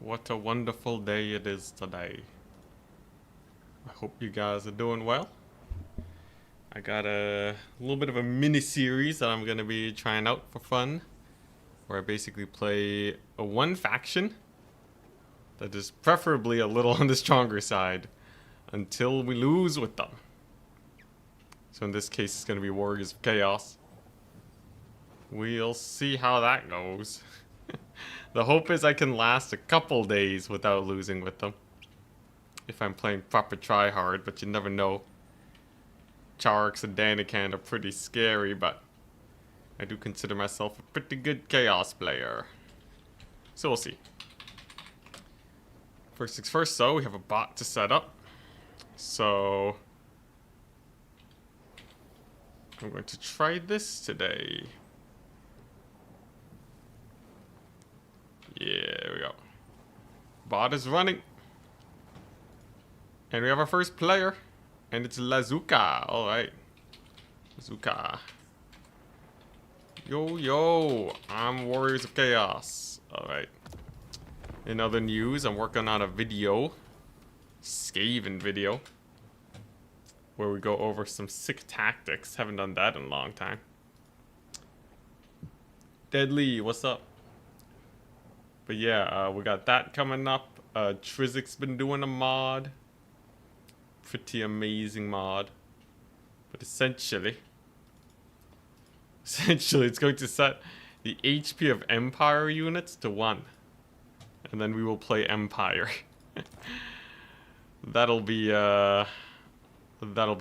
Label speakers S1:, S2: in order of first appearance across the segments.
S1: What a wonderful day it is today. I hope you guys are doing well. I got a little bit of a mini series that I'm going to be trying out for fun, where I basically play a one faction that is preferably a little on the stronger side until we lose with them. So in this case, it's going to be Warriors of Chaos. We'll see how that goes. The hope is I can last a couple days without losing with them. If I'm playing proper tryhard, but you never know. Charx and Danican are pretty scary, but I do consider myself a pretty good Chaos player. So we'll see. First things first, so we have a bot to set up. So I'm going to try this today. Yeah, there we go. Bot is running. And we have our first player. And it's Lazuka. Alright. Lazuka. Yo. I'm Warriors of Chaos. Alright. In other news, I'm working on a video. Skaven video. Where we go over some sick tactics. Haven't done that in a long time. Deadly, what's up? But yeah, we got that coming up. Trizik's been doing a mod. Pretty amazing mod. But essentially, it's going to set the HP of Empire units to 1. And then we will play Empire. That'll be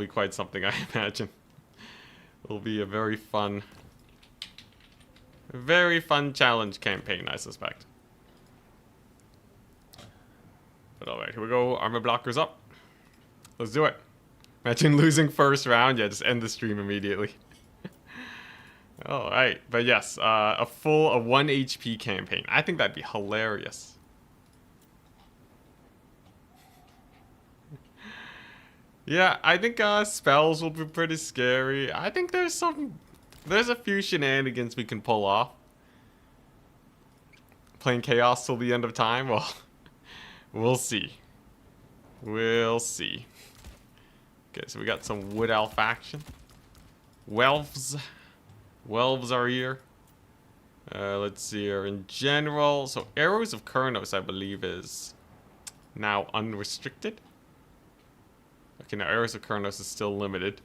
S1: quite something, I imagine. It'll be a very fun challenge campaign, I suspect. But alright, here we go. Armor blockers up. Let's do it. Imagine losing first round. Yeah, just end the stream immediately. Alright, but yes, a 1 HP campaign. I think that'd be hilarious. Yeah, I think spells will be pretty scary. I think there's a few shenanigans we can pull off. Playing Chaos till the end of time? Well, we'll see. We'll see. Okay, so we got some Wood Elf action. Welves are here. Let's see here. In general, so Arrows of Kurnos, I believe, is now unrestricted. Okay, now Arrows of Kurnos is still limited.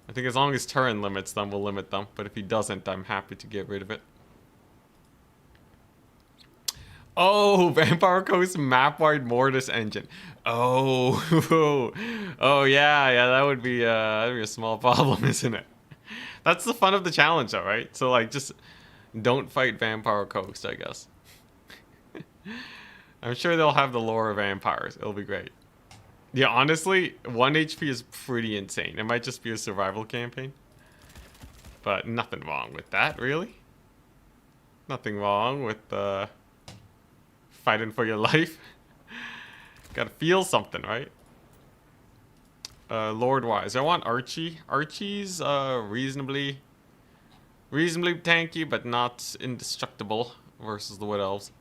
S1: I think as long as Turin limits them, we'll limit them. But if he doesn't, I'm happy to get rid of it. Oh, Vampire Coast map-wide Mortis engine. Oh, oh yeah, that'd be a small problem, isn't it? That's the fun of the challenge, though, right? So like, just don't fight Vampire Coast, I guess. I'm sure they'll have the lore of vampires. It'll be great. Yeah, honestly, 1 HP is pretty insane. It might just be a survival campaign, but nothing wrong with that, really. Nothing wrong with fighting for your life. Gotta feel something, right? Lord-wise, I want Archie. Archie's reasonably tanky, but not indestructible versus the Wood Elves.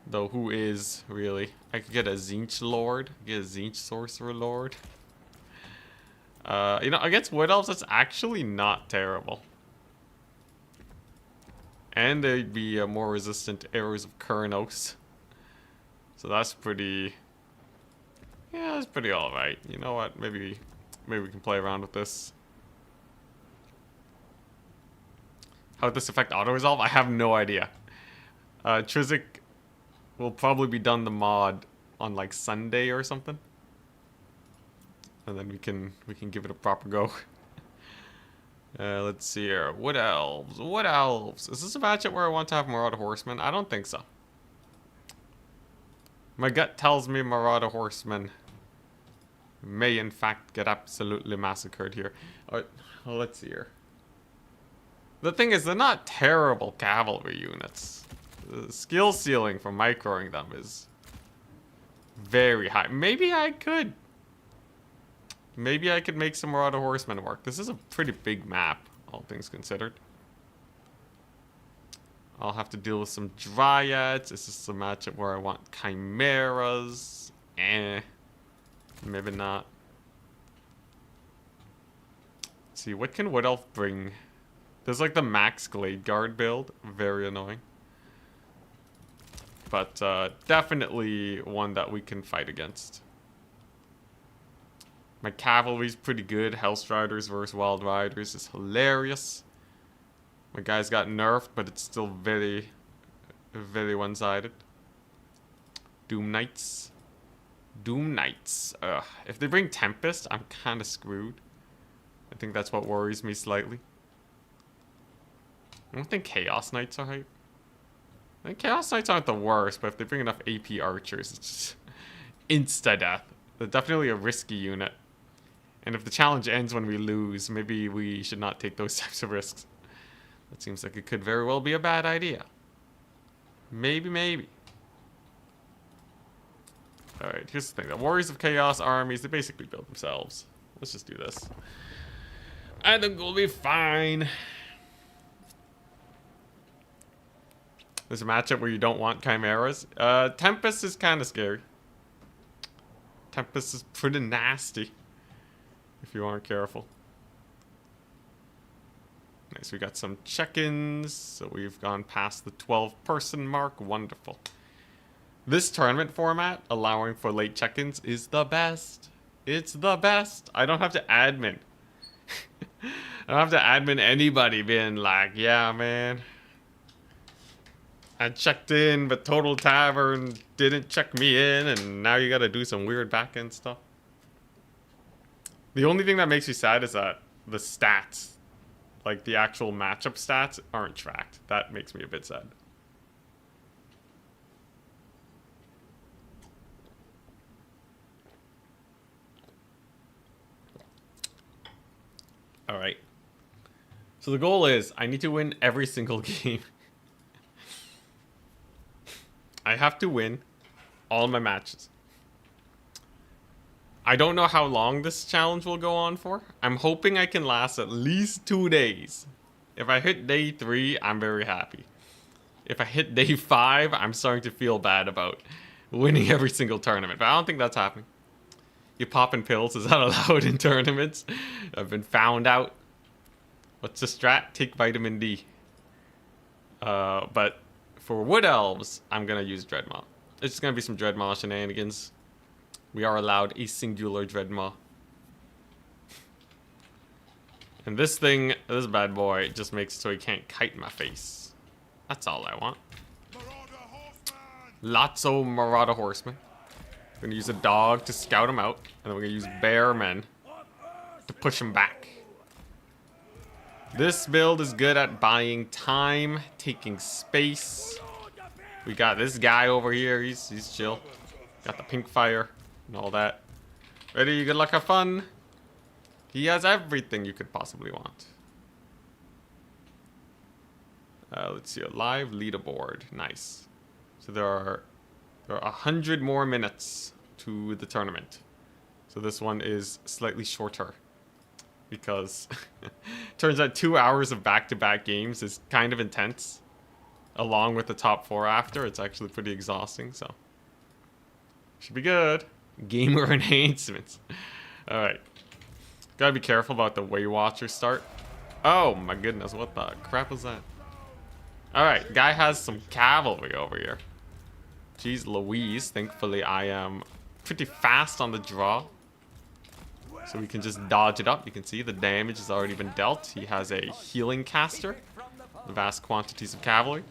S1: Though who is, really? I could get a Tzeentch Lord. Get a Tzeentch Sorcerer Lord. You know, against Wood Elves, that's actually not terrible. And they'd be more resistant to Arrows of Kurnos. So that's pretty... Yeah, that's pretty alright. You know what? Maybe we can play around with this. How would this affect auto-resolve? I have no idea. Trizik will probably be done the mod on like Sunday or something. And then we can give it a proper go. Let's see here. Wood Elves. Wood Elves. Is this a matchup where I want to have Marauder Horsemen? I don't think so. My gut tells me Marauder Horsemen may in fact get absolutely massacred here. Alright, well, let's see here. The thing is, they're not terrible cavalry units. The skill ceiling for microing them is very high. Maybe I could make some Marauder Horsemen work. This is a pretty big map, all things considered. I'll have to deal with some Dryads. This is a matchup where I want Chimeras. Maybe not. Let's see, what can Wood Elf bring? There's like the Max Glade Guard build. Very annoying. But definitely one that we can fight against. My cavalry's pretty good. Hellstriders versus Wild Riders is hilarious. My guys got nerfed, but it's still very, very one-sided. Doom Knights. Doom Knights. If they bring Tempest, I'm kind of screwed. I think that's what worries me slightly. I don't think Chaos Knights are hype. I think Chaos Knights aren't the worst, but if they bring enough AP archers, it's just insta-death. They're definitely a risky unit. And if the challenge ends when we lose, maybe we should not take those types of risks. That seems like it could very well be a bad idea. Maybe. Alright, here's the thing. The Warriors of Chaos armies, they basically build themselves. Let's just do this. I think we'll be fine. There's a matchup where you don't want Chimeras. Tempest is kind of scary. Tempest is pretty nasty. If you aren't careful. Nice, we got some check-ins. So we've gone past the 12-person mark. Wonderful. This tournament format, allowing for late check-ins, is the best. It's the best. I don't have to admin. I don't have to admin anybody being like, yeah, man. I checked in, but Total Tavern didn't check me in, and now you gotta do some weird back-end stuff. The only thing that makes me sad is that the stats, like the actual matchup stats, aren't tracked. That makes me a bit sad. All right. So the goal is I need to win every single game. I have to win all my matches. I don't know how long this challenge will go on for. I'm hoping I can last at least 2 days. If I hit day 3, I'm very happy. If I hit day 5, I'm starting to feel bad about winning every single tournament. But I don't think that's happening. You popping pills, is that allowed in tournaments? I've been found out. What's the strat? Take vitamin D. But for Wood Elves, I'm going to use Dreadmaw. It's just going to be some Dreadmaw shenanigans. We are allowed a singular Dreadmaw. And this thing, this bad boy, just makes it so he can't kite in my face. That's all I want. Lots of Marauder Horsemen. We're going to use a dog to scout him out. And then we're going to use bear men to push him back. This build is good at buying time, taking space. We got this guy over here. He's chill. Got the pink fire and all that. Ready? Good luck, have fun. He has everything you could possibly want. Let's see, a live leaderboard. Nice. So there are 100 more minutes to the tournament. So this one is slightly shorter. Because turns out 2 hours of back-to-back games is kind of intense. Along with the top 4 after, it's actually pretty exhausting, so should be good. Gamer enhancements. Alright. Gotta be careful about the Waywatcher start. Oh my goodness, what the crap is that? Alright, guy has some cavalry over here. Jeez Louise, thankfully I am pretty fast on the draw. So we can just dodge it up. You can see the damage has already been dealt. He has a healing caster. Vast quantities of cavalry.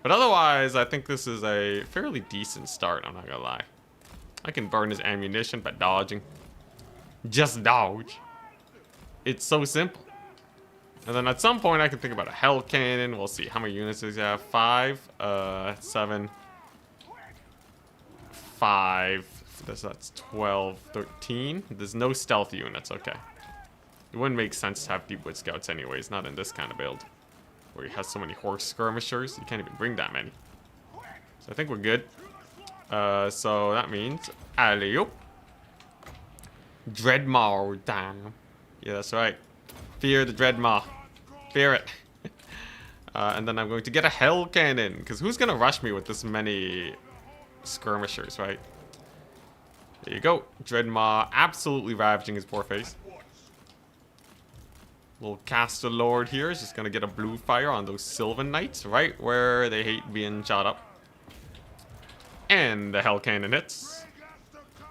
S1: But otherwise, I think this is a fairly decent start, I'm not gonna lie. I can burn his ammunition by dodging. Just dodge. It's so simple. And then at some point, I can think about a hell cannon. We'll see. How many units does he have? 5, 7, 5. That's 12, 13. There's no stealth units, okay. It wouldn't make sense to have Deep Wood Scouts anyways, not in this kind of build. Where he has so many horse skirmishers, you can't even bring that many. So I think we're good. So that means alley-oop. Dreadmaw down. Yeah, that's right. Fear the Dreadmaw. Fear it. And then I'm going to get a Hell Cannon, because who's going to rush me with this many skirmishers, right? There you go. Dreadmaw absolutely ravaging his poor face. Little Caster Lord here is just going to get a blue fire on those Sylvan Knights, right where they hate being shot up. And the Hell Cannon hits.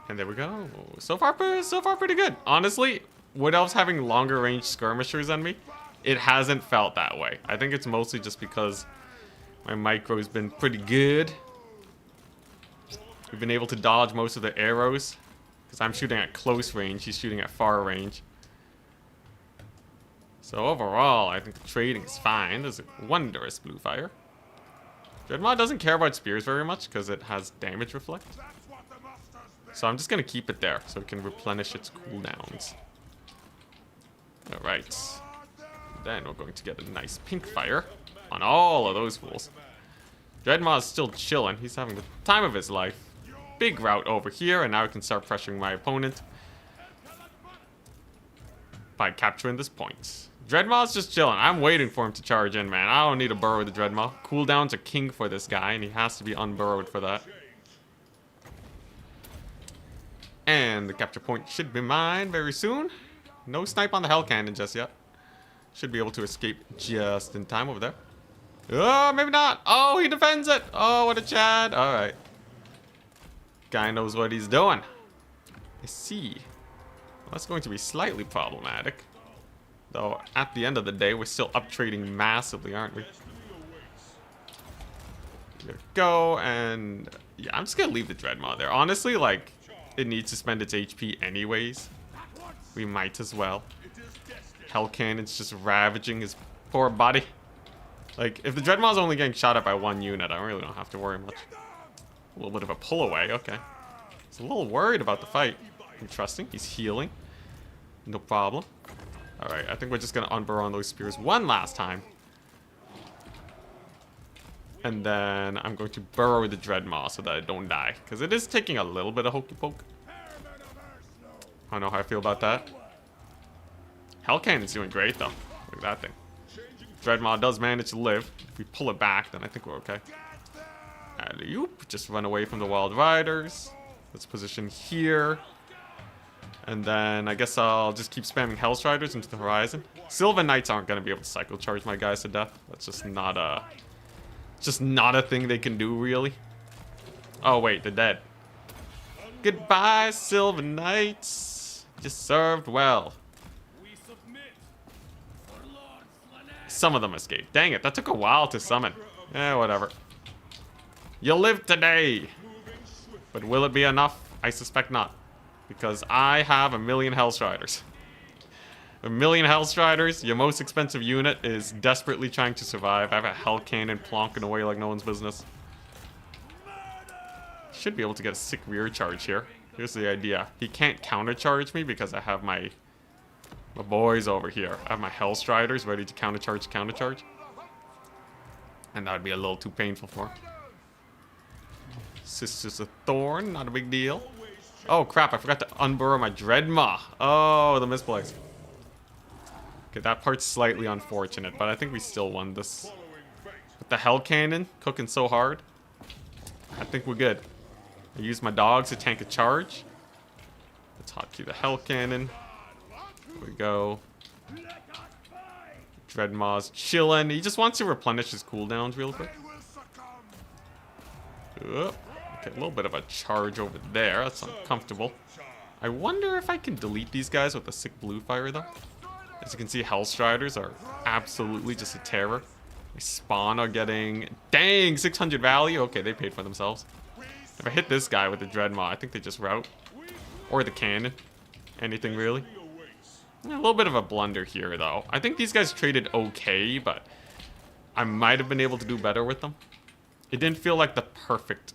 S1: And there we go. So far pretty good. Honestly, Wood Elves having longer range skirmishers than me, it hasn't felt that way. I think it's mostly just because my micro's been pretty good. We've been able to dodge most of the arrows. Because I'm shooting at close range, he's shooting at far range. So overall, I think the trading is fine. There's a wondrous blue fire. Dreadmaw doesn't care about spears very much because it has damage reflect. So I'm just going to keep it there so it can replenish its cooldowns. Alright. Then we're going to get a nice pink fire on all of those fools. Dreadmaw is still chilling. He's having the time of his life. Big route over here, and now I can start pressuring my opponent by capturing this point. Dreadmaw's just chilling. I'm waiting for him to charge in, man. I don't need to burrow the Dreadmaw. Cooldowns are king for this guy, and he has to be unburrowed for that. And the capture point should be mine very soon. No snipe on the Hell Cannon just yet. Should be able to escape just in time over there. Oh, maybe not. Oh, he defends it. Oh, what a Chad. All right. Guy knows what he's doing. I see. Well, that's going to be slightly problematic. Though, at the end of the day, we're still up trading massively, aren't we? There we go, and... yeah, I'm just gonna leave the Dreadmaw there. Honestly, like, it needs to spend its HP anyways. We might as well. Hell Cannon's just ravaging his poor body. Like, if the Dreadmaw's only getting shot at by one unit, I really don't have to worry much. A little bit of a pull away, okay. He's a little worried about the fight. Interesting, he's healing. No problem. Alright, I think we're just gonna unburrow on those spears one last time. And then I'm going to burrow the Dreadmaw so that I don't die. Because it is taking a little bit of hokey poke. I don't know how I feel about that. Hell Cannon's doing great though. Look at that thing. Dreadmaw does manage to live. If we pull it back, then I think we're okay. Alley-oop. Just run away from the Wild Riders. Let's position here. And then I guess I'll just keep spamming Hellstriders into the horizon. Sylvan Knights aren't going to be able to cycle charge my guys to death. That's just not a thing they can do, really. Oh, wait, they're dead. Goodbye, Sylvan Knights. You served well. Some of them escaped. Dang it, that took a while to summon. Eh, whatever. You'll live today. But will it be enough? I suspect not. Because I have 1,000,000 Hellstriders. 1,000,000 Hellstriders, your most expensive unit, is desperately trying to survive. I have a Hell Cannon plonking away like no one's business. Should be able to get a sick rear charge here. Here's the idea. He can't countercharge me because I have my boys over here. I have my Hellstriders ready to countercharge. And that would be a little too painful for him. Sisters of Thorn, not a big deal. Oh crap, I forgot to unburrow my Dreadmaw. Oh, the misplays. Okay, that part's slightly unfortunate, but I think we still won this. With the Hell Cannon cooking so hard, I think we're good. I use my dogs to tank a charge. Let's hotkey the Hell Cannon. There we go. Dreadmaw's chilling. He just wants to replenish his cooldowns real quick. Okay, a little bit of a charge over there. That's uncomfortable. I wonder if I can delete these guys with a sick blue fire, though. As you can see, Hellstriders are absolutely just a terror. My spawn are getting... dang, 600 value. Okay, they paid for themselves. If I hit this guy with the Dreadmaw, I think they just rout. Or the cannon. Anything, really. A little bit of a blunder here, though. I think these guys traded okay, but I might have been able to do better with them. It didn't feel like the perfect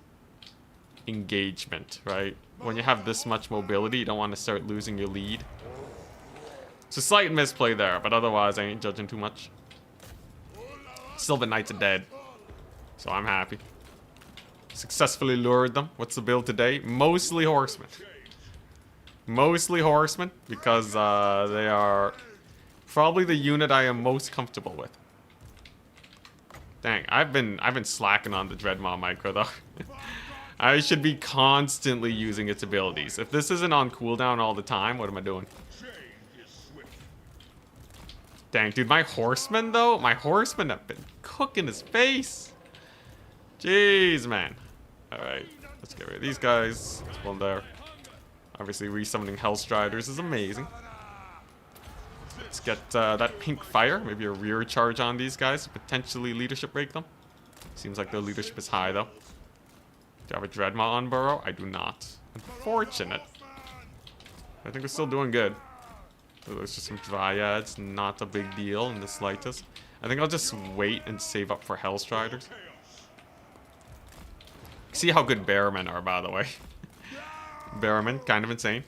S1: engagement, right? When you have this much mobility, you don't want to start losing your lead. It's a slight misplay there, but otherwise I ain't judging too much. Sylvan Knights are dead, so I'm happy. Successfully lured them. What's the build today? Mostly horsemen. Mostly horsemen, because they are probably the unit I am most comfortable with. Dang, I've been slacking on the Dreadmaw micro though. I should be constantly using its abilities. If this isn't on cooldown all the time, what am I doing? Dang, dude, my horsemen though, my horsemen have been cooking his face. Jeez, man. All right, let's get rid of these guys. There's one there. Obviously, resummoning Hellstriders is amazing. Let's get that pink fire. Maybe a rear charge on these guys. Potentially leadership break them. Seems like their leadership is high, though. Do I have a Dreadmaw on Burrow? I do not. Unfortunate. I think we're still doing good. There's just some Dryads. Not a big deal in the slightest. I think I'll just wait and save up for Hellstriders. See how good Bearmen are, by the way. Bearmen, kind of insane.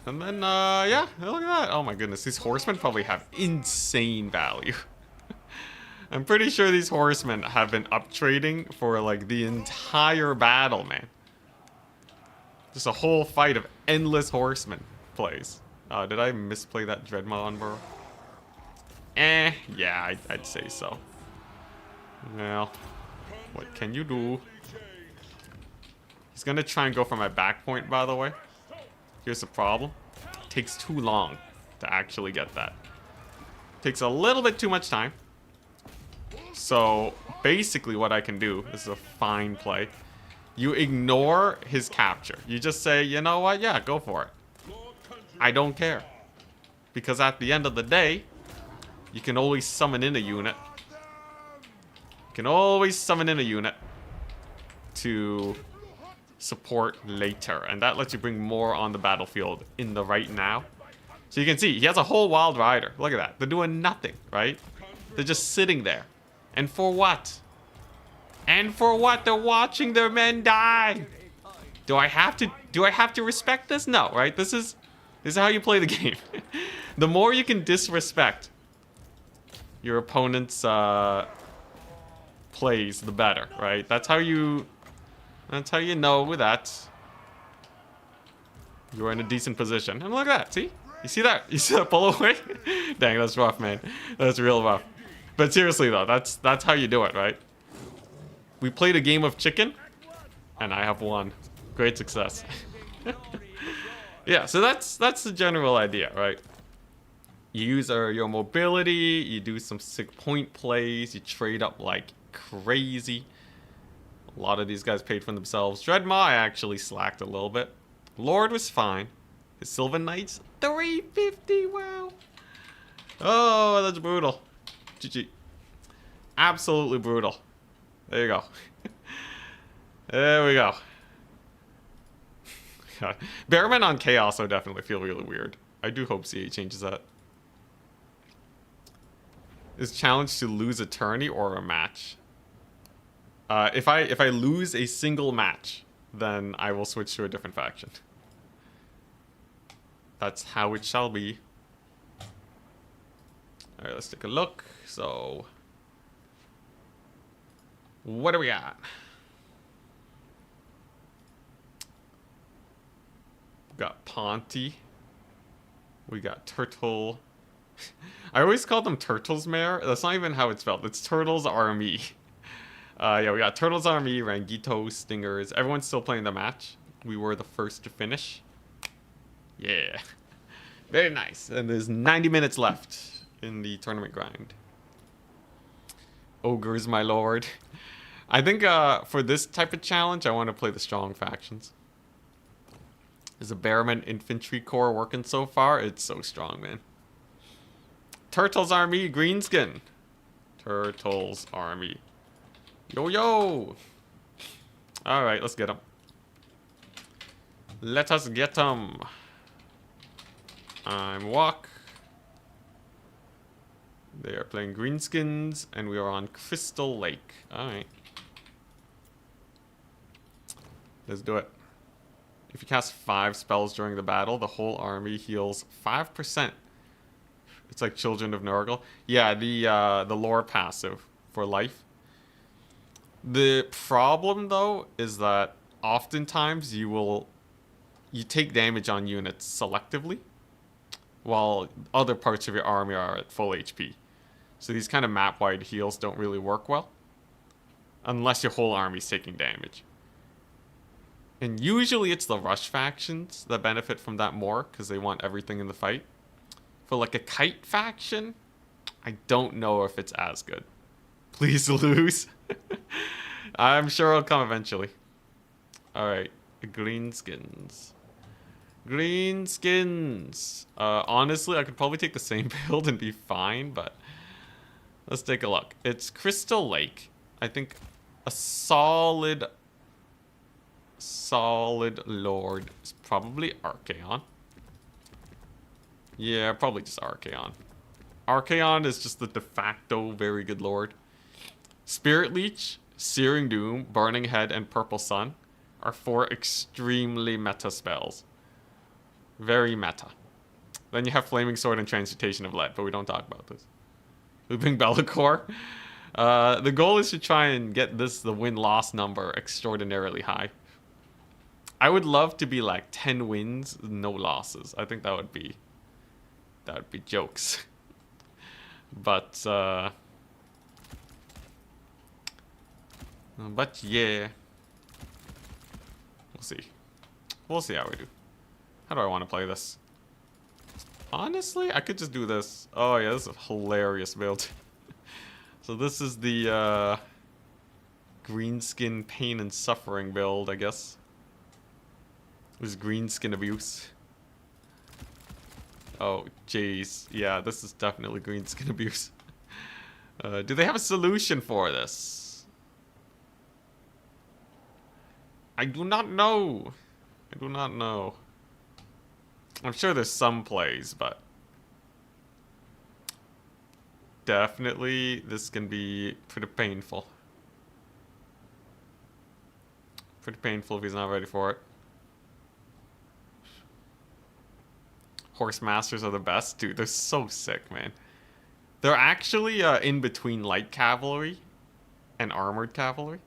S1: And then, yeah, look at that. Oh my goodness, these horsemen probably have insane value. I'm pretty sure these horsemen have been up trading for like the entire battle, man. Just a whole fight of endless horsemen plays. Did I misplay that Dreadmaw on Burrow? Yeah, I'd say so. Well, what can you do? He's gonna try and go for my back point, by the way. Here's the problem. It takes too long to actually get that. Takes a little bit too much time. So basically what I can do, this is a fine play. You ignore his capture. You just say, you know what? Yeah, go for it. I don't care. Because at the end of the day, you can always summon in a unit. You can always summon in a unit to support later, and that lets you bring more on the battlefield in the right now. So you can see he has a whole Wild Rider. Look at that. They're doing nothing, right? They're just sitting there. And for what? And for what? They're watching their men die. Do I have to respect this? No, right? This is how you play the game. The more you can disrespect your opponent's plays, the better, right? That's how you know that you're in a decent position. And look at that, see? You see that? You see that pull away? Dang, that's rough, man. That's real rough. But seriously though, that's how you do it, right? We played a game of chicken, and I have won. Great success. Yeah, so that's the general idea, right? You use your mobility, you do some sick point plays, you trade up like crazy. A lot of these guys paid for themselves. Dreadmaw, I actually slacked a little bit. Lord was fine. His Sylvan Knights, 350, wow. Oh, that's brutal. GG. Absolutely brutal. There you go. There we go. God. Bearmen on Chaos I definitely feel really weird. I do hope CA changes that. Is challenge to lose a tourney or a match? If I lose a single match, then I will switch to a different faction. That's how it shall be. Alright, let's take a look. So, what do we got? We got Ponty. We got Turtle. I always call them Turtles Mare. That's not even how it's spelled. It's Turtles Army. Yeah, we got Turtles Army, Rangito, Stingers. Everyone's still playing the match. We were the first to finish. Yeah. Very nice. And there's 90 minutes left in the tournament grind. Ogres, my lord. I think for this type of challenge, I want to play the strong factions. Is a Bearman Infantry Corps working so far? It's so strong, man. Turtles Army, Greenskin. Turtles Army. Yo, yo. All right, let's get them. Let us get them. I'm Walk. They are playing Greenskins, and we are on Crystal Lake. All right. Let's do it. If you cast 5 spells during the battle, the whole army heals 5%. It's like Children of Nurgle. Yeah, the lore passive for life. The problem though is that oftentimes you take damage on units selectively, while other parts of your army are at full HP. So these kind of map-wide heals don't really work well. Unless your whole army's taking damage. And usually it's the rush factions that benefit from that more, because they want everything in the fight. For like a kite faction, I don't know if it's as good. Please lose. I'm sure it'll come eventually. Alright, greenskins. Greenskins. Honestly, I could probably take the same build and be fine, but let's take a look. It's Crystal Lake. I think a solid lord is probably Archaon. Yeah, probably just Archaon. Archaon is just the de facto very good lord. Spirit Leech, Searing Doom, Burning Head, and Purple Sun are 4 extremely meta spells. Very meta. Then you have Flaming Sword and Transmutation of Lead, but we don't talk about this. Looping Be'lakor. The goal is to try and get the win-loss number extraordinarily high. I would love to be like 10 wins, no losses. I think that would be jokes. But yeah, we'll see. We'll see how we do. How do I want to play this? Honestly, I could just do this. Oh yeah, this is a hilarious build. So this is the greenskin pain and suffering build, I guess. There's greenskin abuse. Oh, jeez. Yeah, this is definitely greenskin abuse. Do they have a solution for this? I do not know. I do not know. I'm sure there's some plays, but definitely this can be pretty painful. Pretty painful if he's not ready for it. Horse Masters are the best. Dude, they're so sick, man. They're actually in between light cavalry and armored cavalry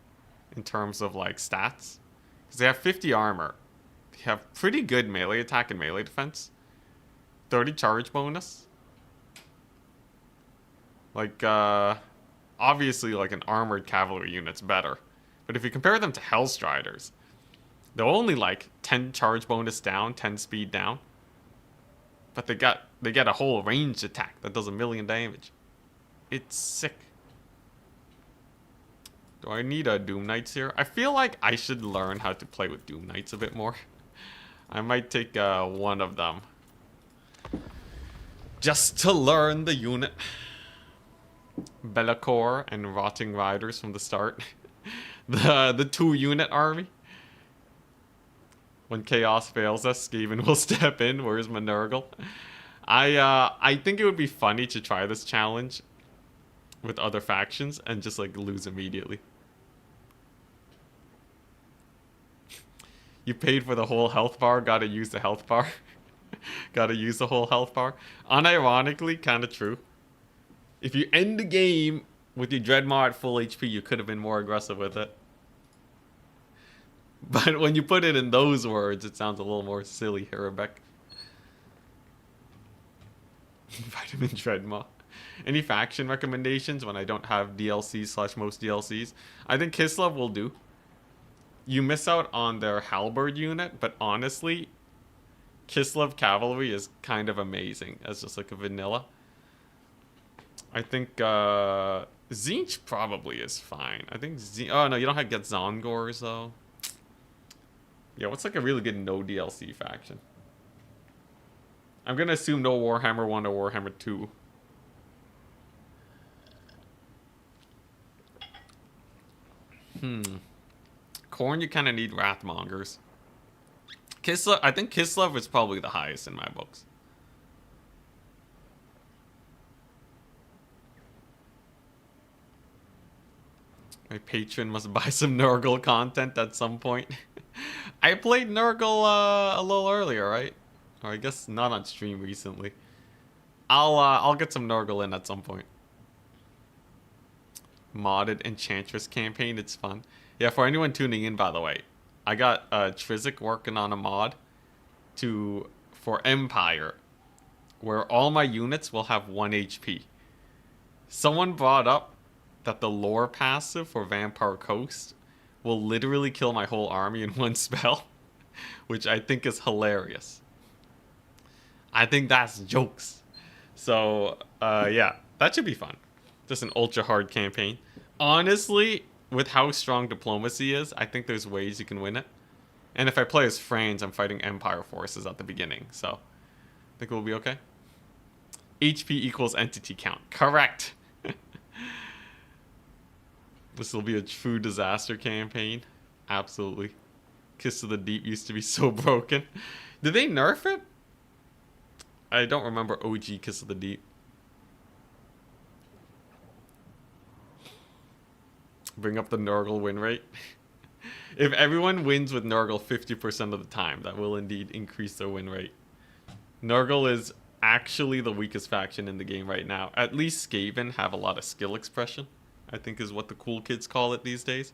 S1: in terms of like stats. Because they have 50 armor. They have pretty good melee attack and melee defense. 30 charge bonus. Like, obviously like an armored cavalry unit's better. But if you compare them to Hellstriders, they're only like 10 charge bonus down, 10 speed down. But they get a whole ranged attack that does 1,000,000 damage. It's sick. Do I need a Doom Knights here? I feel like I should learn how to play with Doom Knights a bit more. I might take one of them. Just to learn the unit. Be'lakor and Rotting Riders from the start. the 2-unit army. When chaos fails us, Skaven will step in. Where's my Nurgle? I think it would be funny to try this challenge with other factions and just like lose immediately. You paid for the whole health bar, gotta use the health bar. Gotta use the whole health bar. Unironically, kinda true. If you end the game with your Dreadmaw at full HP, you could have been more aggressive with it. But when you put it in those words, it sounds a little more silly, Herabek. Vitamin Dreadmaw. Any faction recommendations when I don't have DLCs / most DLCs? I think Kislev will do. You miss out on their Halberd unit, but honestly, Kislev Cavalry is kind of amazing as just like a vanilla. I think Tzeentch probably is fine. I think oh no, you don't have to get Zongors though. Yeah, what's like a really good no DLC faction? I'm gonna assume no Warhammer 1 or Warhammer 2. Khorne, you kind of need Wrathmongers. Kislev, I think Kislev is probably the highest in my books. My patron must buy some Nurgle content at some point. I played Nurgle a little earlier, right? Or I guess not on stream recently. I'll get some Nurgle in at some point. Modded Enchantress campaign, it's fun. Yeah, for anyone tuning in, by the way, I got Trizic working on a mod for Empire, where all my units will have 1 HP. Someone brought up that the lore passive for Vampire Coast will literally kill my whole army in one spell, which I think is hilarious. I think that's jokes. So, yeah, that should be fun. Just an ultra hard campaign. Honestly, with how strong diplomacy is, I think there's ways you can win it. And if I play as Franz, I'm fighting Empire forces at the beginning, so I think we'll be okay. HP equals entity count. Correct. This will be a true disaster campaign. Absolutely. Kiss of the Deep used to be so broken. Did they nerf it? I don't remember OG Kiss of the Deep. Bring up the Nurgle win rate. If everyone wins with Nurgle 50% of the time, that will indeed increase their win rate. Nurgle is actually the weakest faction in the game right now. At least Skaven have a lot of skill expression, I think is what the cool kids call it these days.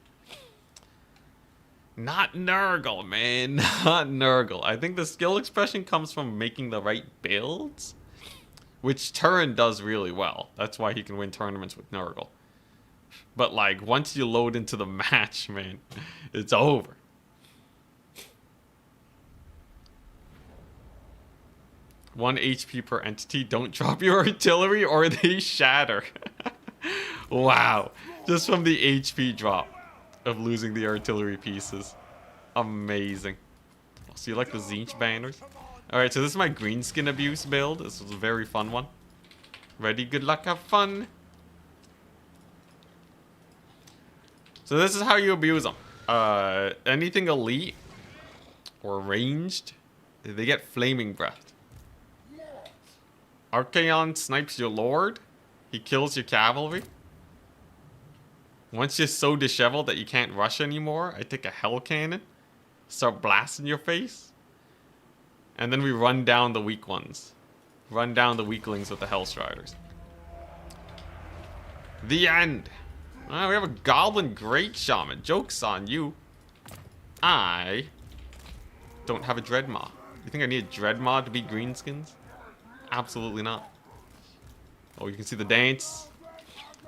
S1: Not Nurgle, man. Not Nurgle. I think the skill expression comes from making the right builds, which Turin does really well. That's why he can win tournaments with Nurgle. But, like, once you load into the match, man, it's over. One HP per entity. Don't drop your artillery or they shatter. Wow. Just from the HP drop of losing the artillery pieces. Amazing. So you like the Tzeentch banners? Alright, so this is my greenskin abuse build. This was a very fun one. Ready, good luck, have fun. So this is how you abuse them. Anything elite or ranged, they get flaming breath. Archaon snipes your lord. He kills your cavalry. Once you're so disheveled that you can't rush anymore, I take a hell cannon, start blasting your face, and then we run down the weak ones. Run down the weaklings with the Hellstriders. The end. We have a Goblin Great Shaman. Joke's on you. I don't have a Dreadmaw. You think I need a Dreadmaw to beat Greenskins? Absolutely not. Oh, you can see the dance.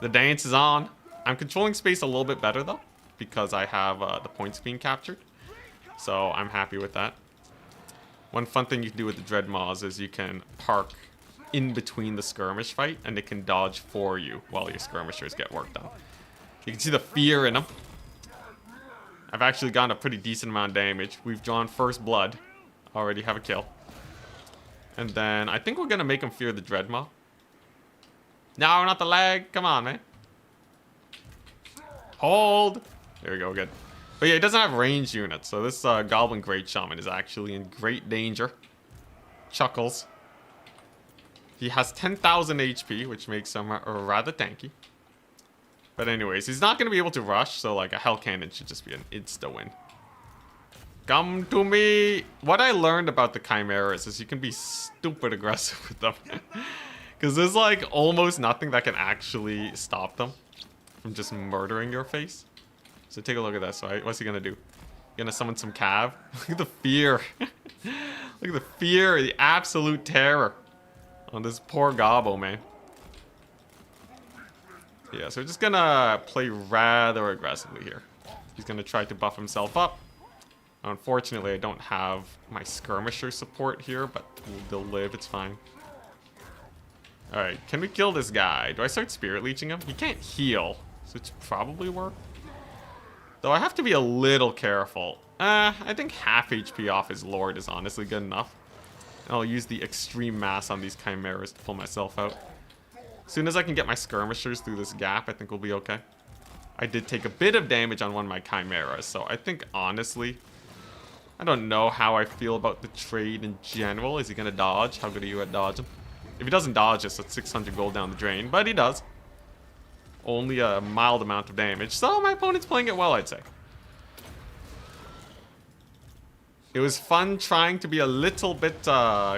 S1: The dance is on. I'm controlling space a little bit better, though, because I have the points being captured. So I'm happy with that. One fun thing you can do with the Dreadmaws is you can park in between the skirmish fight, and they can dodge for you while your skirmishers get work done. You can see the fear in them. I've actually gotten a pretty decent amount of damage. We've drawn first blood. Already have a kill. And then I think we're going to make him fear the Dreadmaw. No, not the lag. Come on, man. Hold. There we go, good. But yeah, it doesn't have ranged units. So this Goblin Great Shaman is actually in great danger. Chuckles. He has 10,000 HP, which makes him rather tanky. But anyways, he's not going to be able to rush, so like a Hell Cannon should just be an insta-win. Come to me! What I learned about the Chimeras is you can be stupid aggressive with them. Because there's like almost nothing that can actually stop them from just murdering your face. So take a look at this, right? What's he going to do? Gonna summon some Cav? Look at the fear. Look at the fear, the absolute terror on this poor Gobbo, man. Yeah, so we're just gonna play rather aggressively here. He's gonna try to buff himself up. Unfortunately, I don't have my skirmisher support here, but they'll live, it's fine. Alright, can we kill this guy? Do I start spirit leeching him? He can't heal, so it's probably work. Though I have to be a little careful. I think half HP off his lord is honestly good enough. And I'll use the extreme mass on these chimeras to pull myself out. As soon as I can get my skirmishers through this gap, I think we'll be okay. I did take a bit of damage on one of my chimeras, so I think honestly, I don't know how I feel about the trade in general. Is he gonna dodge? How good are you at dodging? If he doesn't dodge, it's 600 gold down the drain, but he does. Only a mild amount of damage, so my opponent's playing it well, I'd say. It was fun trying to be a little bit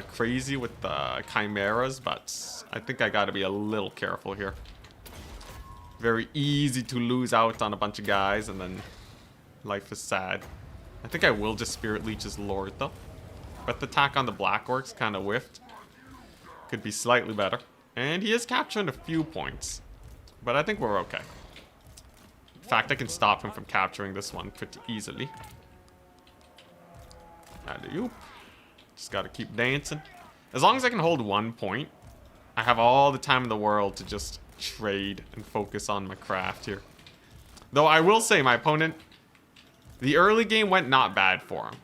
S1: crazy with the chimeras, but I think I gotta be a little careful here. Very easy to lose out on a bunch of guys, and then life is sad. I think I will just Spirit Leech his Lord, though. But the attack on the Black Orcs kind of whiffed. Could be slightly better. And he is capturing a few points. but I think we're okay. In fact, I can stop him from capturing this one pretty easily. Alley-oop. Just gotta keep dancing. As long as I can hold 1 point, I have all the time in the world to just trade and focus on my craft here. Though I will say my opponent, the early game went not bad for him.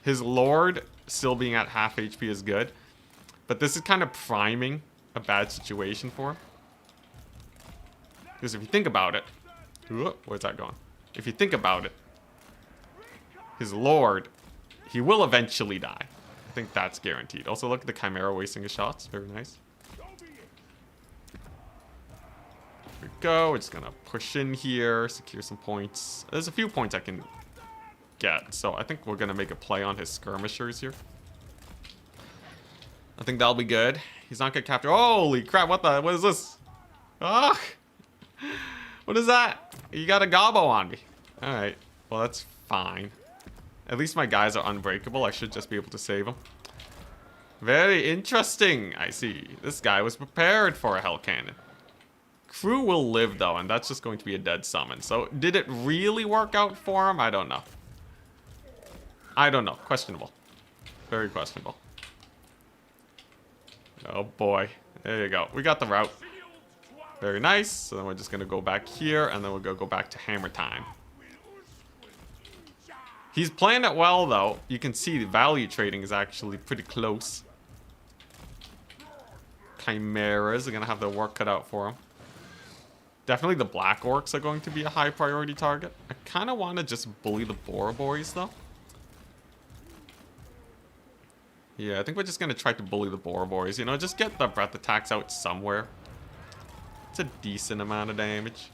S1: His Lord still being at half HP is good, but this is kind of priming a bad situation for him. Because if you think about it, where's that going? If you think about it, his Lord, he will eventually die. I think that's guaranteed. Also, look at the Chimera wasting his shots. Very nice. Here we go. We're just gonna push in here, secure some points. There's a few points I can get, so I think we're gonna make a play on his skirmishers here. I think that'll be good. He's not gonna capture. Holy crap! What is this? Ah! What is that? You got a gobbo on me. All right. Well, that's fine. At least my guys are unbreakable. I should just be able to save them. Very interesting. I see. This guy was prepared for a Hell Cannon. Crew will live, though, and that's just going to be a dead summon. So, did it really work out for him? I don't know. I don't know. Questionable. Very questionable. Oh, boy. There you go. We got the route. Very nice. So, then we're just going to go back here, and then we're going to go back to hammer time. He's playing it well, though. You can see the value trading is actually pretty close. Chimeras are going to have their work cut out for him. Definitely the Black Orcs are going to be a high priority target. I kind of want to just bully the Boroboys, though. Yeah, I think we're just going to try to bully the Boroboys. You know, just get the breath attacks out somewhere. It's a decent amount of damage.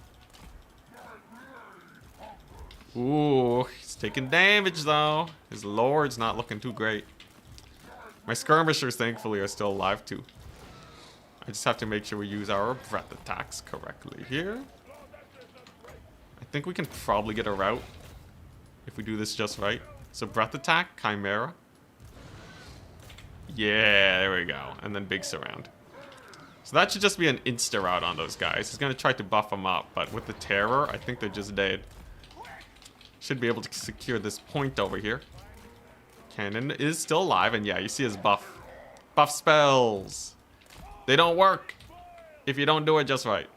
S1: Ooh, he's taking damage, though. His Lord's not looking too great. My skirmishers, thankfully, are still alive, too. I just have to make sure we use our breath attacks correctly here. I think we can probably get a route if we do this just right. So breath attack, Chimera. Yeah, there we go. And then big surround. So that should just be an insta route on those guys. He's going to try to buff them up, but with the terror, I think they're just dead. Should be able to secure this point over here. Cannon is still alive, and yeah, you see his buff. Buff spells. They don't work if you don't do it just right.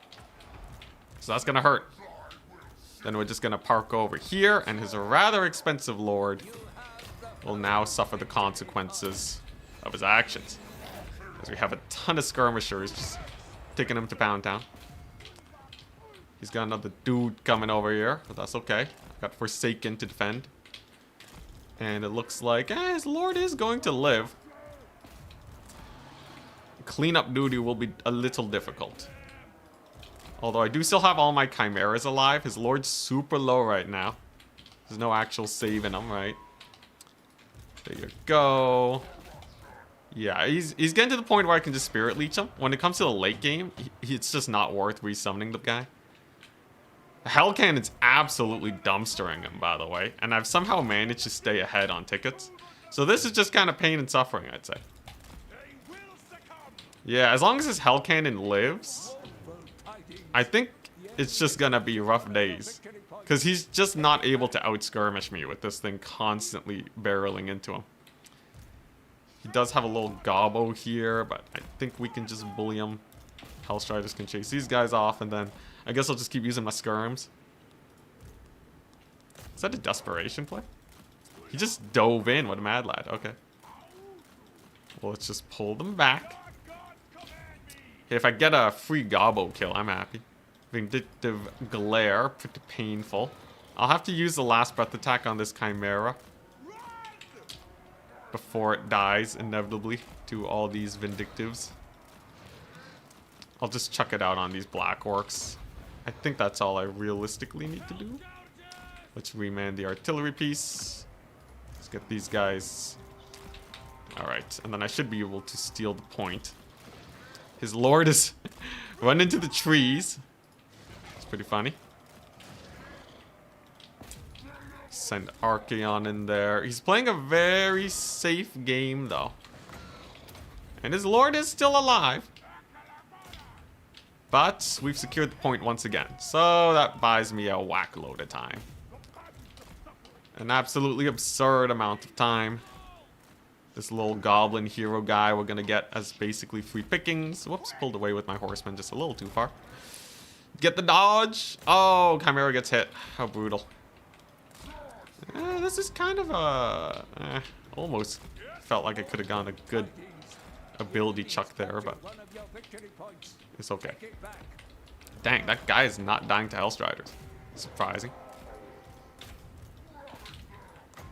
S1: So that's gonna hurt. Then we're just gonna park over here, and his rather expensive Lord will now suffer the consequences of his actions. As we have a ton of skirmishers just taking him to Pound Town. He's got another dude coming over here, but that's okay. I've got Forsaken to defend. And it looks like his Lord is going to live. Cleanup duty will be a little difficult. Although I do still have all my Chimeras alive. His Lord's super low right now. There's no actual saving him, right? There you go. Yeah, he's getting to the point where I can just Spirit Leech him. When it comes to the late game, it's just not worth resummoning the guy. Hell Cannon's absolutely dumpstering him, by the way. And I've somehow managed to stay ahead on tickets. So this is just kind of pain and suffering, I'd say. Yeah, as long as his Hell Cannon lives, I think it's just gonna be rough days. Because he's just not able to out-skirmish me with this thing constantly barreling into him. He does have a little gobbo here, but I think we can just bully him. Hellstriders can chase these guys off, and then I guess I'll just keep using my skirms. Is that a desperation play? He just dove in with a Mad Lad. Okay. Well, let's just pull them back. If I get a free gobbo kill, I'm happy. Vindictive Glare, pretty painful. I'll have to use the last breath attack on this Chimera before it dies, inevitably, to all these Vindictives. I'll just chuck it out on these Black Orcs. I think that's all I realistically need to do. Let's reman the artillery piece. Let's get these guys. Alright, and then I should be able to steal the point. His Lord is run into the trees. It's pretty funny. Send Archaon in there. He's playing a very safe game, though. And his Lord is still alive. But we've secured the point once again. So that buys me a whack load of time. An absolutely absurd amount of time. This little goblin hero guy we're gonna get as basically free pickings. Whoops, pulled away with my horseman just a little too far. Get the dodge. Oh, Chimera gets hit. How brutal. This is kind of a... almost felt like I could have gone a good ability chuck there, but it's okay. Dang, that guy is not dying to Hellstriders. Surprising.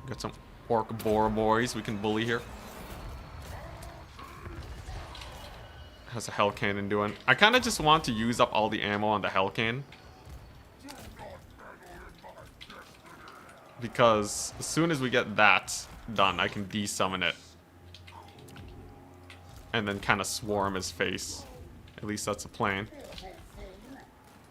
S1: Got some orc boar boys we can bully here. How's the Hell Cannon doing? I kind of just want to use up all the ammo on the Hell Cannon. Because as soon as we get that done, I can de-summon it. And then kind of swarm his face. At least that's the plan.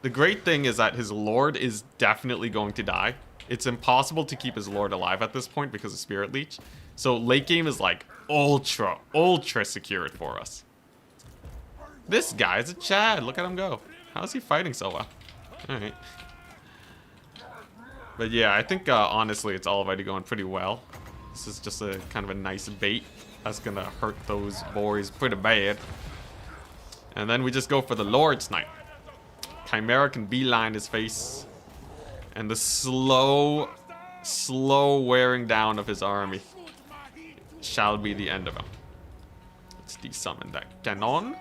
S1: The great thing is that his lord is definitely going to die. It's impossible to keep his lord alive at this point because of Spirit Leech. So late game is like ultra secured for us. This guy's a Chad. Look at him go. How's he fighting so well? Alright. But yeah, I think honestly it's already going pretty well. This is just a kind of a nice bait. That's gonna hurt those boys pretty bad. And then we just go for the Lord Snipe. Chimera can beeline his face. And the slow wearing down of his army shall be the end of him. Let's de-summon that cannon.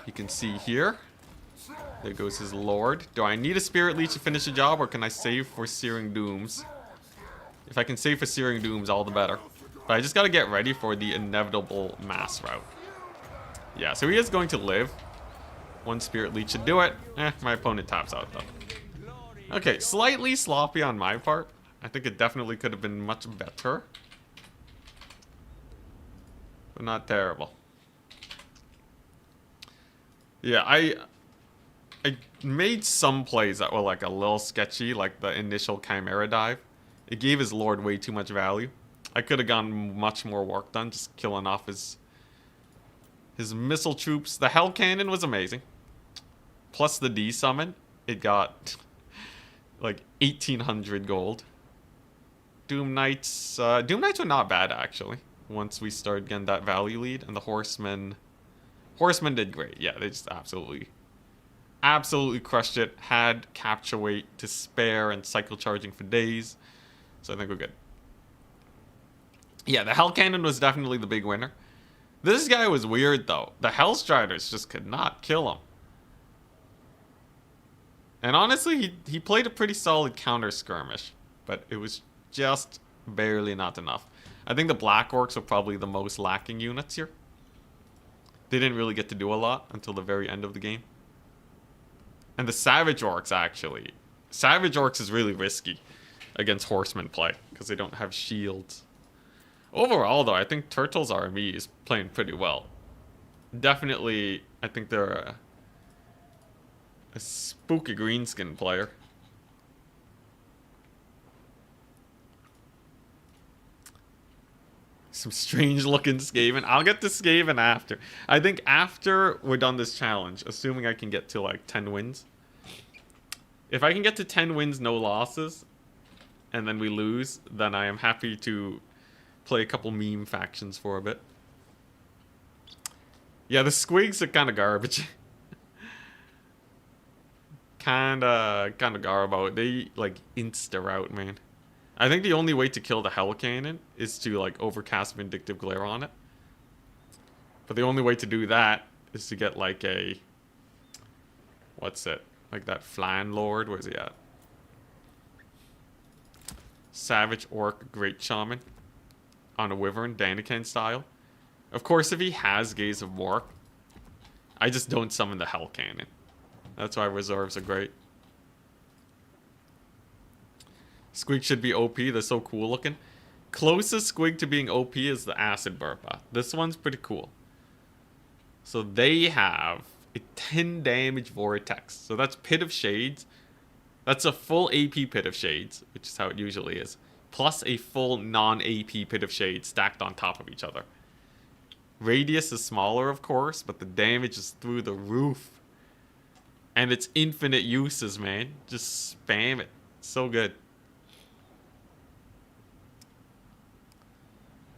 S1: You can see here. There goes his lord. Do I need a Spirit Leech to finish the job, or can I save for Searing Dooms? If I can save for Searing Dooms, all the better. But I just gotta get ready for the inevitable mass route. Yeah, so he is going to live. One Spirit Leech should do it. My opponent taps out though. Okay, slightly sloppy on my part. I think it definitely could have been much better. But not terrible. Yeah, I made some plays that were like a little sketchy, like the initial Chimera dive. It gave his lord way too much value. I could have gotten much more work done, just killing off his missile troops. The Hell Cannon was amazing. Plus the D-summon, it got like 1,800 gold. Doom Knights were not bad actually. Once we started getting that value lead, and the Horsemen did great. Yeah, they just absolutely crushed it. Had capture weight to spare and cycle charging for days. So I think we're good. Yeah, the Hell Cannon was definitely the big winner. This guy was weird though. The Hellstriders just could not kill him. And honestly, he played a pretty solid counter skirmish, but it was just barely not enough. I think the Black Orcs were probably the most lacking units here. They didn't really get to do a lot until the very end of the game. And the Savage Orcs, actually. Savage Orcs is really risky against Horsemen play, because they don't have shields. Overall, though, I think Turtle's army is playing pretty well. Definitely, I think they're a spooky greenskin player. Some strange looking Skaven. I'll get to Skaven after. I think after we're done this challenge, assuming I can get to like 10 wins. If I can get to 10 wins, no losses, and then we lose, then I am happy to play a couple meme factions for a bit. Yeah, the Squigs are kind of garbage. kind of garbo. They like insta out, man. I think the only way to kill the Hell Cannon is to like overcast Vindictive Glare on it. But the only way to do that is to get like a... What's it? Like that Flan Lord? Where's he at? Savage Orc Great Shaman. On a Wyvern, Daniken style. Of course, if he has Gaze of War, I just don't summon the Hell Cannon. That's why reserves are great. Squig should be OP. They're so cool looking. Closest Squig to being OP is the Acid Burpa. This one's pretty cool. So they have a 10 damage Vortex. So that's Pit of Shades. That's a full AP Pit of Shades, which is how it usually is. Plus a full non-AP Pit of Shades stacked on top of each other. Radius is smaller, of course, but the damage is through the roof. And it's infinite uses, man. Just spam it. So good.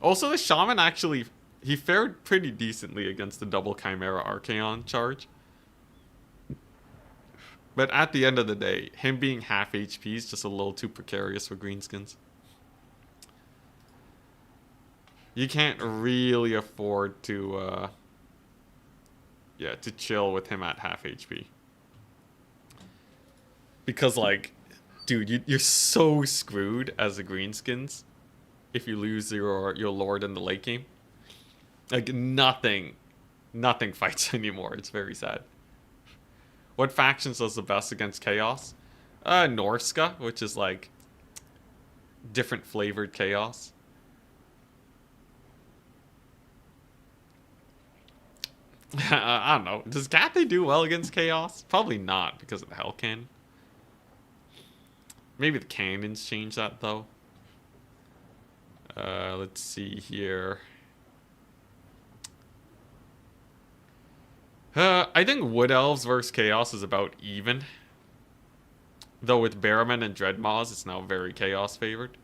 S1: Also, the Shaman actually, he fared pretty decently against the double Chimera Archaon charge. But at the end of the day, him being half HP is just a little too precarious for greenskins. You can't really afford to, to chill with him at half HP. Because, like, dude, you're so screwed as a greenskins if you lose your Lord in the late game. Like, nothing fights anymore. It's very sad. What factions does the best against Chaos? Norska, which is, like, different flavored Chaos. I don't know. Does Cathay do well against Chaos? Probably not, because of the Hell Cannon. Maybe the cannons change that, though. Let's see here. I think Wood Elves versus Chaos is about even. Though with Barrowmen and Dreadmaws, it's now very Chaos favored.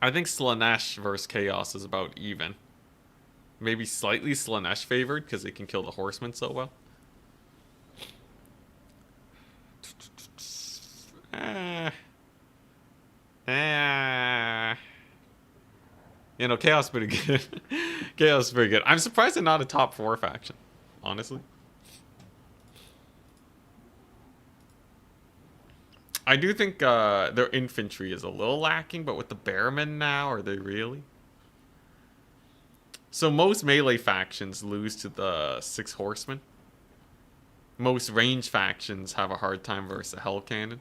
S1: I think Slaanesh versus Chaos is about even. Maybe slightly Slaanesh favored because they can kill the Horsemen so well. You know, Chaos is pretty good. Chaos is pretty good. I'm surprised they're not a top 4 faction, honestly. I do think their infantry is a little lacking, but with the Barrowmen now, are they really? So most melee factions lose to the 6 Horsemen. Most range factions have a hard time versus a Hell Cannon.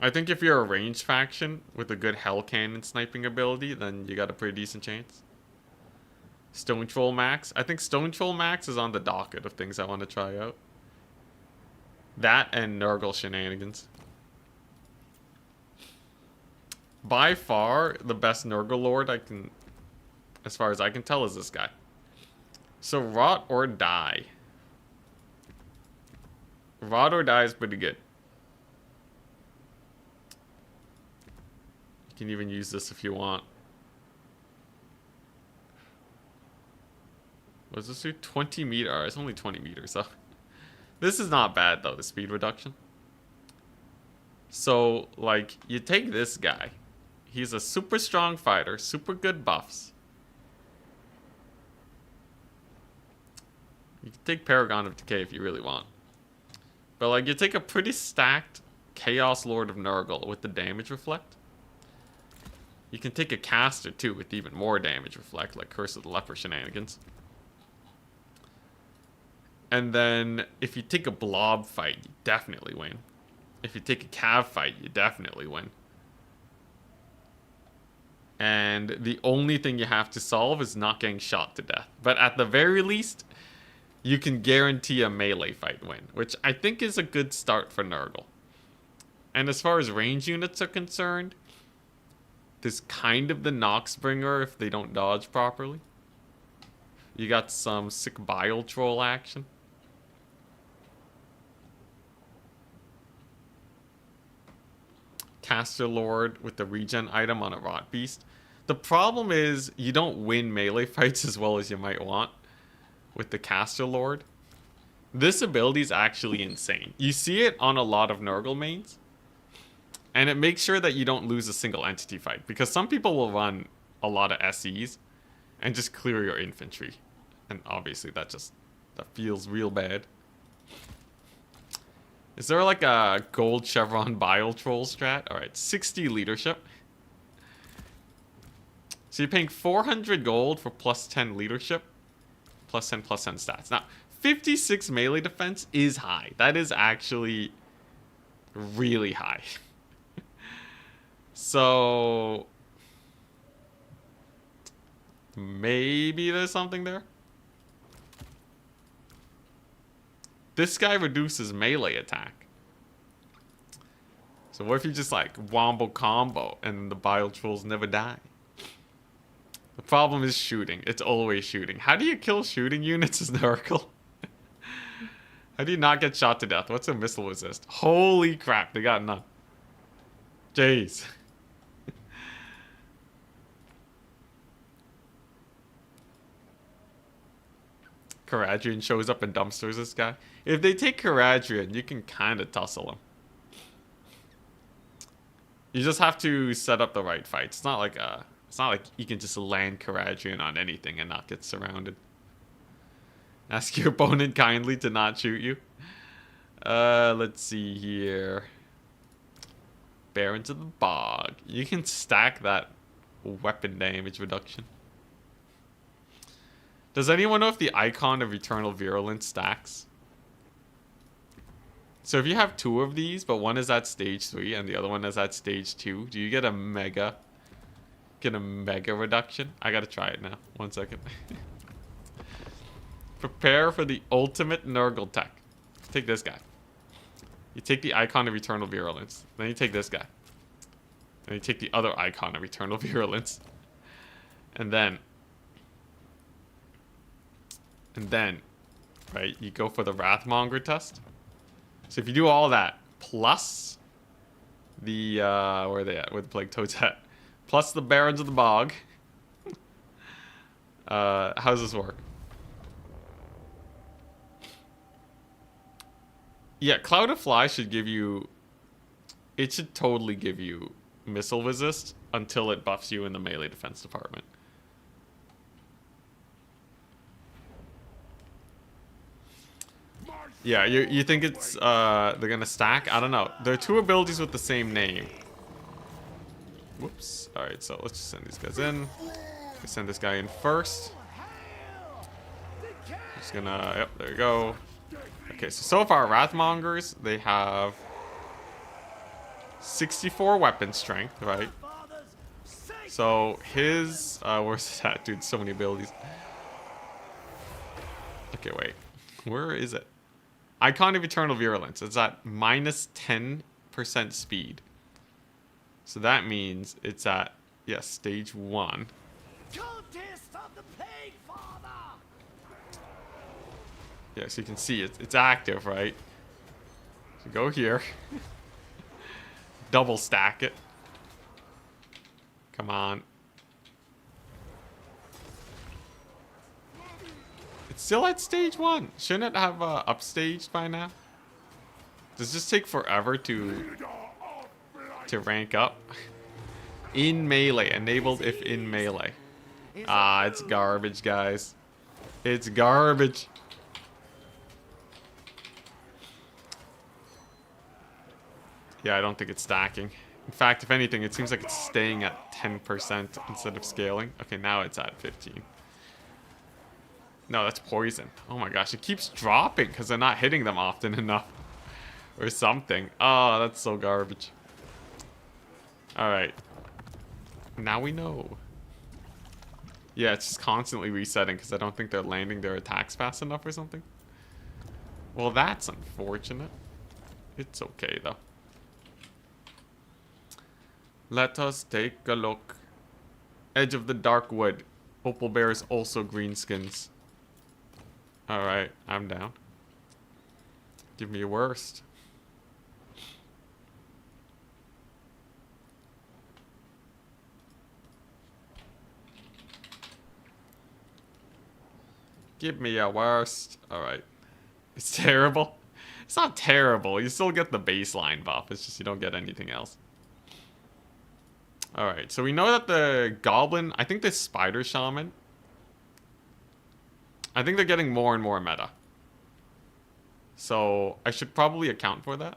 S1: I think if you're a range faction with a good Hell Cannon sniping ability, then you got a pretty decent chance. Stone Troll Max. I think Stone Troll Max is on the docket of things I want to try out. That and Nurgle Shenanigans. By far, the best Nurgle Lord I can, as far as I can tell, is this guy. So Rot or Die. Rot or Die is pretty good. You can even use this if you want. What does this do? 20 meters. It's only 20 meters, though. This is not bad, though, the speed reduction. So, like, you take this guy. He's a super strong fighter, super good buffs. You can take Paragon of Decay if you really want. But, like, you take a pretty stacked Chaos Lord of Nurgle with the damage reflect. You can take a caster, too, with even more damage reflect, like Curse of the Leper Shenanigans. And then, if you take a blob fight, you definitely win. If you take a cav fight, you definitely win. And the only thing you have to solve is not getting shot to death. But at the very least, you can guarantee a melee fight win, which I think is a good start for Nurgle. And as far as range units are concerned, there's kind of the Noxbringer if they don't dodge properly. You got some sick Bile Troll action. Caster Lord with the regen item on a Rot Beast. The problem is you don't win melee fights as well as you might want with the Caster Lord. This ability is actually insane. You see it on a lot of Nurgle mains. And it makes sure that you don't lose a single entity fight. Because some people will run a lot of SEs and just clear your infantry. And obviously that feels real bad. Is there like a gold chevron Bile Troll strat? Alright, 60 leadership. So you're paying 400 gold for plus 10 leadership. Plus 10 stats. Now, 56 melee defense is high. That is actually really high. So maybe there's something there. This guy reduces melee attack. So what if you just like wombo combo and the Bile Trolls never die? The problem is shooting. It's always shooting. How do you kill shooting units as Nurgle? How do you not get shot to death? What's a missile resist? Holy crap, they got none. Jeez. Caradrian shows up and dumpsters this guy. If they take Caradrian, you can kind of tussle him. You just have to set up the right fight. It's not like you can just land Caradrian on anything and not get surrounded. Ask your opponent kindly to not shoot you. Let's see here. Barons of the Bog. You can stack that weapon damage reduction. Does anyone know if the Icon of Eternal Virulence stacks? So if you have two of these, but one is at stage 3 and the other one is at stage 2, do you get a mega reduction? I gotta try it now. 1 second. Prepare for the ultimate Nurgle tech. Take this guy. You take the Icon of Eternal Virulence. Then you take this guy. Then you take the other Icon of Eternal Virulence. And then, right, you go for the Wrathmonger test. So if you do all that, plus the, where are they at? Where the Plague Toads at? Plus the Barons of the Bog. How does this work? Yeah, Cloud of Fly should give you... It should totally give you missile resist until it buffs you in the melee defense department. Yeah, you think it's, they're gonna stack? I don't know. There are two abilities with the same name. Whoops. Alright, so let's just send these guys in. Let's send this guy in first. Just gonna, yep, there you go. Okay, so far, Wrathmongers, they have 64 weapon strength, right? So his, where's that? Dude, so many abilities. Okay, wait. Where is it? Icon of Eternal Virulence. It's at minus 10% speed. So that means it's at, yes, stage 1. Yeah, so you can see it's active, right? So go here. Double stack it. Come on. It's still at stage 1. Shouldn't it have upstaged by now? Does this take forever to rank up? In melee. Enabled if in melee. Ah, it's garbage, guys. It's garbage. Yeah, I don't think it's stacking. In fact, if anything, it seems like it's staying at 10% instead of scaling. Okay, now it's at 15. No, that's poison. Oh my gosh, it keeps dropping because they're not hitting them often enough. Or something. Oh, that's so garbage. Alright. Now we know. Yeah, it's just constantly resetting because I don't think they're landing their attacks fast enough or something. Well, that's unfortunate. It's okay, though. Let us take a look. Edge of the Dark Wood. Opal Bears also greenskins. Alright, I'm down. Give me your worst. Give me your worst. Alright. It's terrible. It's not terrible. You still get the baseline buff. It's just you don't get anything else. Alright, so we know that the Goblin... I think the Spider Shaman... I think they're getting more and more meta. So, I should probably account for that.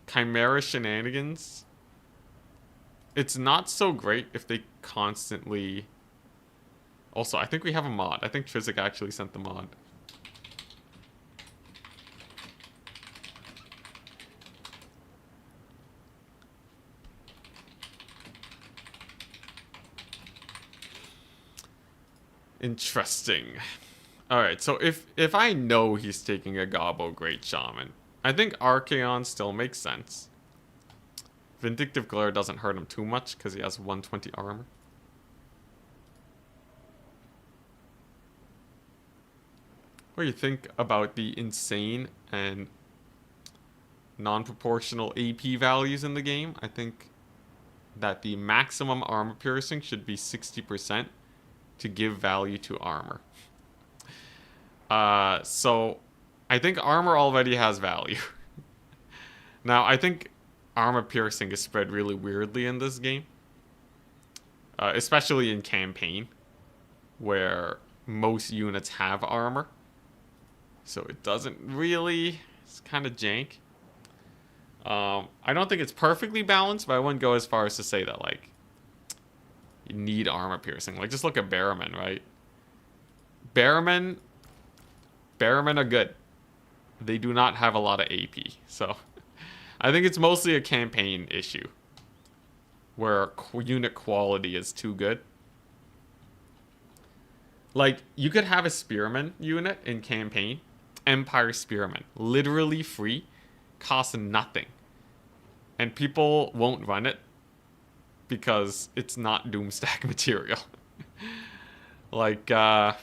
S1: Chimera Shenanigans. It's not so great if they constantly... Also, I think we have a mod. I think Trizic actually sent the mod. Interesting. Alright, so if I know he's taking a Gobbo Great Shaman, I think Archaon still makes sense. Vindictive Glare doesn't hurt him too much because he has 120 armor. What do you think about the insane and non-proportional AP values in the game? I think that the maximum armor piercing should be 60% to give value to armor. So I think armor already has value. Now, I think armor piercing is spread really weirdly in this game. Especially in campaign, where most units have armor. So it doesn't really... It's kind of jank. I don't think it's perfectly balanced, but I wouldn't go as far as to say that, like, you need armor piercing. Like, just look at Barrowmen, right? Barrowmen are good. They do not have a lot of AP, so... I think it's mostly a campaign issue, where unit quality is too good. Like, you could have a Spearman unit in campaign. Empire Spearman. Literally free. Costs nothing. And people won't run it because it's not Doomstack material. Like, yeah,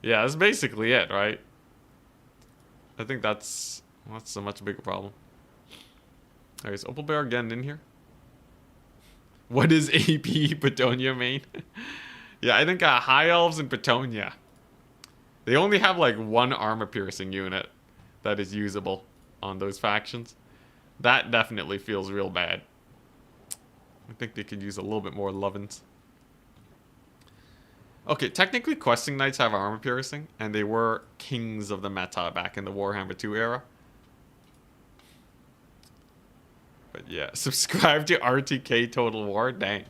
S1: that's basically it, right? I think that's a much bigger problem. Alright, is Opal Bear again in here? What is AP Petunia main? Yeah, I think High Elves and Petunia. They only have like one armor piercing unit that is usable on those factions. That definitely feels real bad. I think they could use a little bit more Lovins. Okay, technically Questing Knights have armor piercing, and they were kings of the meta back in the Warhammer 2 era. But yeah, subscribe to RTK Total War. Dang.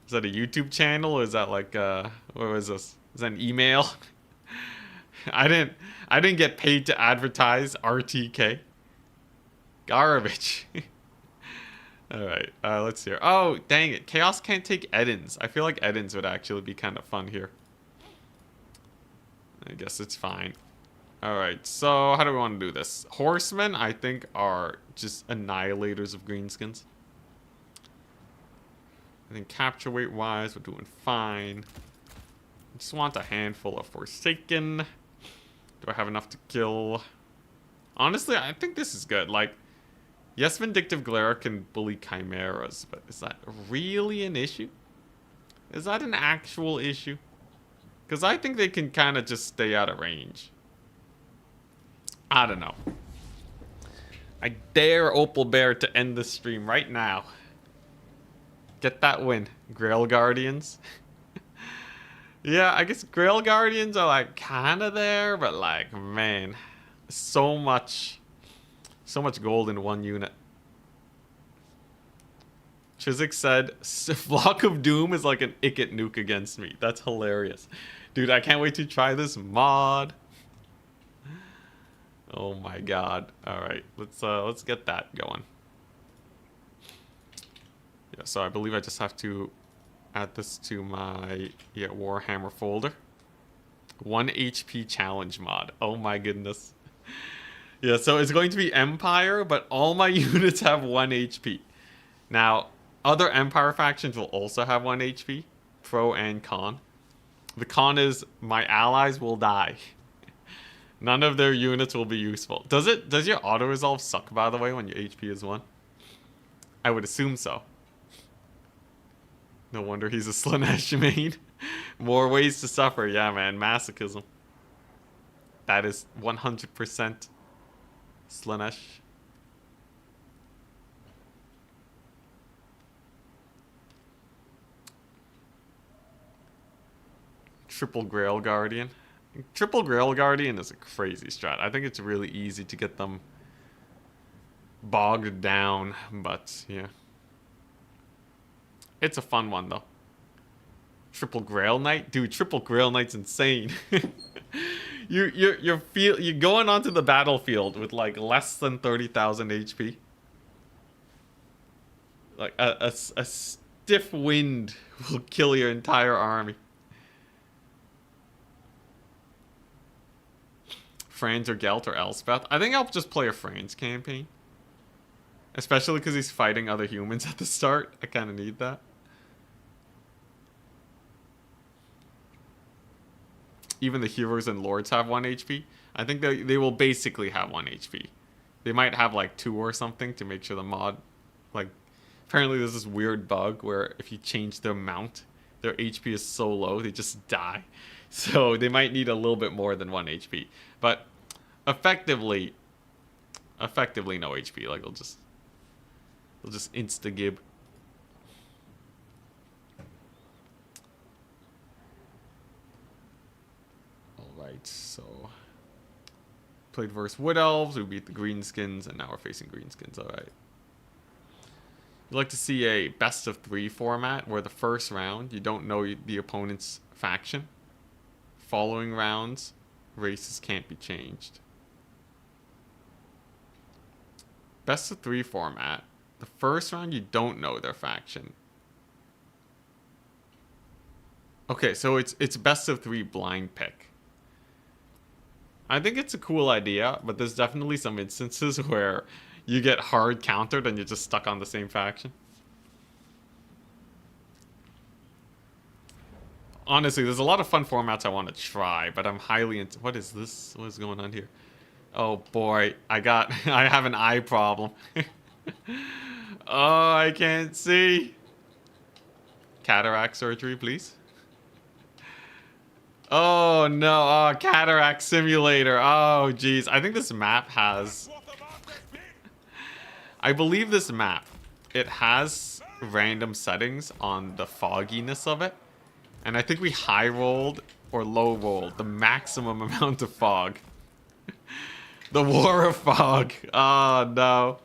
S1: Is that a YouTube channel? Or is that like what was this? Is that an email? I didn't get paid to advertise RTK. Garbage. Alright, let's hear. Oh, dang it. Chaos can't take Edens. I feel like Edens would actually be kind of fun here. I guess it's fine. Alright, so how do we want to do this? Horsemen, I think, are just annihilators of greenskins. I think capture weight wise, we're doing fine. I just want a handful of Forsaken. Do I have enough to kill? Honestly, I think this is good. Like, yes, Vindictive Glare can bully Chimeras, but is that really an issue? Is that an actual issue? Because I think they can kind of just stay out of range. I don't know. I dare Opal Bear to end the stream right now. Get that win. Grail Guardians. Yeah, I guess Grail Guardians are like kind of there, but like, man, so much gold in one unit. Chiswick said, Flock of Doom is like an Ikit nuke against me. That's hilarious. Dude, I can't wait to try this mod. Oh my god. Alright, let's get that going. Yeah, so I believe I just have to add this to my Warhammer folder. 1 HP challenge mod. Oh my goodness. Yeah, so it's going to be Empire, but all my units have 1 HP. Now, other Empire factions will also have 1 HP. Pro and Con. The con is my allies will die. None of their units will be useful. Does your auto-resolve suck, by the way, when your HP is 1? I would assume so. No wonder he's a Slaanesh main. More ways to suffer. Yeah, man. Masochism. That is 100% Slaanesh. Triple Grail Guardian. Triple Grail Guardian is a crazy strat. I think it's really easy to get them bogged down, but yeah. It's a fun one though. Triple Grail Knight? Dude, Triple Grail Knight's insane. You're going onto the battlefield with like less than 30,000 HP. Like a stiff wind will kill your entire army. Franz or Gelt or Elspeth. I think I'll just play a Franz campaign. Especially because he's fighting other humans at the start. I kind of need that. even the heroes and lords have 1 HP. I think they will basically have 1 HP. They might have like 2 or something to make sure the mod, like, apparently there's this weird bug where if you change their mount, their HP is so low they just die. So they might need a little bit more than 1 HP. But effectively no HP. Like they'll just insta-gib. Alright, so played versus Wood Elves, we beat the Greenskins, and now we're facing Greenskins. Alright. You like to see a best of 3 format where the first round you don't know the opponent's faction. Following rounds, races can't be changed. Best of 3 format. The first round you don't know their faction. Okay, so it's best of 3 blind pick. I think it's a cool idea, but there's definitely some instances where you get hard countered and you're just stuck on the same faction. Honestly, there's a lot of fun formats I want to try, but I'm highly into... What is this? What is going on here? Oh boy, I have an eye problem. Oh, I can't see. Cataract surgery, please. Oh no, oh, cataract simulator. Oh geez, I think this map has... I believe this map, it has random settings on the fogginess of it. And I think we high rolled or low rolled the maximum amount of fog. The War of Fog. Oh no.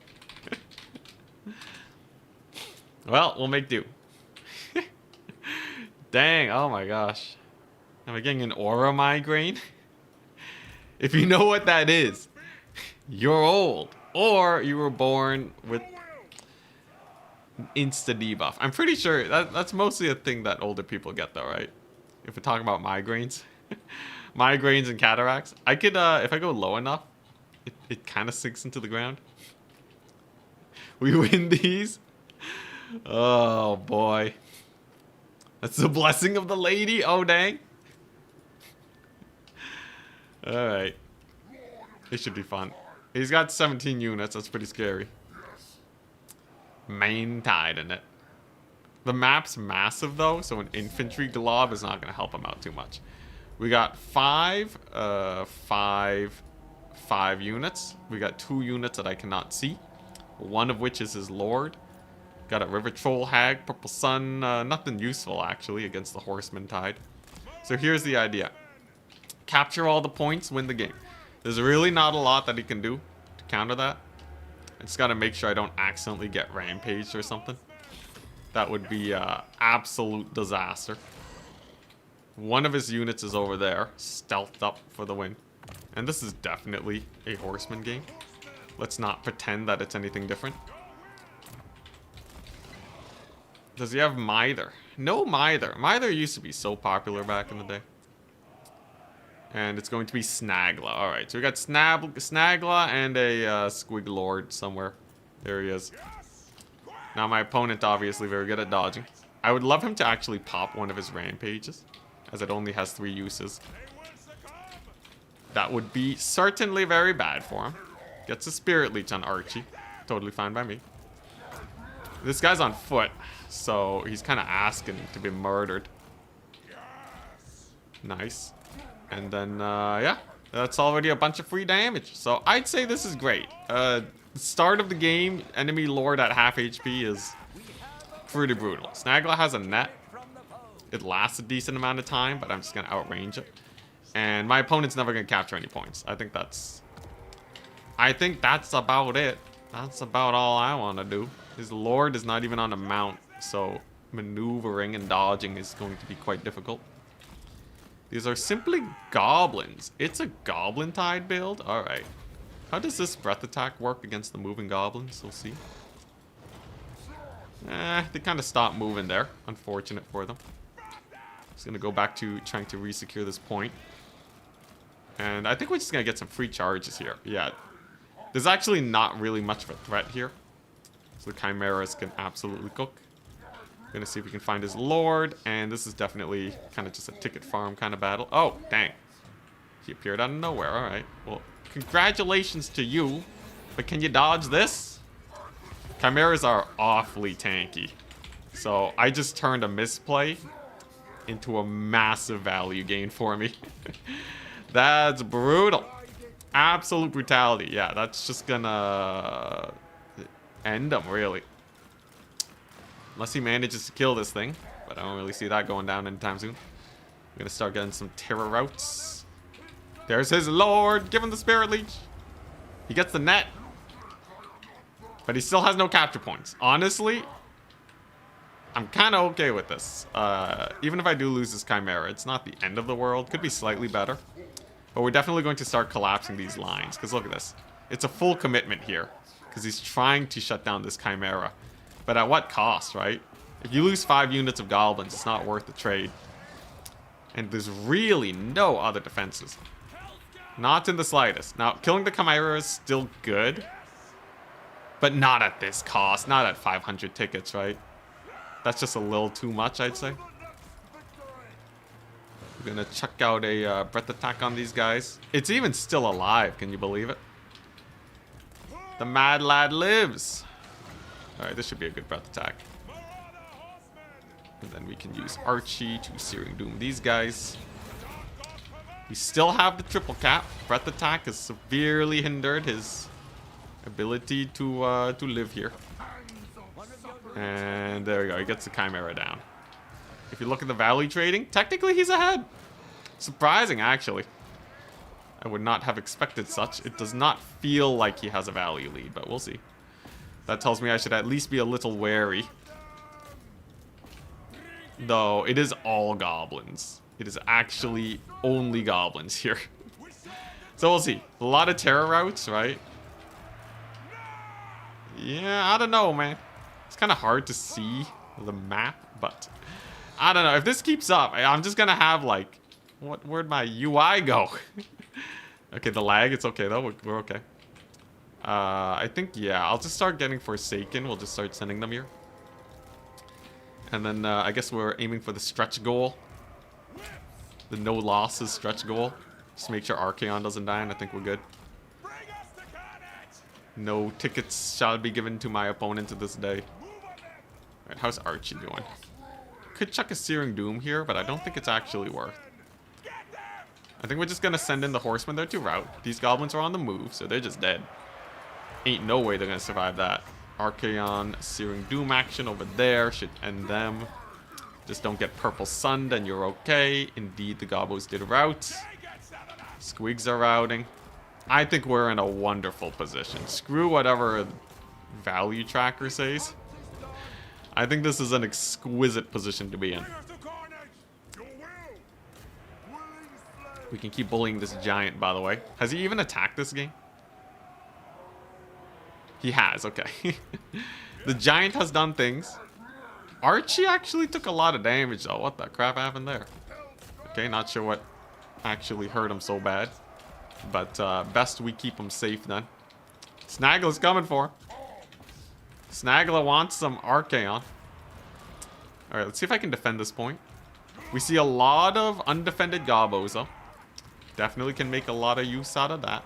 S1: Well, we'll make do. Dang, oh my gosh. Am I getting an aura migraine? If you know what that is, you're old. Or you were born with insta debuff. I'm pretty sure that's mostly a thing that older people get though, right? If we're talking about migraines. Migraines and cataracts. I could, if I go low enough, it kind of sinks into the ground. We win these. Oh boy. That's the blessing of the lady. Oh dang. Alright. It should be fun. He's got 17 units. That's pretty scary. Main tide in it. The map's massive though, so an infantry glob is not going to help him out too much. We got 5 units. We got 2 units that I cannot see. One of which is his lord. Got a river troll hag, purple sun. Nothing useful actually against the horseman tide. So here's the idea. Capture all the points, win the game. There's really not a lot that he can do to counter that. I just gotta make sure I don't accidentally get rampaged or something. That would be absolute disaster. One of his units is over there, stealthed up for the win. And this is definitely a horseman game. Let's not pretend that it's anything different. Does he have Mither? No Mither. Mither used to be so popular back in the day. And it's going to be Snagla. Alright, so we got Snagla and a Squig Lord somewhere. There he is. Now my opponent obviously very good at dodging. I would love him to actually pop one of his rampages, as it only has 3 uses. That would be certainly very bad for him. Gets a Spirit Leech on Archie. Totally fine by me. This guy's on foot, so he's kind of asking to be murdered. Nice. And then, yeah, that's already a bunch of free damage. So I'd say this is great. Start of the game, enemy lord at half HP is pretty brutal. Snagla has a net. It lasts a decent amount of time, but I'm just going to outrange it. And my opponent's never going to capture any points. I think that's about it. That's about all I want to do. His lord is not even on a mount, so maneuvering and dodging is going to be quite difficult. These are simply goblins. It's a goblin tide build? Alright. How does this breath attack work against the moving goblins? We'll see. They kind of stopped moving there. Unfortunate for them. Just going to go back to trying to resecure this point. And I think we're just going to get some free charges here. Yeah. There's actually not really much of a threat here. So the Chimeras can absolutely cook. Gonna see if we can find his lord, and this is definitely kind of just a ticket farm kind of battle. Oh, dang. He appeared out of nowhere. All right. Well, congratulations to you. But can you dodge this? Chimeras are awfully tanky. So I just turned a misplay into a massive value gain for me. That's brutal. Absolute brutality. Yeah, that's just gonna end him, really. Unless he manages to kill this thing. But I don't really see that going down anytime soon. We're gonna start getting some terror routes. There's his lord. Give him the Spirit Leech. He gets the net. But he still has no capture points. Honestly, I'm kind of okay with this. Even if I do lose this Chimera, it's not the end of the world. Could be slightly better. But we're definitely going to start collapsing these lines. Because look at this. It's a full commitment here. Because he's trying to shut down this Chimera. But at what cost, right? If you lose 5 units of goblins, it's not worth the trade. And there's really no other defenses. Not in the slightest. Now, killing the Chimera is still good. But not at this cost. Not at 500 tickets, right? That's just a little too much, I'd say. We're gonna chuck out a breath attack on these guys. It's even still alive. Can you believe it? The mad lad lives. Alright, this should be a good breath attack. And then we can use Archie to Searing Doom these guys. We still have the triple cap. Breath attack has severely hindered his ability to live here. And there we go. He gets the Chimera down. If you look at the value trading, technically he's ahead. Surprising, actually. I would not have expected such. It does not feel like he has a value lead, but we'll see. That tells me I should at least be a little wary. Though, it is all goblins. It is actually only goblins here. So we'll see. A lot of terror routes, right? Yeah, I don't know, man. It's kind of hard to see the map, but I don't know. If this keeps up, I'm just going to have, like, where'd my UI go? Okay, the lag, it's okay, though. We're okay. I think, yeah, I'll just start getting Forsaken. We'll just start sending them here. And then I guess we're aiming for the stretch goal. The no losses stretch goal. Just make sure Archaon doesn't die, and I think we're good. No tickets shall be given to my opponent to this day. Alright, how's Archie doing? Could chuck a Searing Doom here, but I don't think it's actually worth. I think we're just gonna send in the Horsemen there to rout. These goblins are on the move, so they're just dead. Ain't no way they're gonna survive that. Archaon, Searing Doom action over there should end them. Just don't get Purple Sunned and you're okay. Indeed, the Gobos did rout. Squigs are routing. I think we're in a wonderful position. Screw whatever value tracker says. I think this is an exquisite position to be in. We can keep bullying this giant, by the way. Has he even attacked this game? He has, okay. The giant has done things. Archie actually took a lot of damage, though. What the crap happened there? Okay, not sure what actually hurt him so bad. But best we keep him safe then. Snaggle's coming for him. Snaggler wants some Archaon. Alright, let's see if I can defend this point. We see a lot of undefended Gobos, though. Definitely can make a lot of use out of that.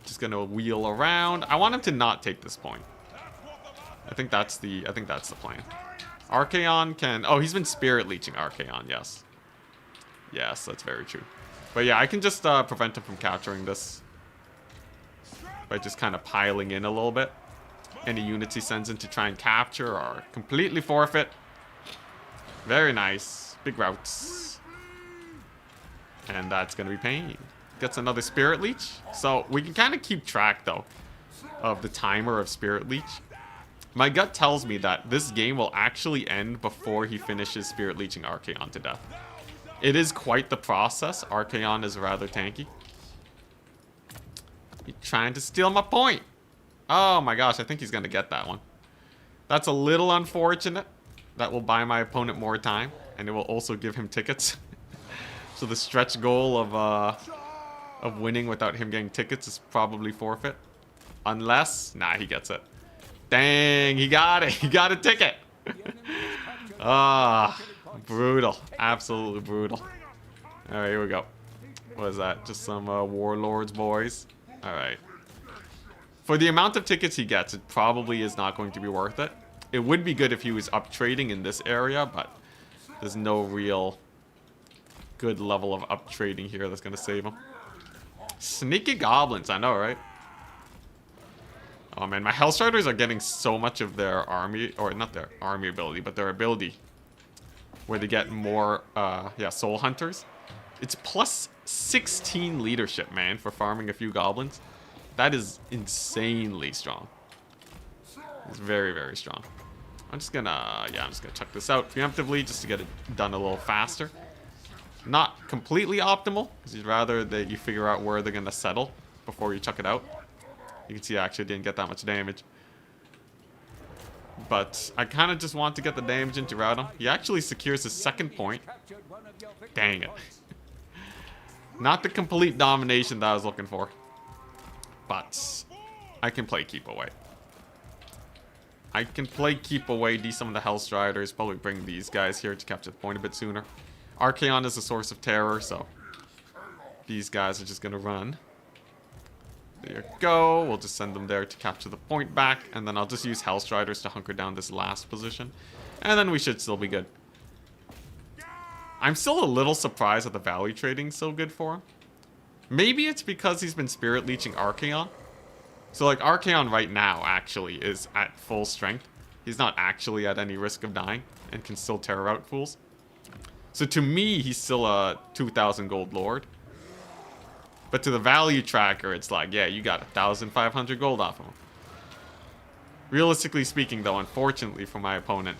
S1: Just gonna wheel around. I want him to not take this point. I think that's the plan. Archaon can... Oh, he's been Spirit Leeching Archaon, yes. Yes, that's very true. But yeah, I can just prevent him from capturing this. By just kind of piling in a little bit. Any units he sends in to try and capture are completely forfeit. Very nice. Big routes. And that's going to be pain. Gets another Spirit Leech. So we can kind of keep track, though, of the timer of Spirit Leech. My gut tells me that this game will actually end before he finishes Spirit Leeching Archaon to death. It is quite the process. Archaon is rather tanky. He's trying to steal my point. Oh my gosh, I think he's going to get that one. That's a little unfortunate. That will buy my opponent more time. And it will also give him tickets. So the stretch goal of winning without him getting tickets is probably forfeit. Unless... Nah, he gets it. Dang, he got it. He got a ticket. Ah, brutal. Absolutely brutal. Alright, here we go. What is that? Just some warlords, boys. Alright. For the amount of tickets he gets, it probably is not going to be worth it. It would be good if he was up trading in this area, but there's no real good level of up trading here that's going to save him. Sneaky goblins, I know, right? Oh man, my Hellstriders are getting so much of their army, or not their army ability, but their ability where they get more, yeah, soul hunters. It's plus 16 leadership, man, for farming a few goblins. That is insanely strong. It's very, very strong. I'm just gonna check this out preemptively just to get it done a little faster. Not completely optimal, because you'd rather that you figure out where they're gonna settle before you chuck it out. You can see I actually didn't get that much damage. But I kind of just want to get the damage into route him. He actually secures his second point. Dang it. Not the complete domination that I was looking for. But I can play keep away. I can play keep away, de-some of the Hellstriders, probably bring these guys here to capture the point a bit sooner. Archaon is a source of terror, so these guys are just going to run. There you go. We'll just send them there to capture the point back, and then I'll just use Hellstriders to hunker down this last position. And then we should still be good. I'm still a little surprised that the value trading's so good for him. Maybe it's because he's been Spirit Leeching Archaon. So like Archaon right now actually is at full strength. He's not actually at any risk of dying and can still terror out fools. So to me, he's still a 2,000 gold lord. But to the value tracker, it's like, yeah, you got 1,500 gold off of him. Realistically speaking, though, unfortunately for my opponent,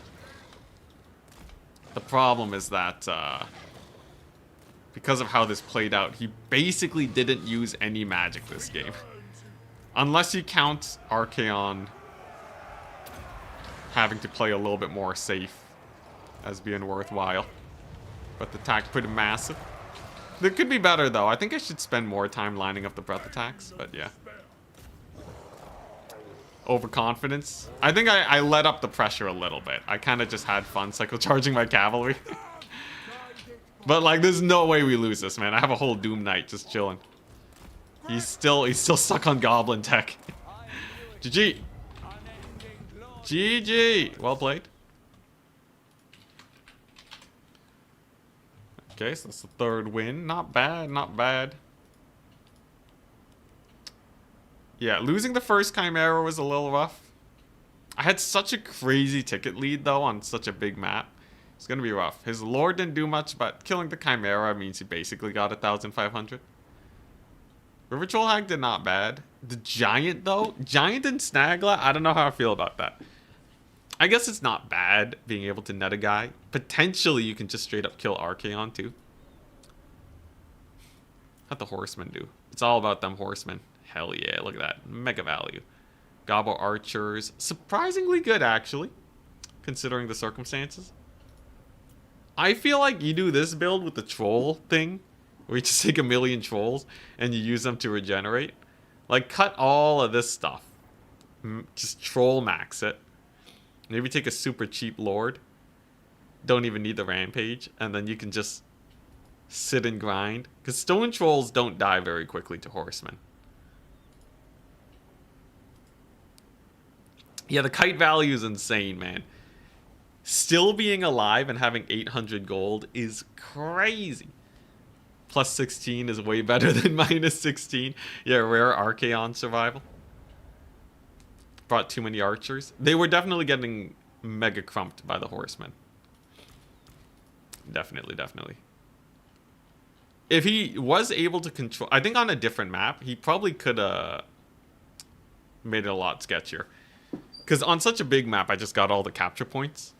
S1: the problem is that because of how this played out, he basically didn't use any magic this game. Unless you count Archaon having to play a little bit more safe as being worthwhile. But the attack pretty massive. It could be better, though. I think I should spend more time lining up the breath attacks, but yeah. Overconfidence. I think I let up the pressure a little bit. I kind of just had fun cycle charging my cavalry. But, like, there's no way we lose this, man. I have a whole Doom Knight just chilling. He's still stuck on Goblin tech. GG. GG. Well played. Okay, so that's the third win. Not bad, not bad. Yeah, losing the first Chimera was a little rough. I had such a crazy ticket lead, though, on such a big map. It's gonna be rough. His Lord didn't do much, but killing the Chimera means he basically got 1,500. River Troll Hag did not bad. The Giant, though? Giant and Snagla? I don't know how I feel about that. I guess it's not bad being able to net a guy. Potentially, you can just straight up kill Archaon, too. How'd the Horsemen do? It's all about them Horsemen. Hell yeah, look at that. Mega value. Gobbo Archers. Surprisingly good, actually. Considering the circumstances. I feel like you do this build with the Troll thing. Where you just take 1,000,000 Trolls and you use them to regenerate. Like, cut all of this stuff. Just Troll max it. Maybe take a super cheap Lord. Don't even need the Rampage. And then you can just sit and grind. Because Stone Trolls don't die very quickly to Horsemen. Yeah, the kite value is insane, man. Still being alive and having 800 gold is crazy. Plus 16 is way better than minus 16. Yeah, rare Archaon survival. Brought too many archers. They were definitely getting mega crumped by the Horsemen. Definitely, definitely. If he was able to control... I think on a different map, he probably could have made it a lot sketchier. Because on such a big map, I just got all the capture points.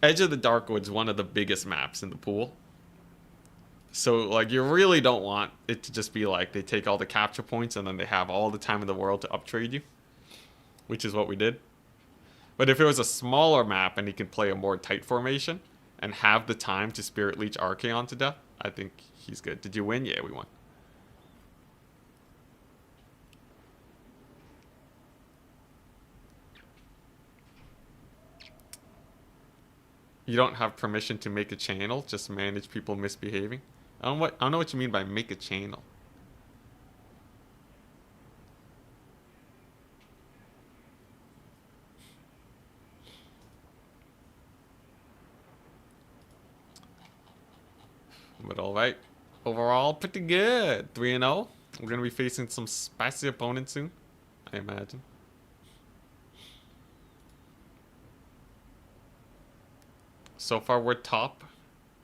S1: Edge of the Darkwood's one of the biggest maps in the pool. So, like, you really don't want it to just be like they take all the capture points and then they have all the time in the world to uptrade you. Which is what we did. But if it was a smaller map and he could play a more tight formation and have the time to Spirit Leech Archaon to death, I think he's good. Did you win? Yeah, we won. You don't have permission to make a channel, just manage people misbehaving. I don't know what you mean by make a channel. But alright. Overall, pretty good. 3-0. We're going to be facing some spicy opponents soon, I imagine. So far, we're top.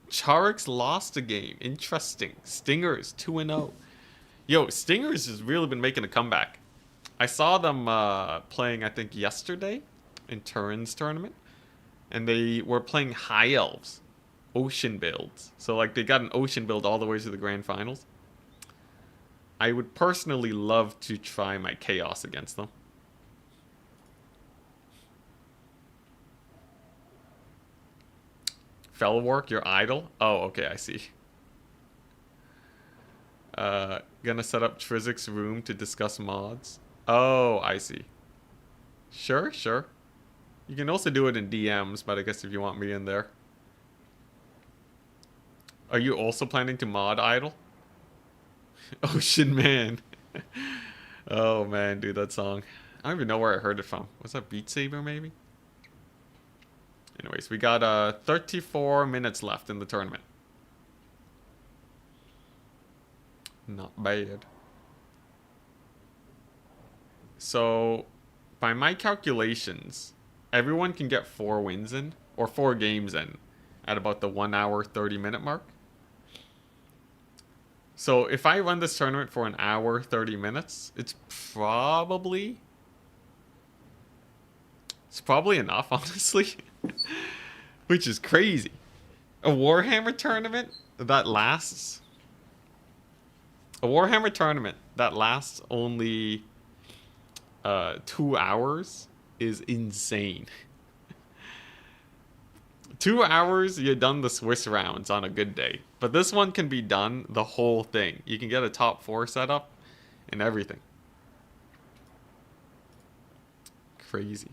S1: Charix lost a game. Interesting. Stingers, 2-0. Yo, Stingers has really been making a comeback. I saw them playing, I think, yesterday in Turin's tournament. And they were playing High Elves. Ocean builds. So, like, they got an ocean build all the way to the grand finals. I would personally love to try my Chaos against them. Fellwork, your idol? Oh, okay, I see. Gonna set up Trizik's room to discuss mods. Oh, I see. Sure, sure. You can also do it in DMs, but I guess if you want me in there. Are you also planning to mod idol? Ocean Man. Oh man, dude, that song. I don't even know where I heard it from. Was that Beat Saber maybe? Anyways, we got 34 minutes left in the tournament. Not bad. So, by my calculations, everyone can get 4 wins in, or 4 games in, at about the 1 hour, 30 minute mark. So, if I run this tournament for an hour, 30 minutes, it's probably enough, honestly. Which is crazy. A Warhammer tournament that lasts... A Warhammer tournament that lasts only 2 hours is insane. 2 hours, you're done the Swiss rounds on a good day. But this one can be done the whole thing. You can get a top 4 setup and everything. Crazy.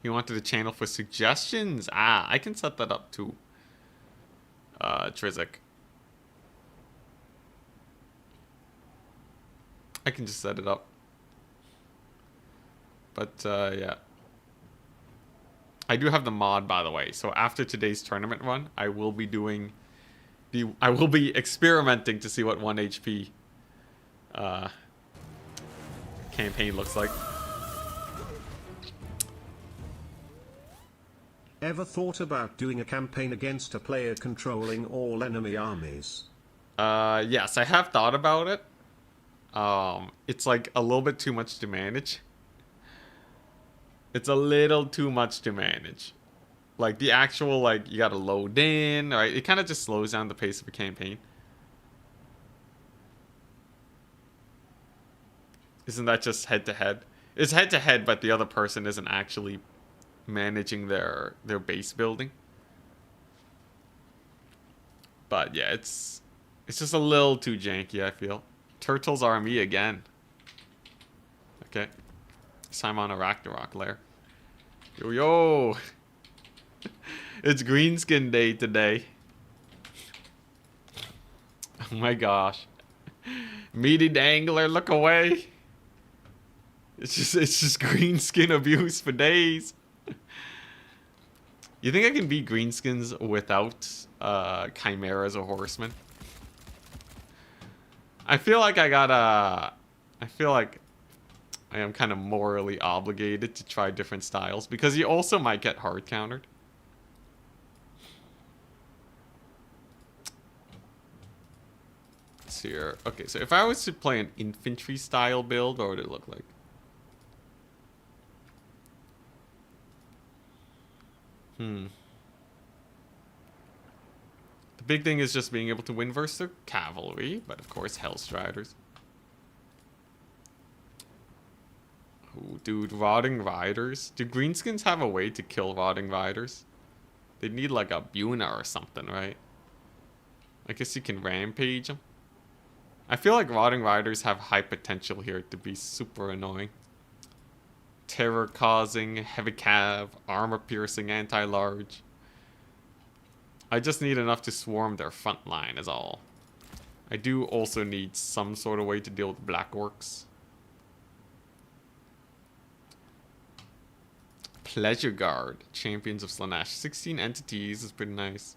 S1: You wanted a channel for suggestions? Ah, I can set that up too. Trizik. I can just set it up. But, yeah. I do have the mod, by the way. So after today's tournament run, I will be doing I will be experimenting to see what 1 HP campaign looks like.
S2: Ever thought about doing a campaign against a player controlling all enemy armies?
S1: Yes, I have thought about it. It's like a little bit too much to manage. It's a little too much to manage. Like the actual, like, you gotta load in, right? It kind of just slows down the pace of a campaign. Isn't that just head to head? It's head to head, but the other person isn't actually managing their base building. But yeah, it's just a little too janky, I feel. Turtles are me again. Okay. This time on a Ragnarok lair. Yo yo! It's Greenskin Day today. Oh my gosh. Meaty Dangler, look away. It's just greenskin abuse for days. You think I can beat greenskins without chimeras or horsemen? I feel like I feel like I am kind of morally obligated to try different styles because you also might get hard countered. Let's see here. Okay, so if I was to play an infantry style build, what would it look like? The big thing is just being able to win versus the cavalry, but of course Hellstriders. Oh, dude, Rotting Riders. Do greenskins have a way to kill Rotting Riders? They'd need like a Buna or something, right? I guess you can rampage them. I feel like Rotting Riders have high potential here to be super annoying. terror-causing, heavy cav, armor-piercing, anti-large. I just need enough to swarm their front line is all. I do also need some sort of way to deal with Black Orcs. Pleasure Guard, Champions of Slaanesh. 16 entities is pretty nice.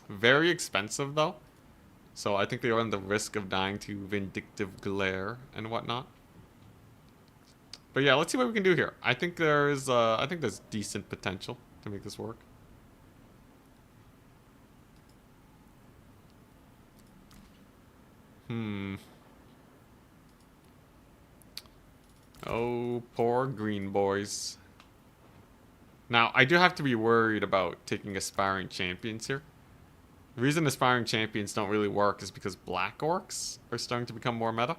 S1: Very expensive though. So I think they run the risk of dying to Vindictive Glare and whatnot. But yeah, let's see what we can do here. I think there's decent potential to make this work. Oh, poor green boys. Now, I do have to be worried about taking Aspiring Champions here. The reason Aspiring Champions don't really work is because Black Orcs are starting to become more meta.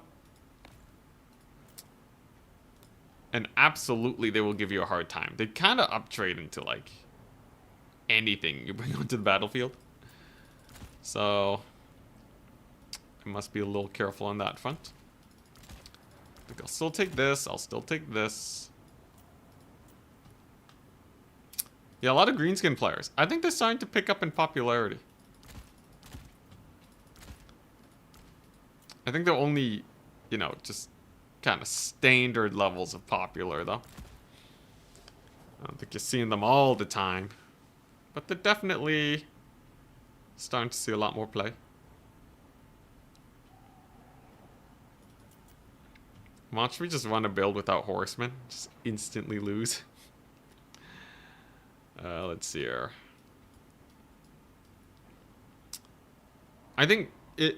S1: And absolutely they will give you a hard time. They kind of uptrade into, like, anything you bring onto the battlefield. So, I must be a little careful on that front. I think I'll still take this. I'll still take this. Yeah, a lot of greenskin players. I think they're starting to pick up in popularity. I think they're only, you know, just kind of standard levels of popular, though. I don't think you're seeing them all the time. But they're definitely starting to see a lot more play. Watch me just run a build without horsemen. Just instantly lose. Let's see here. I think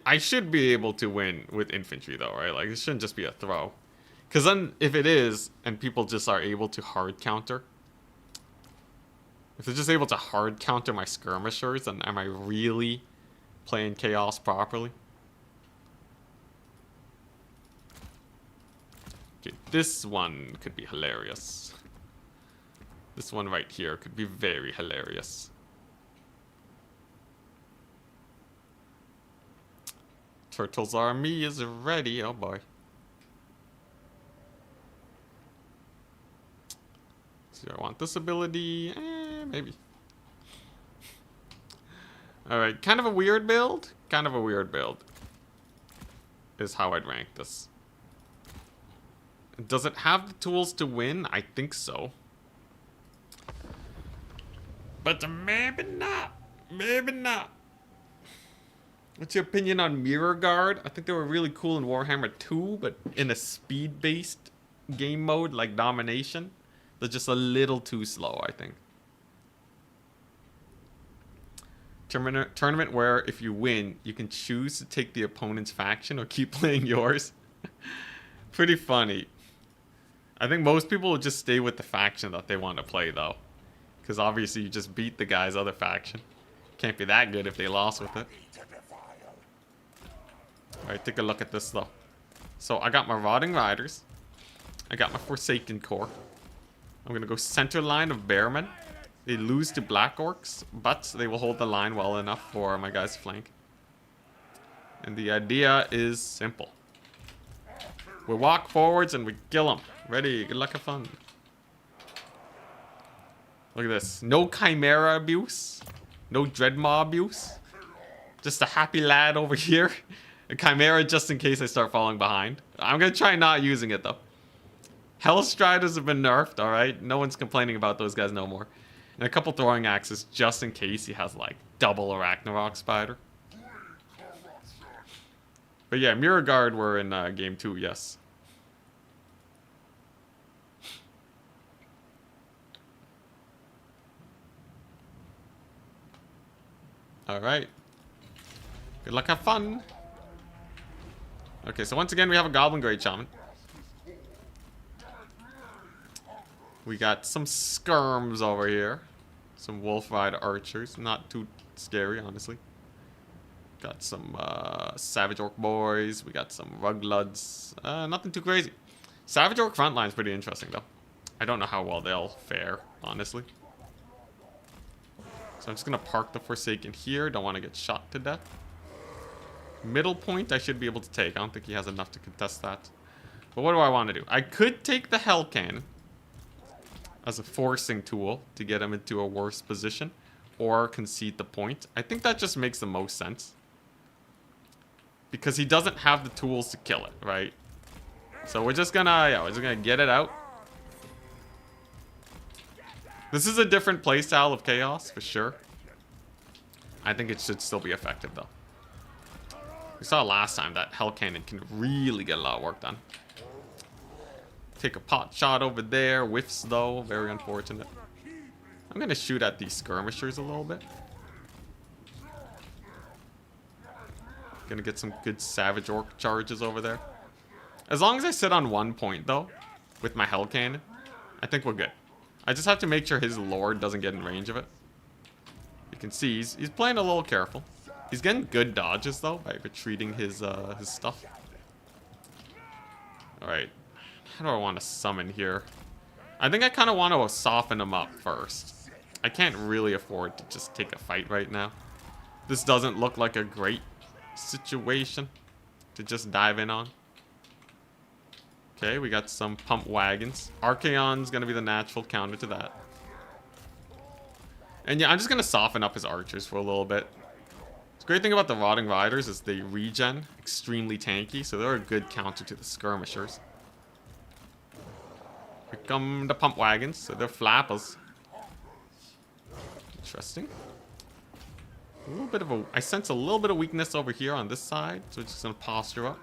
S1: I should be able to win with infantry though, right? Like, it shouldn't just be a throw. Because then if it is, and people just are able to hard counter. If they're just able to hard counter my skirmishers, then am I really playing Chaos properly? Okay, this one could be hilarious. This one right here could be very hilarious. Turtles army is ready. Oh boy. So I want this ability. Maybe. Alright, kind of a weird build. Kind of a weird build. Is how I'd rank this. Does it have the tools to win? I think so. But maybe not. Maybe not. What's your opinion on Mirror Guard? I think they were really cool in Warhammer 2, but in a speed-based game mode like Domination, they're just a little too slow, I think. Tournament where if you win, you can choose to take the opponent's faction or keep playing yours. Pretty funny. I think most people will just stay with the faction that they want to play, though. Because obviously you just beat the guy's other faction. Can't be that good if they lost with it. Alright, take a look at this, though. So I got my Rotting Riders. I got my Forsaken Corps. I'm going to go center line of Bearmen. They lose to Black Orcs, but they will hold the line well enough for my guys' flank. And the idea is simple. We walk forwards and we kill them. Ready, good luck, have fun. Look at this. No Chimera abuse. No Dreadmaw abuse. Just a happy lad over here. A Chimera just in case I start falling behind. I'm going to try not using it, though. Hellstriders have been nerfed, alright? No one's complaining about those guys no more. And a couple throwing axes just in case he has, like, double Arachnarok Spider. But yeah, Mirror Guard were in game 2, yes. Alright. Good luck, have fun. Okay, so once again we have a Goblin Great Shaman. We got some skirms over here. Some Wolf Ride Archers. Not too scary, honestly. Got some Savage Orc Boys. We got some Rugloods. Nothing too crazy. Savage Orc Frontline's pretty interesting, though. I don't know how well they'll fare, honestly. So I'm just going to park the Forsaken here. Don't want to get shot to death. Middle point I should be able to take. I don't think he has enough to contest that. But what do I want to do? I could take the Hell Cannon. as a forcing tool to get him into a worse position or concede the point. I think that just makes the most sense. Because he doesn't have the tools to kill it, right? So we're just gonna get it out. This is a different playstyle of Chaos, for sure. I think it should still be effective, though. We saw last time that Hell Cannon can really get a lot of work done. Take a pot shot over there. Whiffs, though. Very unfortunate. I'm going to shoot at these skirmishers a little bit. Going to get some good Savage Orc charges over there. As long as I sit on 1 point, though, with my Hell Cannon, I think we're good. I just have to make sure his Lord doesn't get in range of it. You can see he's playing a little careful. He's getting good dodges, though, by retreating his stuff. Alright. How do I want to summon here? I think I kind of want to soften him up first. I can't really afford to just take a fight right now. This doesn't look like a great situation to just dive in on. Okay, we got some pump wagons. Archaon's going to be the natural counter to that. And yeah, I'm just going to soften up his archers for a little bit. The great thing about the Rotting Riders is they regen extremely tanky, so they're a good counter to the skirmishers. Here come the pump wagons, so they're flappers. Interesting. A little bit of a... I sense a little bit of weakness over here on this side, so we're just going to posture up.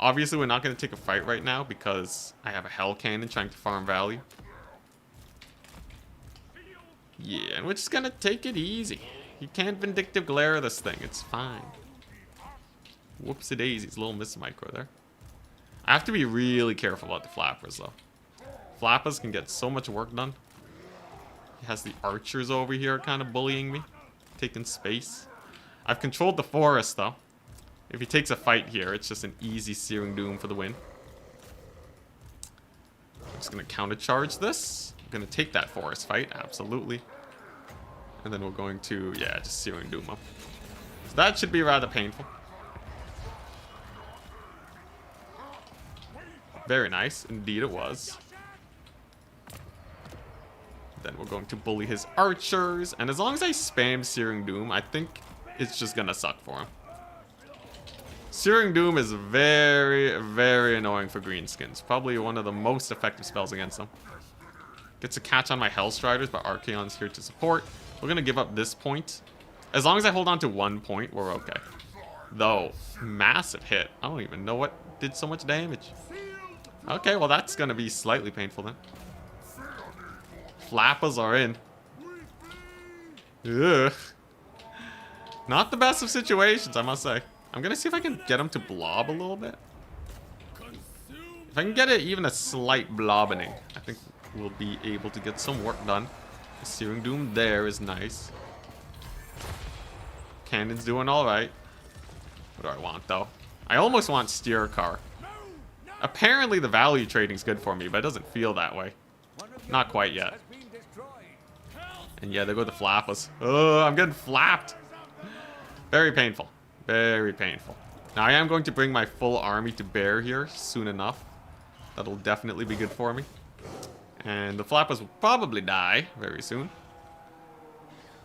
S1: Obviously, we're not going to take a fight right now because I have a Hell Cannon trying to farm value. Yeah, and we're just going to take it easy. You can't Vindictive Glare this thing. It's fine. Whoopsie-daisies. Little miss micro there. I have to be really careful about the Flappers, though. Flappers can get so much work done. He has the archers over here kind of bullying me. Taking space. I've controlled the forest, though. If he takes a fight here, it's just an easy Searing Doom for the win. I'm just going to countercharge this. I'm going to take that forest fight, absolutely. And then we're going to, yeah, just Searing Doom up. So that should be rather painful. Very nice, indeed it was. Then we're going to bully his archers. And as long as I spam Searing Doom, I think it's just going to suck for him. Searing Doom is very, very annoying for greenskins. Probably one of the most effective spells against them. Gets a catch on my Hellstriders, but Archaon's here to support. We're going to give up this point. As long as I hold on to 1 point, we're okay. Though, massive hit. I don't even know what did so much damage. Okay, well that's going to be slightly painful then. Flappers are in. Ugh. Not the best of situations, I must say. I'm going to see if I can get him to blob a little bit. If I can get it even a slight blobbening, I think we'll be able to get some work done. The Searing Doom there is nice. Cannon's doing alright. What do I want, though? I almost want Steer Car. Apparently the value trading's good for me, but it doesn't feel that way. Not quite yet. And yeah, there go the Flappers. Oh, I'm getting flapped. Very painful. Very painful. Now I am going to bring my full army to bear here soon enough. That'll definitely be good for me. And the Flappers will probably die very soon.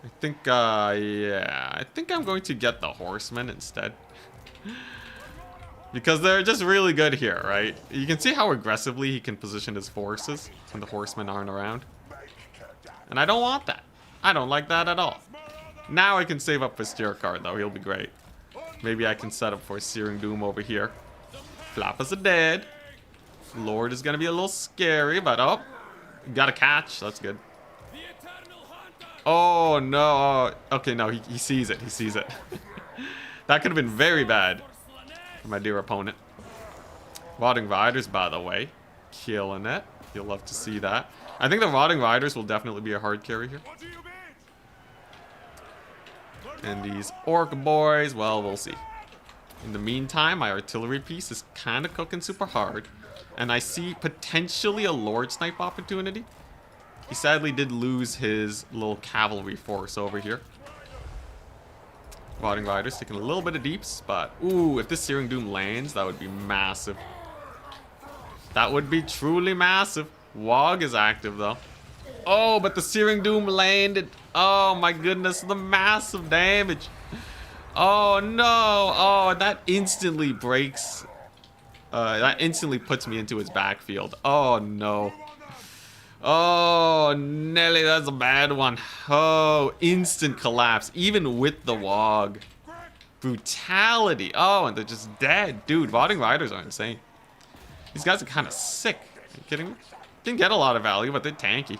S1: I think, yeah, I think I'm going to get the Horsemen instead. Because they're just really good here, right? You can see how aggressively he can position his forces when the Horsemen aren't around. And I don't want that. I don't like that at all. Now I can save up for Steer Card, though. He'll be great. Maybe I can set up for Searing Doom over here. Flappers are dead. Lord is going to be a little scary, but oh. Got a catch. That's good. Oh, no. Okay, no, he sees it. He sees it. That could have been very bad for my dear opponent. Rotting Riders, by the way. Killing it. You'll love to see that. I think the Rotting Riders will definitely be a hard carry here. And these Orc boys, well, we'll see. In the meantime, my artillery piece is kind of cooking super hard. And I see potentially a Lord Snipe opportunity. He sadly did lose his little cavalry force over here. Rotting Riders taking a little bit of deeps, but ooh, if this Searing Doom lands, that would be massive. That would be truly massive. Wog is active, though. Oh, but the Searing Doom landed. Oh my goodness, the massive damage. Oh no. Oh, that instantly breaks. That instantly puts me into his backfield. Oh no. Oh, Nelly, that's a bad one. Oh, instant collapse, even with the Wog. Brutality. Oh, and they're just dead. Dude, Rotting Riders are insane. These guys are kind of sick. Are you kidding me? Didn't get a lot of value, but they're tanky.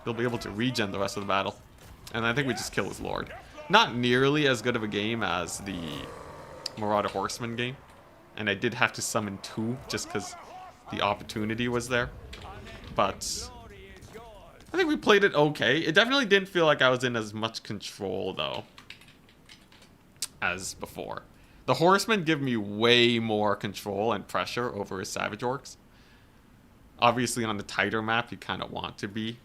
S1: They'll be able to regen the rest of the battle. And I think we just kill his Lord. Not nearly as good of a game as the Marauder Horseman game. And I did have to summon 2 just because the opportunity was there. But I think we played it okay. It definitely didn't feel like I was in as much control, though, as before. The Horsemen give me way more control and pressure over his Savage Orcs. Obviously, on the tighter map, you kind of want to be.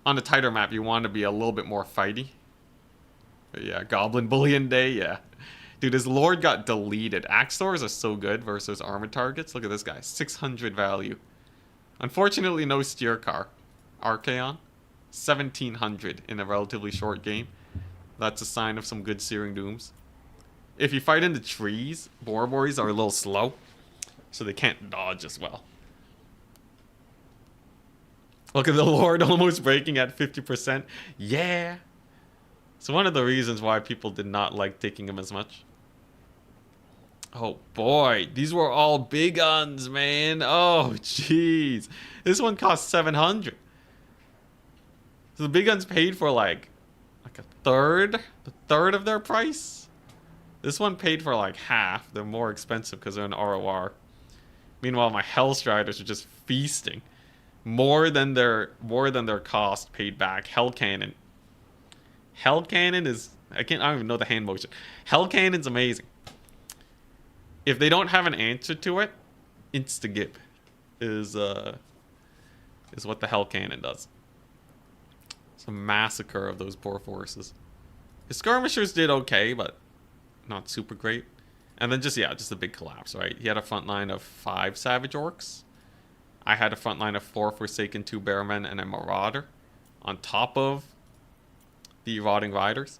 S1: On the tighter map, you want to be a little bit more fighty. But yeah, Goblin Bullion Day, yeah. Dude, his Lord got deleted. Axe Thors are so good versus armored targets. Look at this guy, 600 value. Unfortunately, no Steer Car. Archaon, 1700 in a relatively short game. That's a sign of some good Searing Dooms. If you fight in the trees, Boroboris are a little slow, so they can't dodge as well. Look at the Lord almost breaking at 50%. Yeah. It's one of the reasons why people did not like taking him as much. Oh boy, these were all big guns, man. Oh jeez. This one cost 700. So the big guns paid for like a third of their price. This one paid for like half. They're more expensive because they're an ROR. Meanwhile, my Hellstriders are just feasting. More than their cost paid back. Hell Cannon. Hell Cannon is I don't even know the hand motion. Hell Cannon's amazing. If they don't have an answer to it, Insta-Gib is what the Hell Cannon does. It's a massacre of those poor forces. His skirmishers did okay, but not super great. And then just a big collapse, right? He had a front line of 5 Savage Orcs. I had a front line of 4 Forsaken, 2 Bearmen, and a Marauder on top of the Rotting Riders.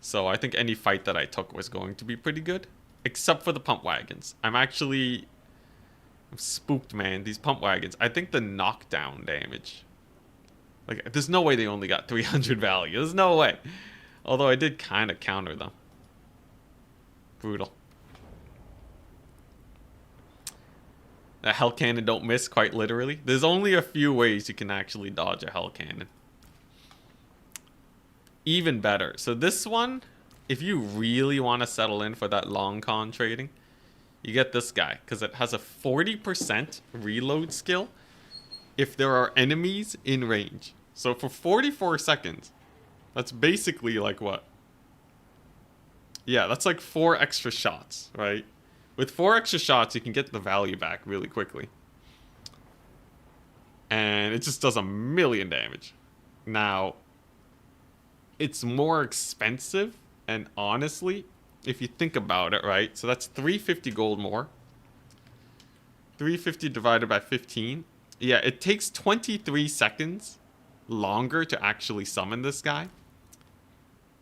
S1: So I think any fight that I took was going to be pretty good. Except for the Pump Wagons. I'm spooked, man. These Pump Wagons. I think the knockdown damage. Like, there's no way they only got 300 value. There's no way. Although I did kind of counter them. Brutal. The Hell Cannon don't miss, quite literally. There's only a few ways you can actually dodge a Hell Cannon. Even better. So this one, if you really want to settle in for that long con trading, you get this guy. Because it has a 40% reload skill if there are enemies in range. So for 44 seconds, that's basically like what? Yeah, that's like 4 extra shots, right? With 4 extra shots, you can get the value back really quickly. And it just does 1,000,000 damage. Now, it's more expensive, and honestly, if you think about it, right? So that's 350 gold more. 350 divided by 15. Yeah, it takes 23 seconds longer to actually summon this guy.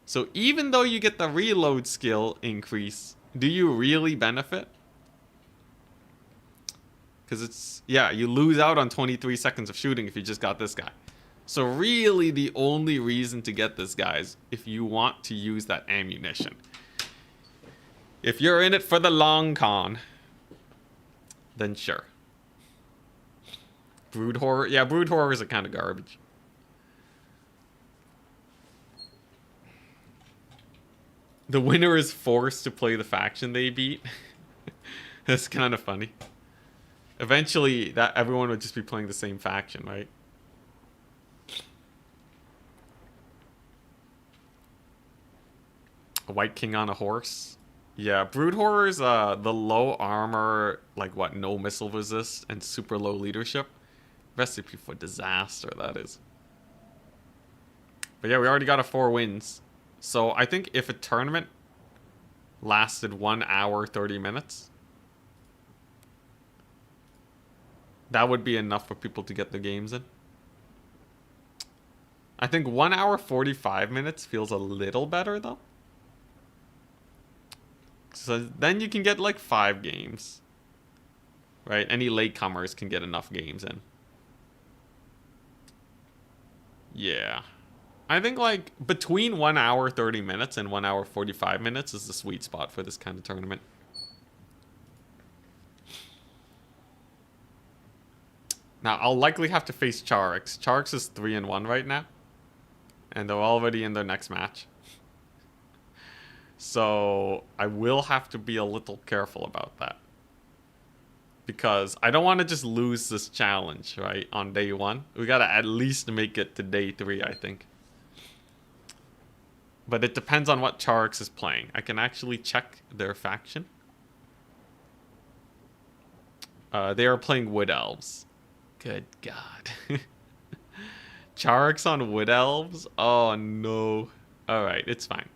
S1: So even though you get the reload skill increase, do you really benefit? Because it's, yeah, you lose out on 23 seconds of shooting if you just got this guy. So really the only reason to get this guy is if you want to use that ammunition. If you're in it for the long con, then sure. Brood Horror, yeah, Brood Horrors are kind of garbage. The winner is forced to play the faction they beat. That's kind of funny. Eventually, that everyone would just be playing the same faction, right? A White King on a horse. Yeah, Brood Horrors, the low armor, like what, no missile resist, and super low leadership. Recipe for disaster, that is. But yeah, we already got a 4 wins. So I think if a tournament lasted 1 hour, 30 minutes, That would be enough for people to get the games in. I think 1 hour 45 minutes feels a little better though. So then you can get like 5 games. Right? Any latecomers can get enough games in. Yeah. I think like between 1 hour 30 minutes and 1 hour 45 minutes is the sweet spot for this kind of tournament. Now, I'll likely have to face Charix. Charix is 3-1 right now. And they're already in their next match. So, I will have to be a little careful about that. Because I don't want to just lose this challenge, right, on day 1. We gotta at least make it to day 3, I think. But it depends on what Charix is playing. I can actually check their faction. They are playing Wood Elves. Good God. Charix on Wood Elves? Oh no. Alright, it's fine.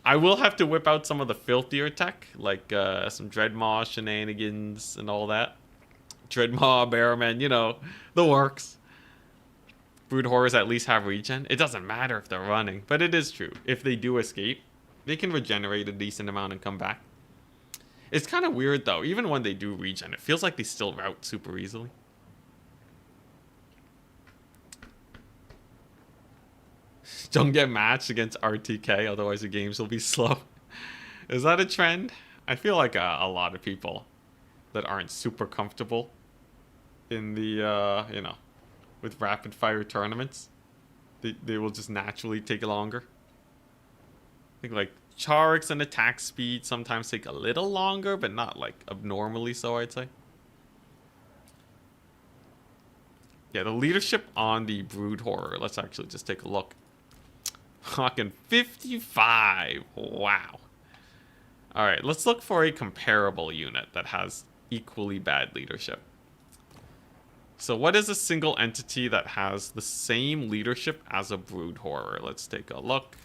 S1: I will have to whip out some of the filthier tech, like some Dreadmaw shenanigans and all that. Dreadmaw, Bearman, you know, the works. Brood Horrors at least have regen. It doesn't matter if they're running, but it is true. If they do escape, they can regenerate a decent amount and come back. It's kind of weird though, even when they do regen, it feels like they still route super easily. Don't get matched against RTK, otherwise the games will be slow. Is that a trend? I feel like a lot of people that aren't super comfortable in the, you know, with rapid fire tournaments, they will just naturally take longer. I think like Charix and attack speed sometimes take a little longer, but not like abnormally so, I'd say. Yeah, the leadership on the Brood Horror, let's actually just take a look. Fucking 55. Wow. Alright, let's look for a comparable unit that has equally bad leadership. So what is a single entity that has the same leadership as a Brood Horror? Let's take a look.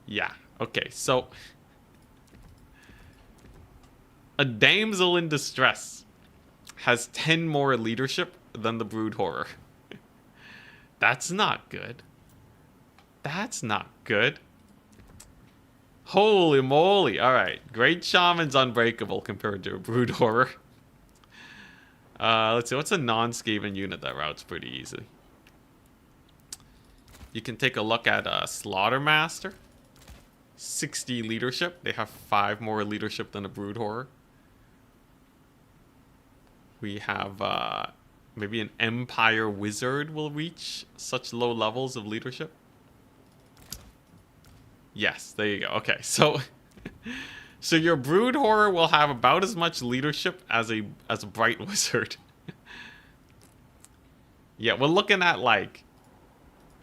S1: Yeah, okay, so a Damsel in Distress has 10 more leadership than the Brood Horror. That's not good. That's not good. Holy moly. Alright. Great Shaman's unbreakable compared to a Brood Horror. Let's see. What's a non-Skaven unit that routes pretty easily? You can take a look at Slaughtermaster. 60 leadership. They have 5 more leadership than a Brood Horror. We have maybe an Empire Wizard will reach such low levels of leadership. Yes, there you go. Okay, so so your Brood Horror will have about as much leadership as a Bright Wizard. Yeah, we're looking at like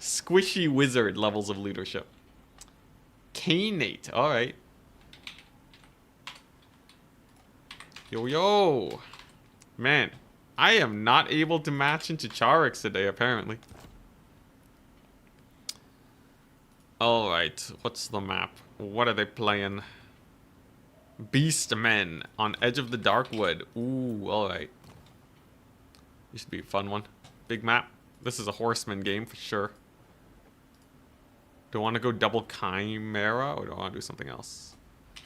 S1: squishy wizard levels of leadership. Kainate, all right. Yo, man, I am not able to match into Charix today apparently. Alright, what's the map? What are they playing? Beastmen on Edge of the Darkwood. Ooh, alright. This should be a fun one. Big map. This is a horseman game for sure. Do I want to go double Chimera or do I want to do something else?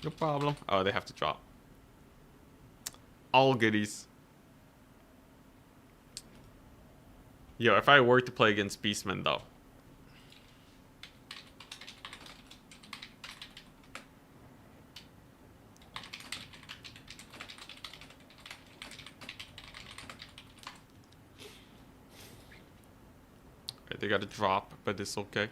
S1: No problem. Oh, they have to drop. All goodies. Yo, if I were to play against Beastmen though. They got to drop, but it's okay.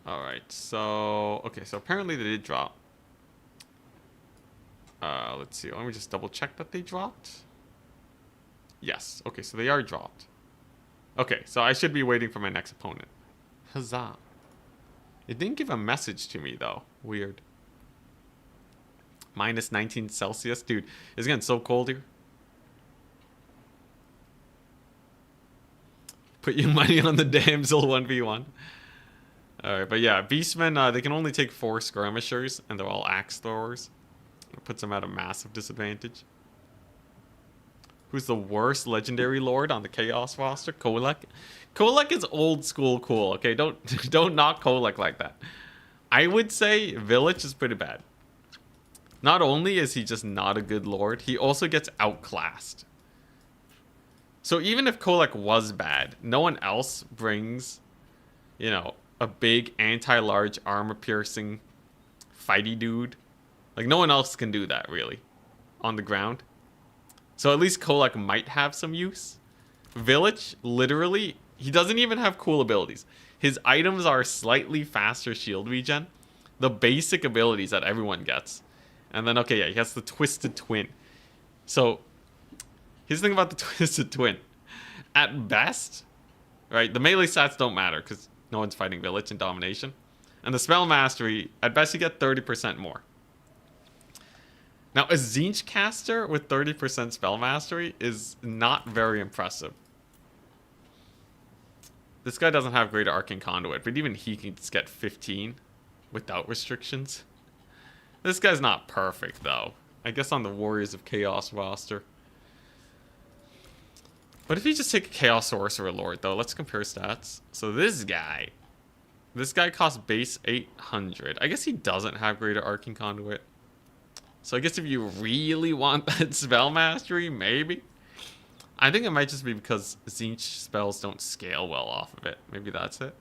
S1: Alright, so... Okay, so apparently they did drop. Let's see. Let me just double check that they dropped. Yes. Okay, so they are dropped. Okay, so I should be waiting for my next opponent. Huzzah. It didn't give a message to me, though. Weird. Minus 19 Celsius. Dude, it's getting so cold here. Put your money on the damsel 1v1. Alright, but yeah, Beastmen, they can only take 4 skirmishers, and they're all axe throwers. It puts them at a massive disadvantage. Who's the worst legendary lord on the Chaos roster? Kolek. Kolek is old school cool, okay? Don't knock Kolek like that. I would say Village is pretty bad. Not only is he just not a good lord, he also gets outclassed. So even if Kolek was bad, no one else brings, you know, a big anti-large armor-piercing fighty dude. Like, no one else can do that, really, on the ground. So at least Kolek might have some use. Village, literally, he doesn't even have cool abilities. His items are slightly faster shield regen. The basic abilities that everyone gets. And then, okay, yeah, he has the Twisted Twin. So, here's the thing about the Twisted Twin. At best, right, the melee stats don't matter because no one's fighting Village in Domination. And the Spell Mastery, at best you get 30% more. Now, a Tzeentch caster with 30% Spell Mastery is not very impressive. This guy doesn't have Greater Arcane Conduit, but even he can just get 15 without restrictions. This guy's not perfect, though. I guess on the Warriors of Chaos roster. But if you just take a Chaos Sorcerer Lord, though, let's compare stats. So this guy costs base 800. I guess he doesn't have Greater Arcane Conduit. So I guess if you really want that Spell Mastery, maybe. I think it might just be because Tzeentch spells don't scale well off of it. Maybe that's it.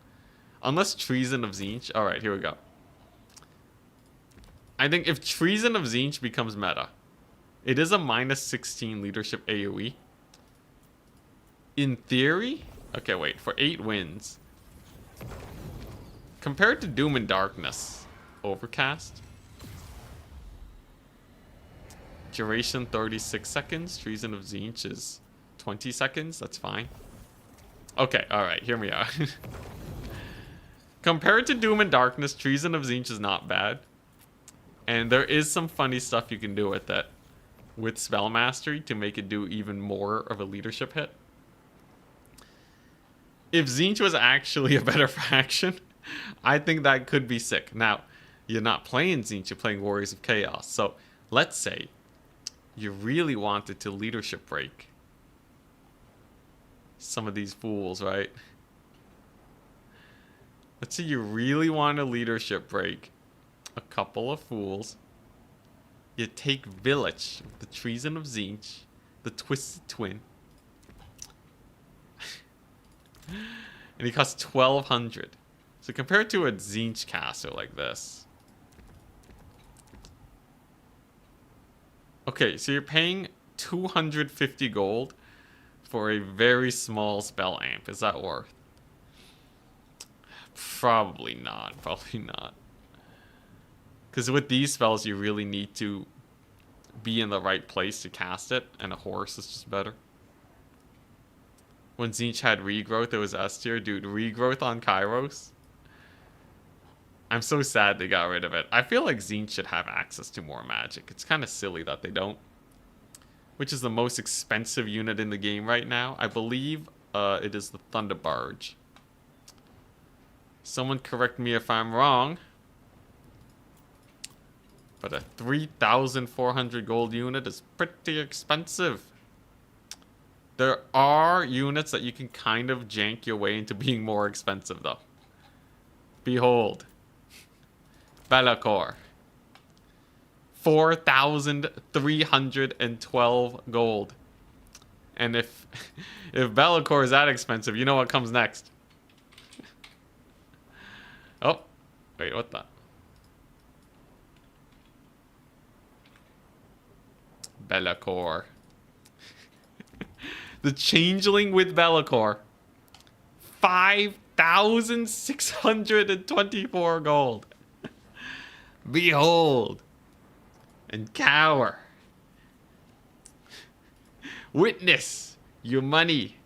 S1: Unless Treason of Tzeentch. Alright, here we go. I think if Treason of Tzeentch becomes meta, it is a minus 16 leadership AoE. In theory, okay, wait, for 8 wins. Compared to Doom and Darkness, Overcast. Duration 36 seconds. Treason of Tzeentch is 20 seconds. That's fine. Okay, alright, here we are. Compared to Doom and Darkness, Treason of Tzeentch is not bad. And there is some funny stuff you can do with it. With Spell Mastery to make it do even more of a leadership hit. If Tzeentch was actually a better faction, I think that could be sick. Now, you're not playing Tzeentch, you're playing Warriors of Chaos. So, let's say you really wanted to leadership break some of these fools, right? Let's say you really want to leadership break a couple of fools. You take Village, the Treason of Tzeentch, the Twisted Twin. And he costs 1200. So compared to a Tzeentch caster like this. Okay, so you're paying 250 gold for a very small spell amp. Is that worth? Probably not. Probably not. Because with these spells, you really need to be in the right place to cast it, and a horse is just better. When Tzeentch had regrowth, it was S tier. Dude, regrowth on Kairos? I'm so sad they got rid of it. I feel like Tzeentch should have access to more magic. It's kind of silly that they don't. Which is the most expensive unit in the game right now? I believe it is the Thunder Barge. Someone correct me if I'm wrong. But a 3,400 gold unit is pretty expensive. There are units that you can kind of jank your way into being more expensive, though. Behold. Be'lakor. 4,312 gold. And if Be'lakor is that expensive, you know what comes next. Oh. Wait, what the? Be'lakor. The Changeling with Be'lakor. 5,624 gold. Behold. And cower. Witness your money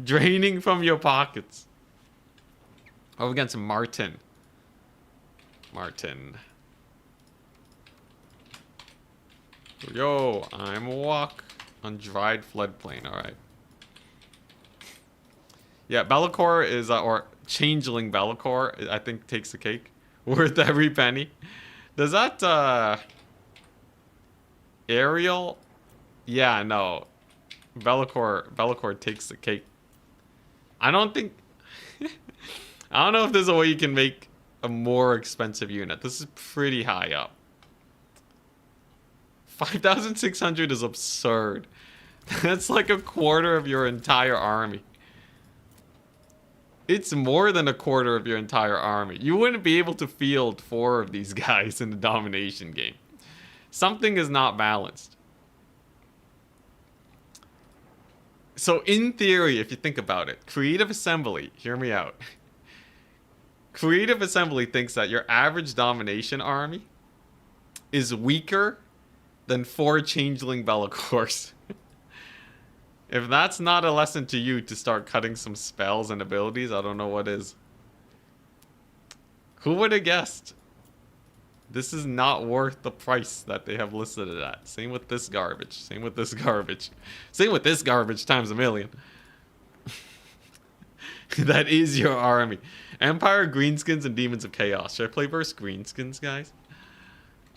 S1: draining from your pockets. Over against Martin. Yo, I'm a walk on dried floodplain. All right. Yeah, Be'lakor is or Changeling Be'lakor, I think takes the cake. Worth every penny. Does that Ariel? Yeah, no. Be'lakor takes the cake. I don't think I don't know if there's a way you can make a more expensive unit. This is pretty high up. 5,600 is absurd. That's like a quarter of your entire army. It's more than a quarter of your entire army. You wouldn't be able to field 4 of these guys in the domination game. Something is not balanced. So in theory, if you think about it, Creative Assembly, hear me out. Creative Assembly thinks that your average domination army is weaker than 4 Changeling Be'lakors. If that's not a lesson to you to start cutting some spells and abilities, I don't know what is. Who would have guessed? This is not worth the price that they have listed it at. Same with this garbage. Same with this garbage. Same with this garbage times a million. That is your army. Empire, Greenskins, and Demons of Chaos. Should I play versus Greenskins, guys?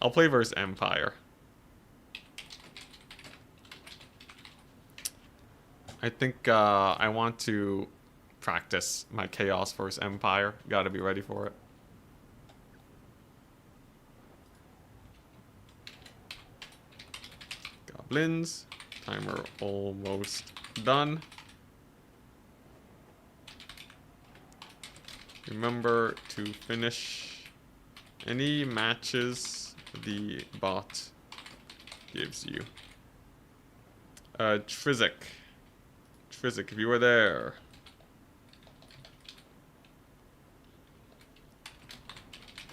S1: I'll play versus Empire. I think I want to practice my Chaos versus Empire. Gotta be ready for it. Goblins. Timer almost done. Remember to finish any matches the bot gives you. Trizik. Trizik, if you were there.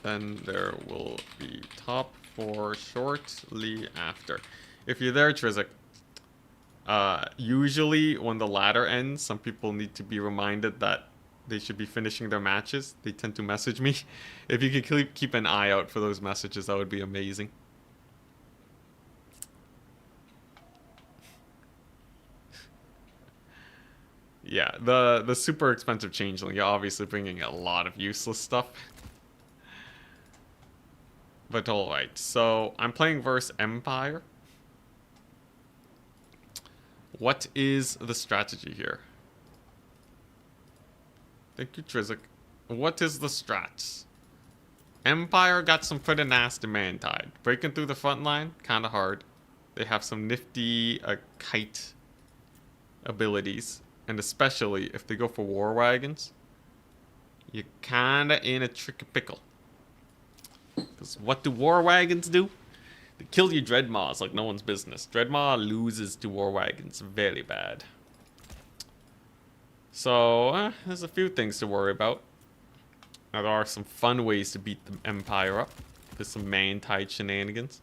S1: Then there will be top 4 shortly after. If you're there, Trizik, usually when the ladder ends, some people need to be reminded that they should be finishing their matches. They tend to message me. If you could keep an eye out for those messages, that would be amazing. Yeah, the super expensive Changeling, you're obviously bringing a lot of useless stuff. But alright, so I'm playing versus Empire. What is the strategy here? Thank you, Trizik. What is the strats? Empire got some pretty nasty Mantide. Breaking through the front line, kind of hard. They have some nifty kite abilities. And especially if they go for war wagons, you're kind of in a tricky pickle. Because what do war wagons do? They kill you Dreadmaws like no one's business. Dreadmaw loses to war wagons very bad. So, there's a few things to worry about. Now, there are some fun ways to beat the Empire up. There's some Mantide shenanigans.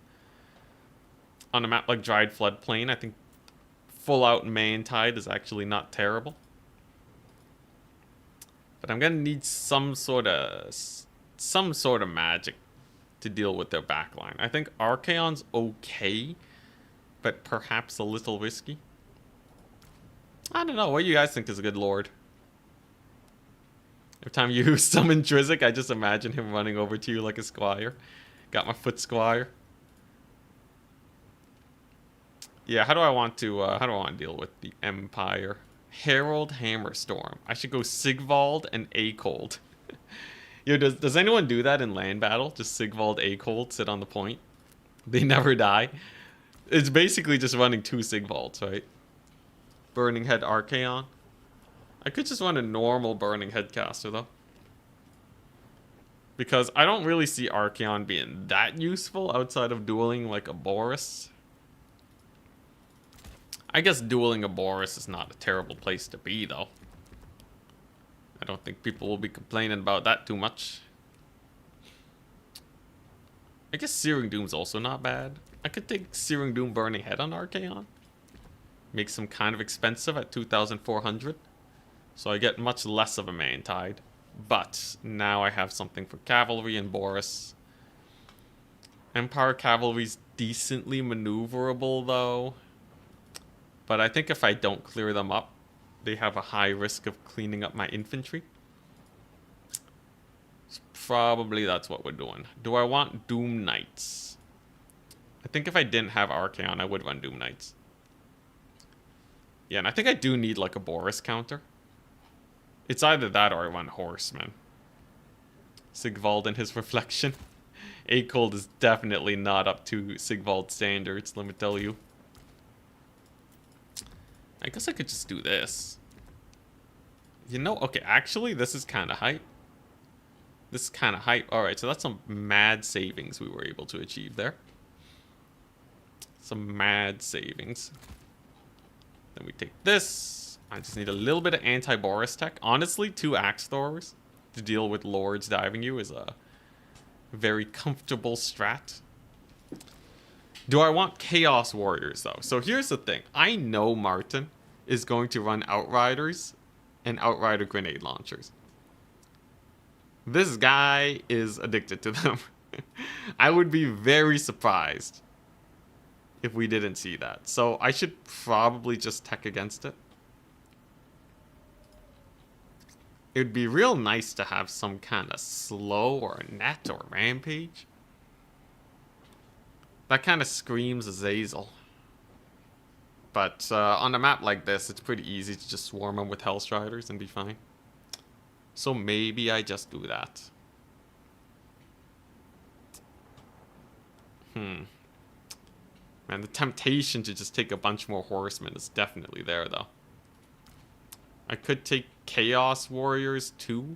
S1: On a map like Dried Floodplain, I think full-out Mantide is actually not terrible. But I'm gonna need some sort of magic to deal with their backline. I think Archaon's okay, but perhaps a little risky. I don't know. What do you guys think is a good lord? Every time you summon Trizik, I just imagine him running over to you like a squire. Got my foot squire. Yeah, how do I want to deal with the Empire? Herald Hammerstorm. I should go Sigvald and Acold. Yo, does anyone do that in land battle? Just Sigvald, Acold, sit on the point. They never die. It's basically just running 2 Sigvalds, right? Burning Head Archaon. I could just run a normal Burning Head caster though. Because I don't really see Archaon being that useful outside of dueling like a Boris. I guess dueling a Boris is not a terrible place to be, though. I don't think people will be complaining about that too much. I guess Searing Doom's also not bad. I could take Searing Doom Burning Head on Archaon. Makes him kind of expensive at 2,400. So I get much less of a Mantide. But now I have something for Cavalry and Boris. Empire Cavalry's decently maneuverable, though. But I think if I don't clear them up, they have a high risk of cleaning up my infantry. So probably that's what we're doing. Do I want Doom Knights? I think if I didn't have Archaon, I would run Doom Knights. Yeah, and I think I do need like a Boris counter. It's either that or I run Horsemen. Sigvald and his reflection. Akold is definitely not up to Sigvald standards, let me tell you. I guess I could just do this. You know, okay, actually, this is kind of hype. This is kind of hype. Alright, so that's some mad savings we were able to achieve there. Some mad savings. Then we take this. I just need a little bit of anti-Boris tech. Honestly, 2 axe throwers to deal with lords diving you is a very comfortable strat. Do I want Chaos Warriors, though? So here's the thing. I know Martin is going to run Outriders and Outrider grenade launchers. This guy is addicted to them. I would be very surprised if we didn't see that. So I should probably just tech against it. It would be real nice to have some kind of slow or a net or rampage. That kind of screams Azazel. But on a map like this, it's pretty easy to just swarm them with Hellstriders and be fine. So maybe I just do that. Man, the temptation to just take a bunch more horsemen is definitely there, though. I could take Chaos Warriors, too.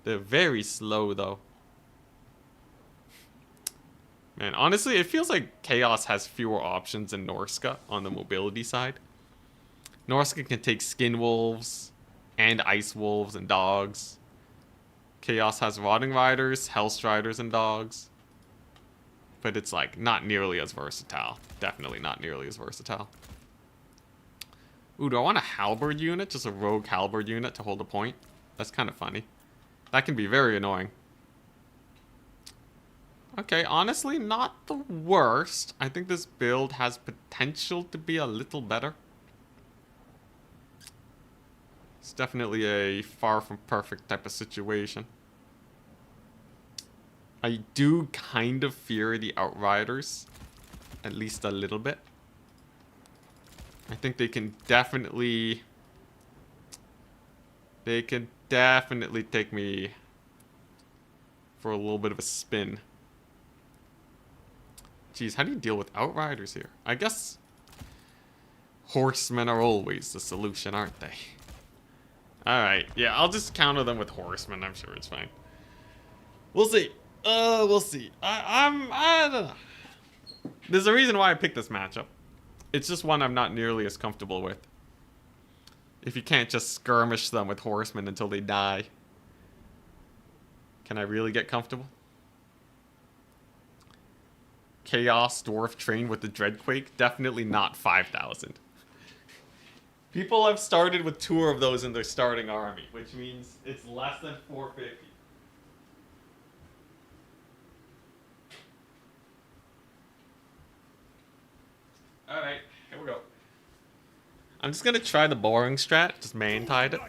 S1: They're very slow, though. Man, honestly, it feels like Chaos has fewer options than Norska on the mobility side. Norska can take Skin Wolves and Ice Wolves and Dogs. Chaos has Rotting Riders, Hellstriders, and Dogs. But it's, like, not nearly as versatile. Definitely not nearly as versatile. Ooh, do I want a Halberd unit? Just a rogue Halberd unit to hold a point? That's kind of funny. That can be very annoying. Okay, honestly, not the worst. I think this build has potential to be a little better. It's definitely a far from perfect type of situation. I do kind of fear the Outriders. At least a little bit. I think they can definitely... They can definitely take me for a little bit of a spin. Jeez, how do you deal with Outriders here? I guess Horsemen are always the solution, aren't they? Alright, yeah, I'll just counter them with Horsemen. I'm sure it's fine. We'll see. We'll see. I don't know. There's a reason why I picked this matchup. It's just one I'm not nearly as comfortable with. If you can't just skirmish them with Horsemen until they die. Can I really get comfortable? Chaos Dwarf train with the Dreadquake? Definitely not 5,000. People have started with 2 of those in their starting army, which means it's less than 450. Alright, here we go. I'm just gonna try the boring strat, just main-tide it.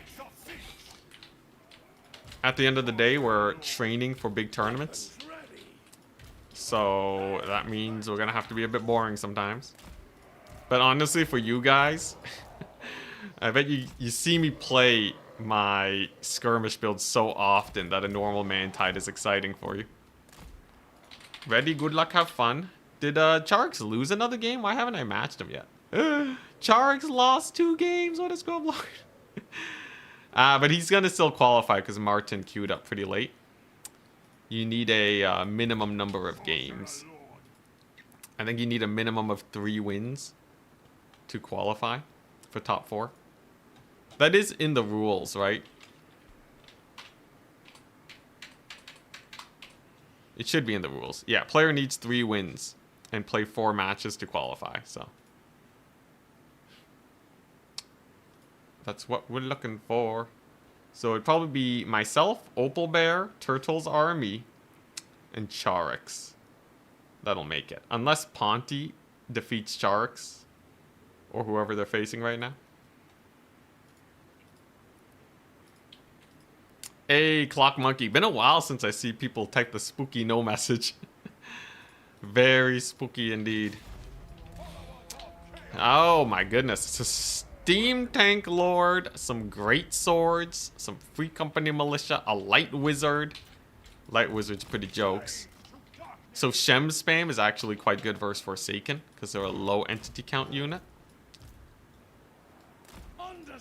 S1: At the end of the day, we're training for big tournaments. So that means we're gonna have to be a bit boring sometimes. But honestly, for you guys, I bet you see me play my skirmish build so often that a normal main-tide is exciting for you. Ready, good luck, have fun. Did Charix lose another game? Why haven't I matched him yet? Charix lost 2 games. What a scrub lord. But he's gonna still qualify because Martin queued up pretty late. You need a minimum number of games. I think you need a minimum of 3 wins to qualify for top 4. That is in the rules, right? It should be in the rules. Yeah, player needs 3 wins and play 4 matches to qualify, so. That's what we're looking for. So it'd probably be myself, Opal Bear, Turtles Army, and Charix. that'll make it. Unless Ponti defeats Sharks or whoever they're facing right now. Hey, Clock Monkey. Been a while since I see people type the spooky no message. Very spooky indeed. Oh my goodness. It's a Steam Tank Lord, some great swords, some Free Company Militia, a Light Wizard. Light Wizard's pretty jokes. So Shem spam is actually quite good versus Forsaken because they're a low entity count unit.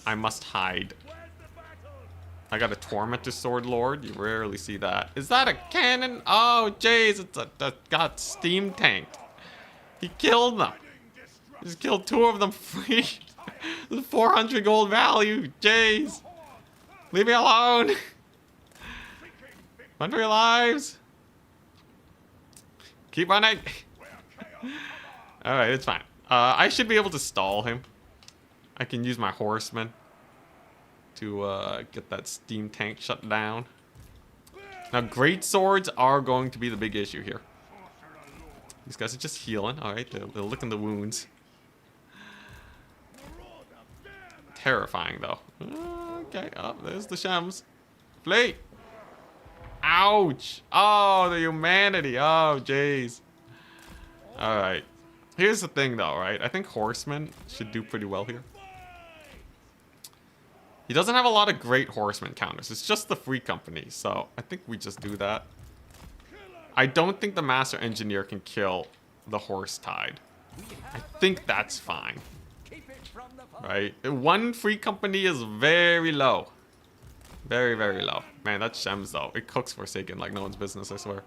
S1: I must hide. I got a Tormentor Sword Lord. You rarely see that. Is that a cannon? Oh, jeez. It's that got Steam tanked. He killed them. He just killed 2 of them free. The 400 gold value. Jeez. Leave me alone. Run for your lives. Keep running. Alright, it's fine. I should be able to stall him. I can use my horsemen to get that steam tank shut down. Now, great swords are going to be the big issue here. These guys are just healing. Alright, they're licking the wounds. Terrifying, though. Okay, oh, there's the Shems. Flee! Ouch! Oh, the humanity. Oh, jeez. Alright. Here's the thing, though, right? I think Horseman should do pretty well here. He doesn't have a lot of great Horseman counters. It's just the Free Company, so I think we just do that. I don't think the Master Engineer can kill the Horse Tide. I think that's fine. Right? 1 Free Company is very low. Very, very low. Man, that's Shems, though. It cooks Forsaken like no one's business, I swear.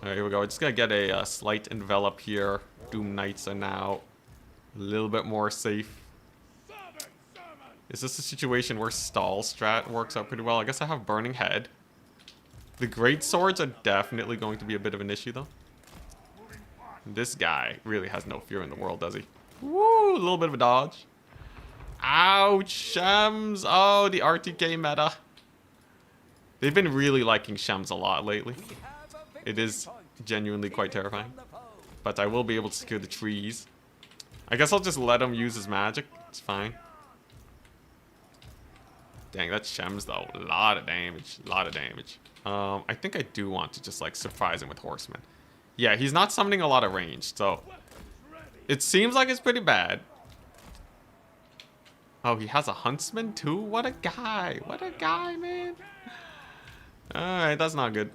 S1: Alright, here we go. We're just gonna get a slight envelop here. Doom Knights are now a little bit more safe. Is this a situation where stall strat works out pretty well? I guess I have Burning Head. The Great Swords are definitely going to be a bit of an issue, though. This guy really has no fear in the world, does he? Woo! A little bit of a dodge. Ouch! Shems! Oh, the RTK meta. They've been really liking Shems a lot lately. It is genuinely quite terrifying. But I will be able to secure the trees. I guess I'll just let him use his magic. It's fine. Dang, that's Shems, though. A lot of damage. A lot of damage. I think I do want to just, like, surprise him with Horsemen. Yeah, he's not summoning a lot of range, so... It seems like it's pretty bad. Oh, he has a Huntsman, too? What a guy. What a guy, man. Alright, that's not good.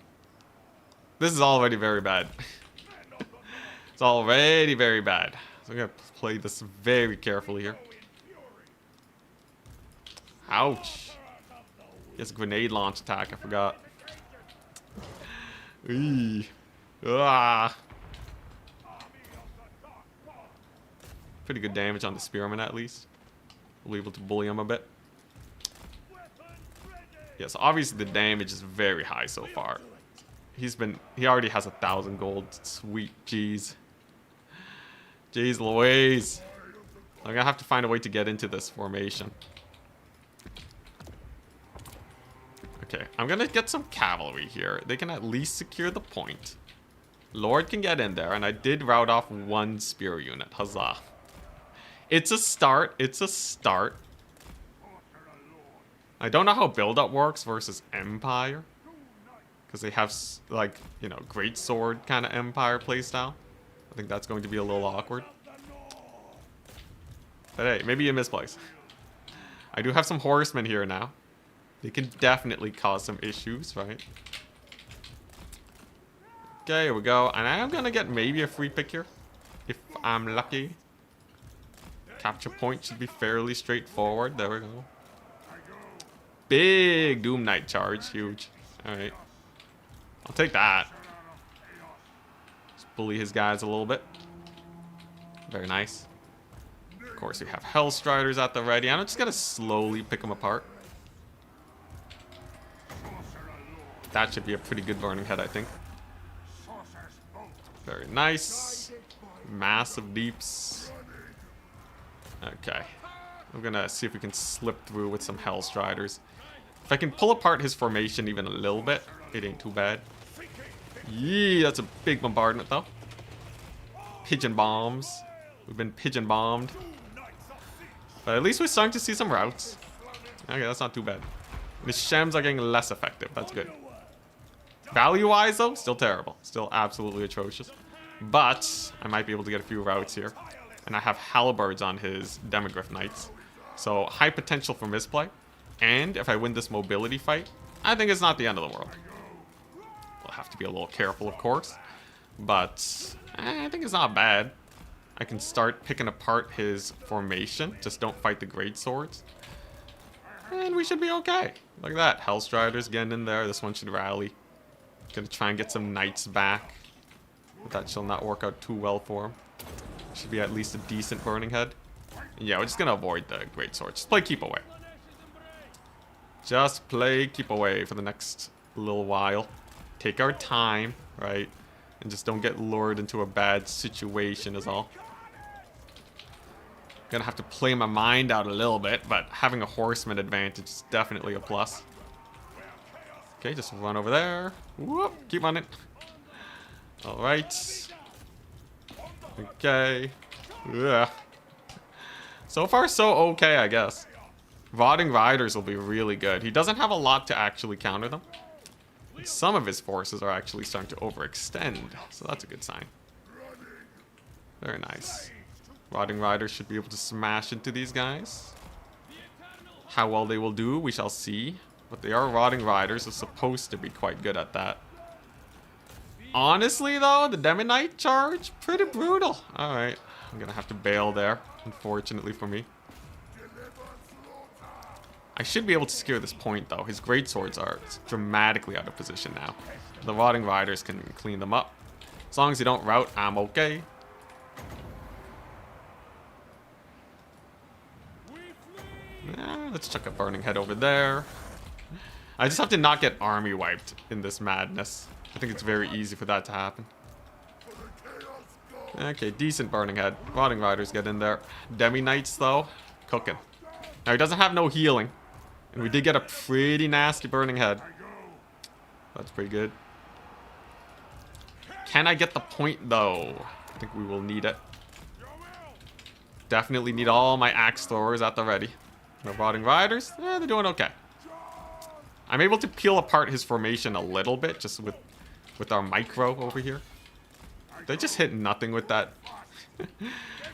S1: This is already very bad. It's already very bad. So I'm going to play this very carefully here. Ouch. He has a grenade launch attack, I forgot. Eee. Ah. Pretty good damage on the Spearman, at least. We'll be able to bully him a bit. Yeah, so obviously the damage is very high so far. He already has 1,000 gold. Sweet jeez. Jeez Louise. I'm gonna have to find a way to get into this formation. Okay, I'm gonna get some cavalry here. They can at least secure the point. Lord can get in there, and I did route off 1 spear unit. Huzzah. It's a start. It's a start. I don't know how build-up works versus Empire. Because they have, like, you know, Great Sword kind of Empire playstyle. I think that's going to be a little awkward. But hey, maybe you misplace. I do have some horsemen here now. They can definitely cause some issues, right? Okay, here we go. And I am going to get maybe a free pick here. If I'm lucky. Capture point should be fairly straightforward. There we go. Big Doom Knight charge. Huge. Alright. I'll take that. Just bully his guys a little bit. Very nice. Of course, we have Hellstriders at the ready. I'm just going to slowly pick them apart. That should be a pretty good Burning Head, I think. Very nice. Massive deeps. Okay. I'm gonna see if we can slip through with some Hellstriders. If I can pull apart his formation even a little bit, it ain't too bad. Yeah, that's a big bombardment though. Pigeon bombs. We've been pigeon bombed. But at least we're starting to see some routes. Okay, that's not too bad. The Shems are getting less effective. That's good. Value-wise, though, still terrible. Still absolutely atrocious. But I might be able to get a few routes here. And I have Halberds on his Demogryph Knights. So, high potential for misplay. And if I win this mobility fight, I think it's not the end of the world. We'll have to be a little careful, of course. But I think it's not bad. I can start picking apart his formation. Just don't fight the great swords. And we should be okay. Look at that. Hellstriders getting in there. This one should rally. Gonna try and get some knights back. But that shall not work out too well for him. Should be at least a decent burning head. And yeah, we're just gonna avoid the great sword. Just play keep away. Just play keep away for the next little while. Take our time, right? And just don't get lured into a bad situation is all. Gonna have to play my mind out a little bit, but having a horseman advantage is definitely a plus. Okay, just run over there. Whoop, keep running. Alright. Okay. Yeah. So far, so okay, I guess. Rotting Riders will be really good. He doesn't have a lot to actually counter them. Some of his forces are actually starting to overextend, so that's a good sign. Very nice. Rotting Riders should be able to smash into these guys. How well they will do, we shall see. But they are Rotting Riders, so supposed to be quite good at that. Honestly, though, the Demonite charge, pretty brutal. Alright, I'm gonna have to bail there, unfortunately for me. I should be able to secure this point, though. His great swords are dramatically out of position now. The Rotting Riders can clean them up. As long as they don't rout, I'm okay. Let's chuck a Burning Head over there. I just have to not get army wiped in this madness. I think it's very easy for that to happen. Okay, decent Burning Head. Rotting Riders get in there. Demi Knights, though, cooking. Now, he doesn't have no healing. And we did get a pretty nasty Burning Head. That's pretty good. Can I get the point, though? I think we will need it. Definitely need all my axe throwers at the ready. The Rotting Riders, they're doing okay. I'm able to peel apart his formation a little bit, just with our micro over here. They just hit nothing with that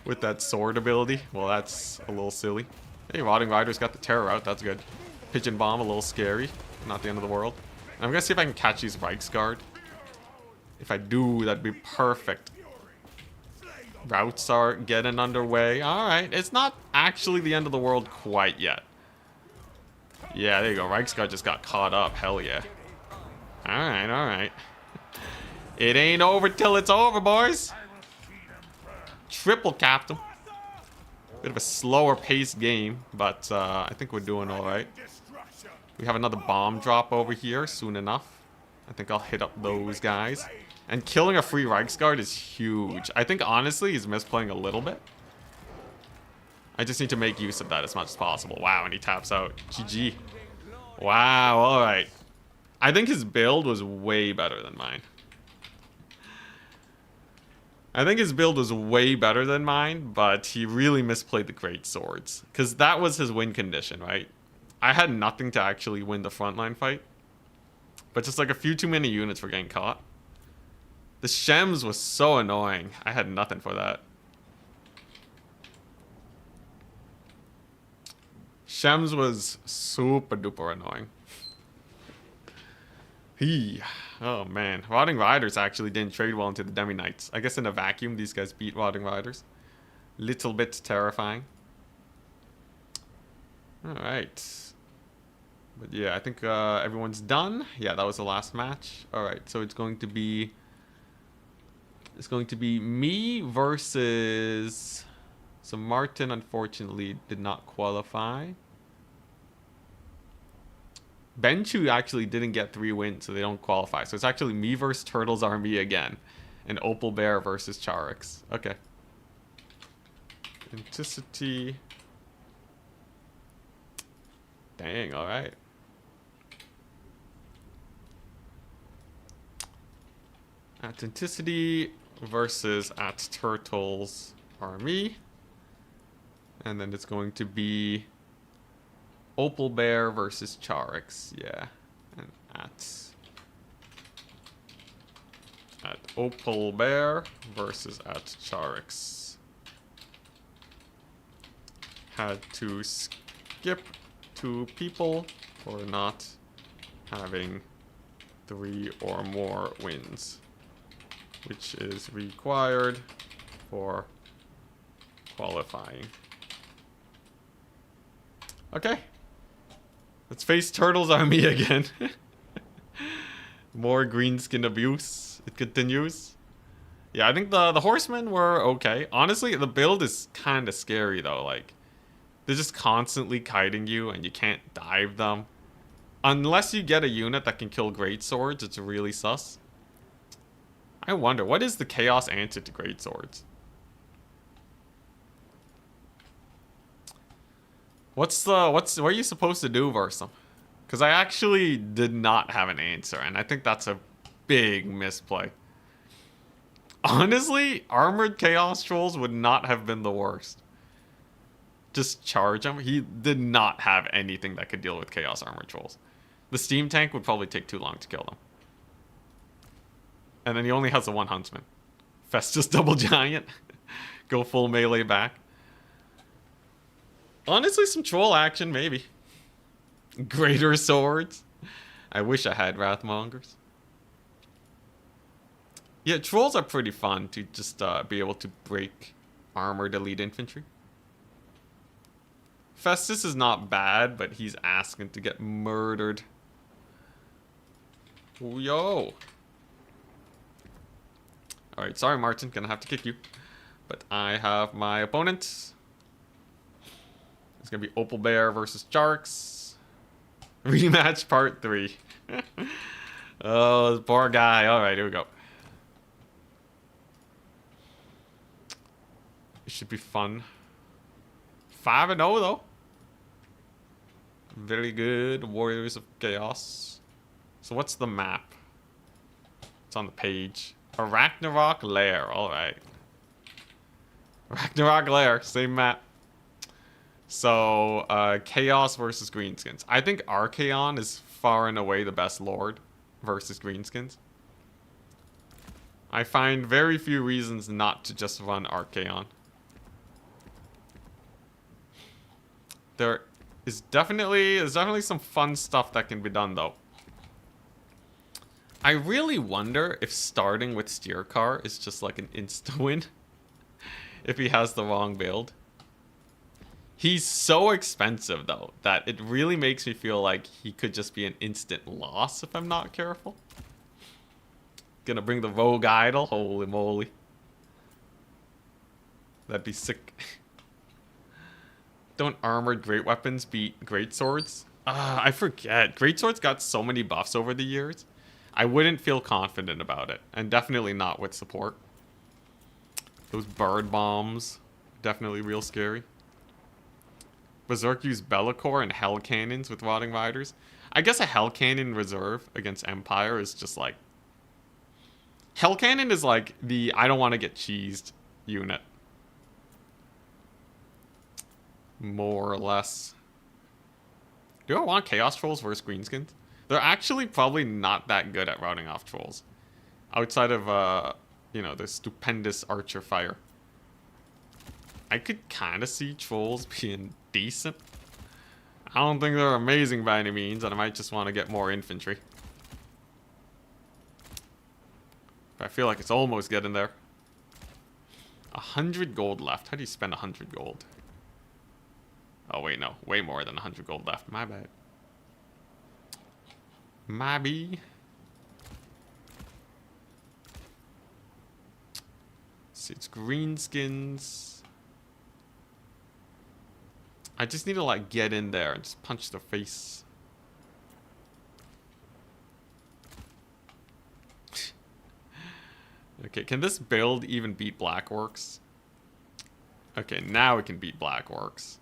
S1: with that sword ability. Well, that's a little silly. Hey, Rotting Riders got the terror out. That's good. Pigeon Bomb, a little scary. Not the end of the world. I'm gonna see if I can catch these Reiksguard. If I do, that'd be perfect. Routes are getting underway. Alright, it's not actually the end of the world quite yet. Yeah, there you go. Reiksguard just got caught up. Hell yeah. Alright, alright. It ain't over till it's over, boys. Triple capped him. Bit of a slower paced game, but I think we're doing alright. We have another bomb drop over here soon enough. I think I'll hit up those guys. And killing a free Reiksguard is huge. I think, honestly, he's misplaying a little bit. I just need to make use of that as much as possible. Wow, and he taps out. GG. Wow, alright. I think his build was way better than mine. I think his build was way better than mine, but he really misplayed the great swords. Because that was his win condition, right? I had nothing to actually win the frontline fight. But just like a few too many units were getting caught. The Shems was so annoying. I had nothing for that. Shems was super duper annoying. Oh man. Rotting Riders actually didn't trade well into the Demi Knights. I guess in a vacuum, these guys beat Rotting Riders. Little bit terrifying. Alright. But yeah, I think everyone's done. Yeah, that was the last match. Alright, so it's going to be me versus... So Martin, unfortunately, did not qualify. Benchu actually didn't get 3 wins, so they don't qualify. So it's actually me versus Turtles Army again. And Opal Bear versus Charix. Okay. Anticity. Dang, alright. Authenticity versus at Turtles Army. And then it's going to be Opal Bear versus Charix. Yeah. And at Opal Bear versus at Charix. Had to skip 2 people for not having 3 or more wins, which is required for qualifying. Okay. Let's face Turtles Army again. More greenskin abuse. It continues. Yeah, I think the horsemen were okay. Honestly, the build is kind of scary though. Like, they're just constantly kiting you and you can't dive them. Unless you get a unit that can kill great swords, it's really sus. I wonder, what is the chaos answer to great swords? What are you supposed to do versus them? Because I actually did not have an answer, and I think that's a big misplay. Honestly, armored chaos trolls would not have been the worst. Just charge him. He did not have anything that could deal with chaos armored trolls. The steam tank would probably take too long to kill them. And then he only has the 1 huntsman. Festus double giant. Go full melee back. Honestly, some troll action, maybe. Greater swords. I wish I had Wrathmongers. Yeah, trolls are pretty fun to just be able to break armored elite infantry. Festus is not bad, but he's asking to get murdered. Yo. Alright, sorry Martin, gonna have to kick you. But I have my opponent. It's gonna be Opal Bear versus Charix. Rematch part 3. Oh, this poor guy. Alright, here we go. It should be fun. 5-0 though. Very good. Warriors of Chaos. So what's the map? It's on the page. A Ragnarok Lair. Alright. Ragnarok Lair. Same map. So, Chaos versus Greenskins. I think Archaon is far and away the best lord versus Greenskins. I find very few reasons not to just run Archaon. There's definitely some fun stuff that can be done though. I really wonder if starting with Steercar is just like an insta-win. If he has the wrong build. He's so expensive though that it really makes me feel like he could just be an instant loss if I'm not careful. Gonna bring the Rogue Idol. Holy moly. That'd be sick. Don't armored great weapons beat great swords? I forget. Great swords got so many buffs over the years. I wouldn't feel confident about it. And definitely not with support. Those bird bombs. Definitely real scary. Berserk used Be'lakor and Hell Cannons with Rotting Riders. I guess a Hell Cannon reserve against Empire is just like... Hell Cannon is like the I don't want to get cheesed unit. More or less. Do I want Chaos Trolls versus Greenskins? They're actually probably not that good at routing off trolls. Outside of, you know, the stupendous Archer Fire. I could kind of see trolls being decent. I don't think they're amazing by any means, and I might just want to get more infantry. But I feel like it's almost getting there. 100 gold left. How do you spend 100 gold? Oh, wait, no. Way more than 100 gold left. My bad. Maybe. See, it's Greenskins. I just need to, like, get in there and just punch the face. Okay, can this build even beat Blackworks? Okay, now it can beat Blackworks.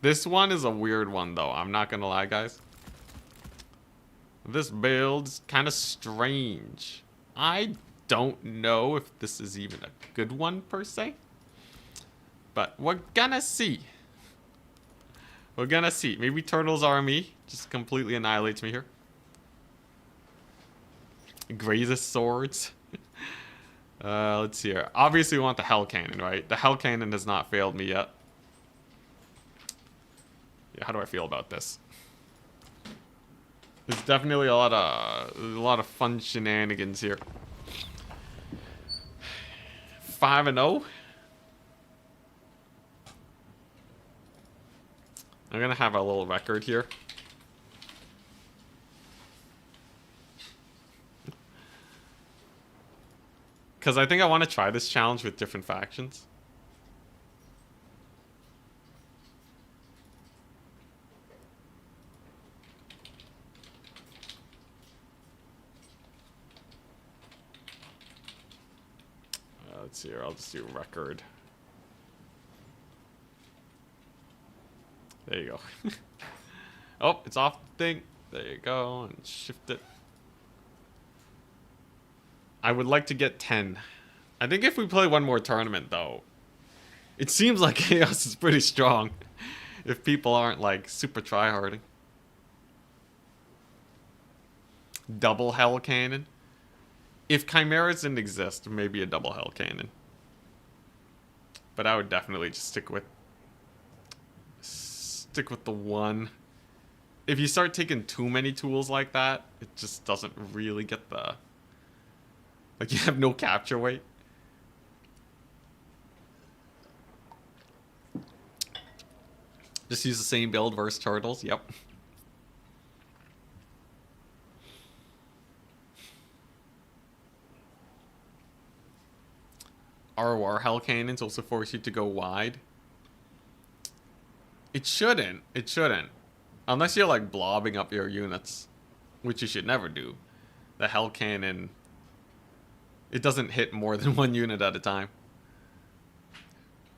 S1: This one is a weird one, though. I'm not gonna lie, guys. This build's kind of strange. I don't know if this is even a good one per se. But we're gonna see. We're gonna see. Maybe Turtle's army just completely annihilates me here. Grazes swords. Let's see here. Obviously we want the Hell Cannon, right? The Hell Cannon has not failed me yet. Yeah, how do I feel about this? There's definitely a lot of fun shenanigans here. 5-0. I'm gonna have a little record here. Because I think I want to try this challenge with different factions. Let's see here. I'll just do record. There you go. Oh, it's off the thing. There you go. And shift it. I would like to get 10. I think if we play one more tournament, though, it seems like Chaos is pretty strong. If people aren't, like, super tryharding. Double Hell Cannon. If Chimeras didn't exist, maybe a double Hell Cannon. But I would definitely just stick with the one. If you start taking too many tools like that, it just doesn't really get the... Like, you have no capture weight. Just use the same build versus turtles. Yep. ROR Hell Cannons also force you to go wide. It shouldn't. It shouldn't. Unless you're, like, blobbing up your units. Which you should never do. The Hell Cannon... It doesn't hit more than one unit at a time.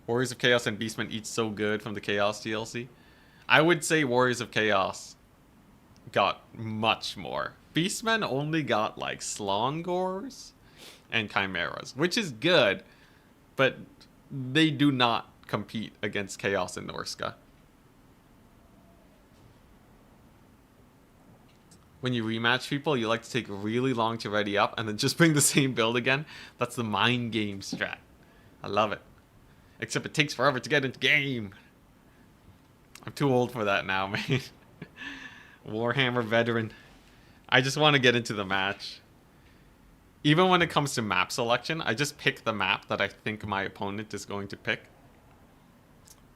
S1: Warriors of Chaos and Beastmen each so good from the Chaos DLC. I would say Warriors of Chaos got much more. Beastmen only got, like, Slongors and Chimeras. Which is good. But they do not compete against Chaos and Norska. When you rematch people, you like to take really long to ready up and then just bring the same build again. That's the mind game strat. I love it. Except it takes forever to get into game. I'm too old for that now, man. Warhammer veteran. I just want to get into the match. Even when it comes to map selection, I just pick the map that I think my opponent is going to pick.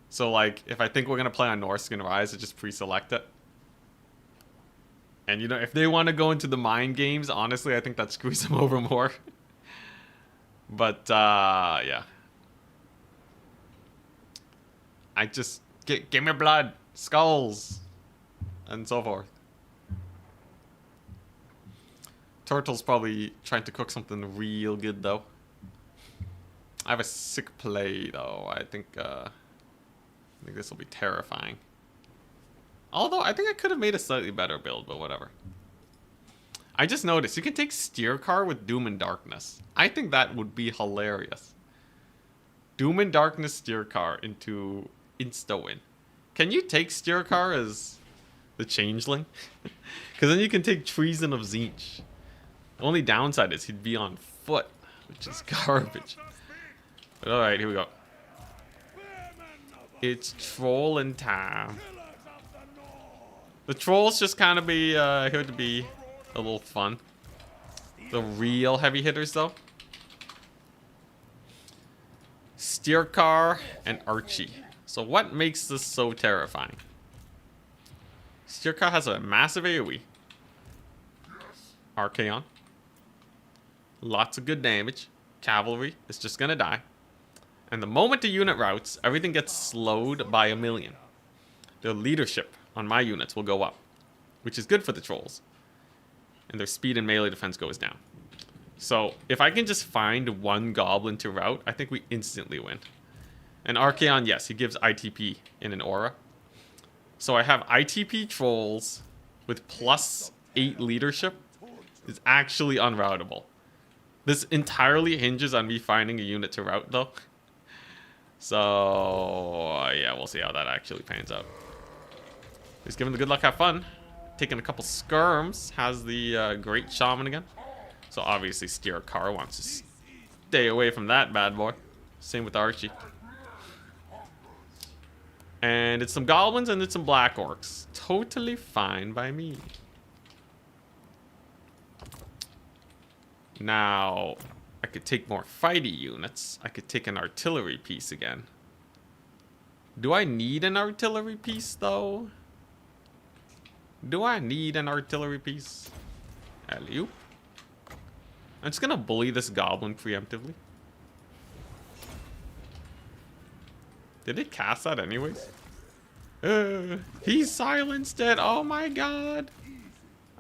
S1: So, like, if I think we're going to play on Norscan Rise, I just pre-select it. And, you know, if they want to go into the mind games, honestly, I think that screws them over more. But, yeah. I just... Give me blood, skulls, and so forth. Turtle's probably trying to cook something real good, though. I have a sick play, though. I think this will be terrifying. Although, I think I could have made a slightly better build, but whatever. I just noticed, you can take Steer Car with Doom and Darkness. I think that would be hilarious. Doom and Darkness Steer Car into insta-win. Can you take Steer Car as the Changeling? Because then you can take Treason of Tzeentch. The only downside is he'd be on foot, which is garbage. But alright, here we go. It's trolling time. The trolls just kind of be here to be a little fun. The real heavy hitters, though. Steer Car and Archie. So what makes this so terrifying? Steer Car has a massive AoE. Archaon. Lots of good damage. Cavalry is just gonna die. And the moment the unit routes, everything gets slowed by 1,000,000. Their leadership on my units will go up, which is good for the trolls. And their speed and melee defense goes down. So if I can just find one goblin to route, I think we instantly win. And Archaon, yes, he gives ITP in an aura. So I have ITP trolls with +8 leadership is actually unroutable. This entirely hinges on me finding a unit to route, though. So, yeah, we'll see how that actually pans out. He's given the good luck, have fun. Taking a couple skirms. Has the great shaman again. So, obviously, Steer Car wants to stay away from that bad boy. Same with Archie. And it's some goblins and it's some black orcs. Totally fine by me. Now, I could take more fighty units. I could take an artillery piece again. Do I need an artillery piece, though? Do I need an artillery piece? Alley-oop. I'm just gonna bully this goblin preemptively. Did it cast that anyways? He silenced it. Oh my god.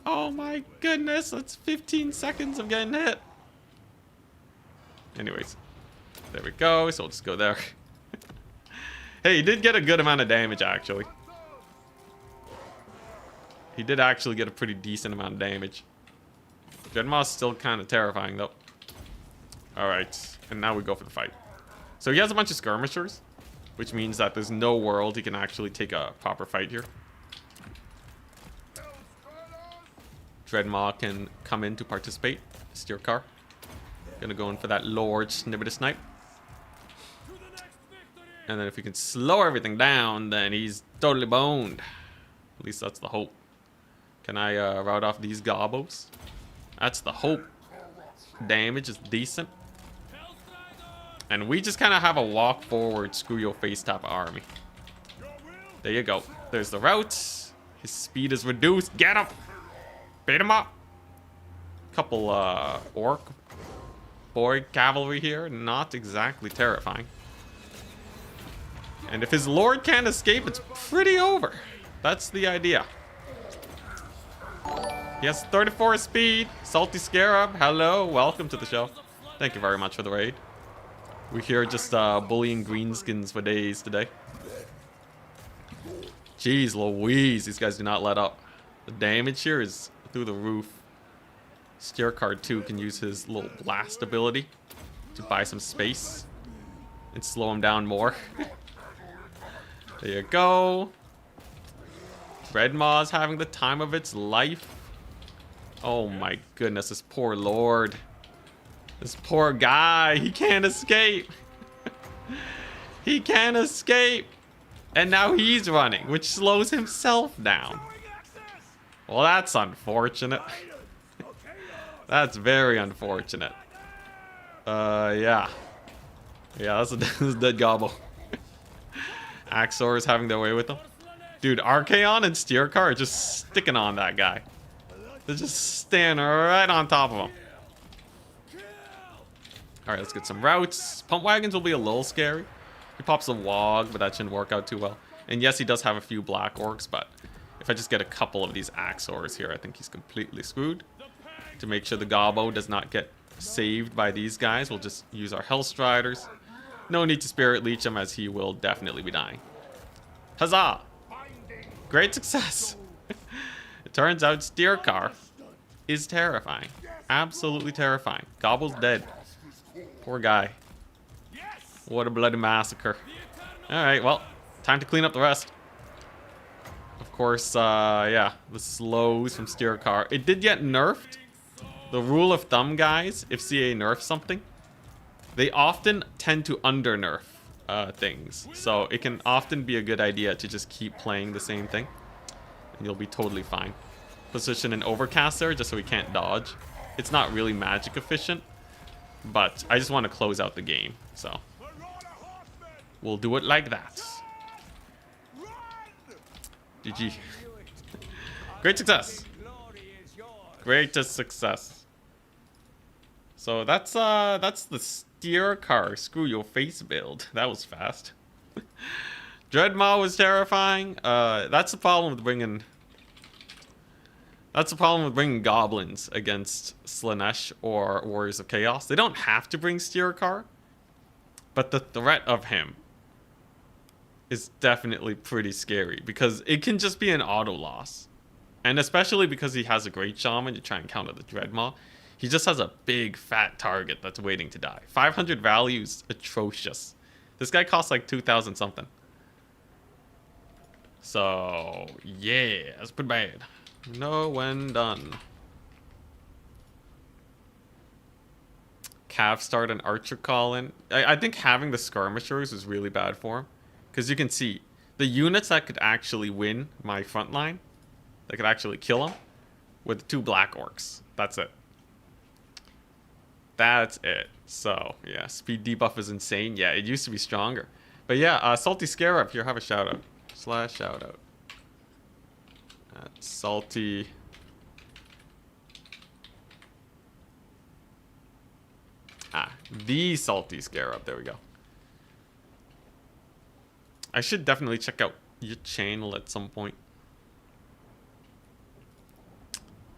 S1: Oh my goodness. That's 15 seconds of getting hit. Anyways. There we go. So we'll just go there. Hey, he did get a good amount of damage, actually. He did actually get a pretty decent amount of damage. Dreadmaw's still kind of terrifying, though. Alright. And now we go for the fight. So he has a bunch of skirmishers, which means that there's no world he can actually take a proper fight here. Dreadmaw can come in to participate. Steer Car. Gonna go in for that Lord Snibbity Snipe. And then if we can slow everything down, then he's totally boned. At least that's the hope. Can I route off these gobos? That's the hope. Damage is decent. And we just kind of have a walk forward, screw your face type of army. There you go. There's the route. His speed is reduced. Get him! Beat him up! Couple orc boy cavalry here. Not exactly terrifying. And if his lord can't escape, it's pretty over. That's the idea. He has 34 speed. Salty Scarab, hello. Welcome to the show. Thank you very much for the raid. We're here just bullying greenskins for days today. Jeez Louise, these guys do not let up. The damage here is through the roof. Steer Card 2 can use his little blast ability to buy some space and slow him down more. There you go. Dreadmaw's having the time of its life. Oh my goodness, this poor lord. This poor guy, he can't escape. He can't escape. And now he's running, which slows himself down. Well, that's unfortunate. That's very unfortunate. Yeah. Yeah, that's a dead gobble. Axor is having their way with them. Dude, Archaon and Steer Car are just sticking on that guy. They're just standing right on top of him. Alright, let's get some routes. Pump wagons will be a little scary. He pops a Wog, but that shouldn't work out too well. And yes, he does have a few black orcs, but if I just get a couple of these Axors here, I think he's completely screwed. To make sure the Gobbo does not get saved by these guys, we'll just use our Hellstriders. No need to Spirit Leech him, as he will definitely be dying. Huzzah! Great success! It turns out Steer Car is terrifying. Absolutely terrifying. Gobble's dead. Poor guy. What a bloody massacre. Alright, well, time to clean up the rest. Of course, yeah, the slows from Steer Car. It did get nerfed. The rule of thumb, guys, if CA nerfs something, they often tend to under-nerf things. So it can often be a good idea to just keep playing the same thing. And you'll be totally fine. Position an Overcast there just so he can't dodge. It's not really magic efficient, but I just want to close out the game. So we'll do it like that. GG. Great success. Greatest success. So that's the Steer Car screw your face build. That was fast. Dreadmaw was terrifying. That's the problem with bringing. That's the problem with bringing goblins against Slaanesh or Warriors of Chaos. They don't have to bring Steer Car, but the threat of him is definitely pretty scary because it can just be an auto loss. And especially because he has a great shaman to try and counter the Dreadmaw, He just has a big fat target that's waiting to die. 500 value's atrocious. This guy costs like 2,000 something. So, yeah, that's pretty bad. Know when done. Cav start an archer call in. I think having the skirmishers is really bad for him. Because you can see, the units that could actually win my front line, that could actually kill him, were the 2 black orcs. That's it. That's it. So, yeah, speed debuff is insane. Yeah, it used to be stronger. But yeah, Salty Scarab, here, have a shout out. / shout out. Salty. The Salty Scarab. There we go. I should definitely check out your channel at some point.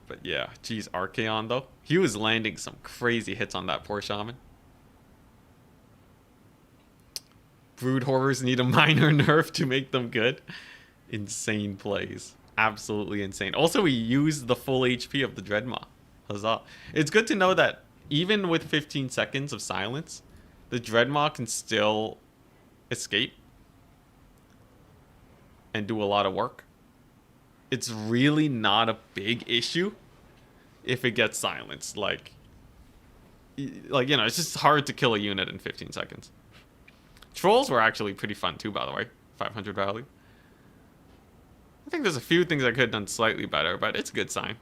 S1: But yeah, geez, Archaon though. He was landing some crazy hits on that poor shaman. Brood horrors need a minor nerf to make them good. Insane plays. Absolutely insane. Also, he used the full HP of the Dreadmaw. Huzzah. It's good to know that even with 15 seconds of silence, the Dreadmaw can still escape and do a lot of work. It's really not a big issue if it gets silenced. Like, you know, it's just hard to kill a unit in 15 seconds. Trolls were actually pretty fun too, by the way. 500 value. I think there's a few things I could have done slightly better, but it's a good sign.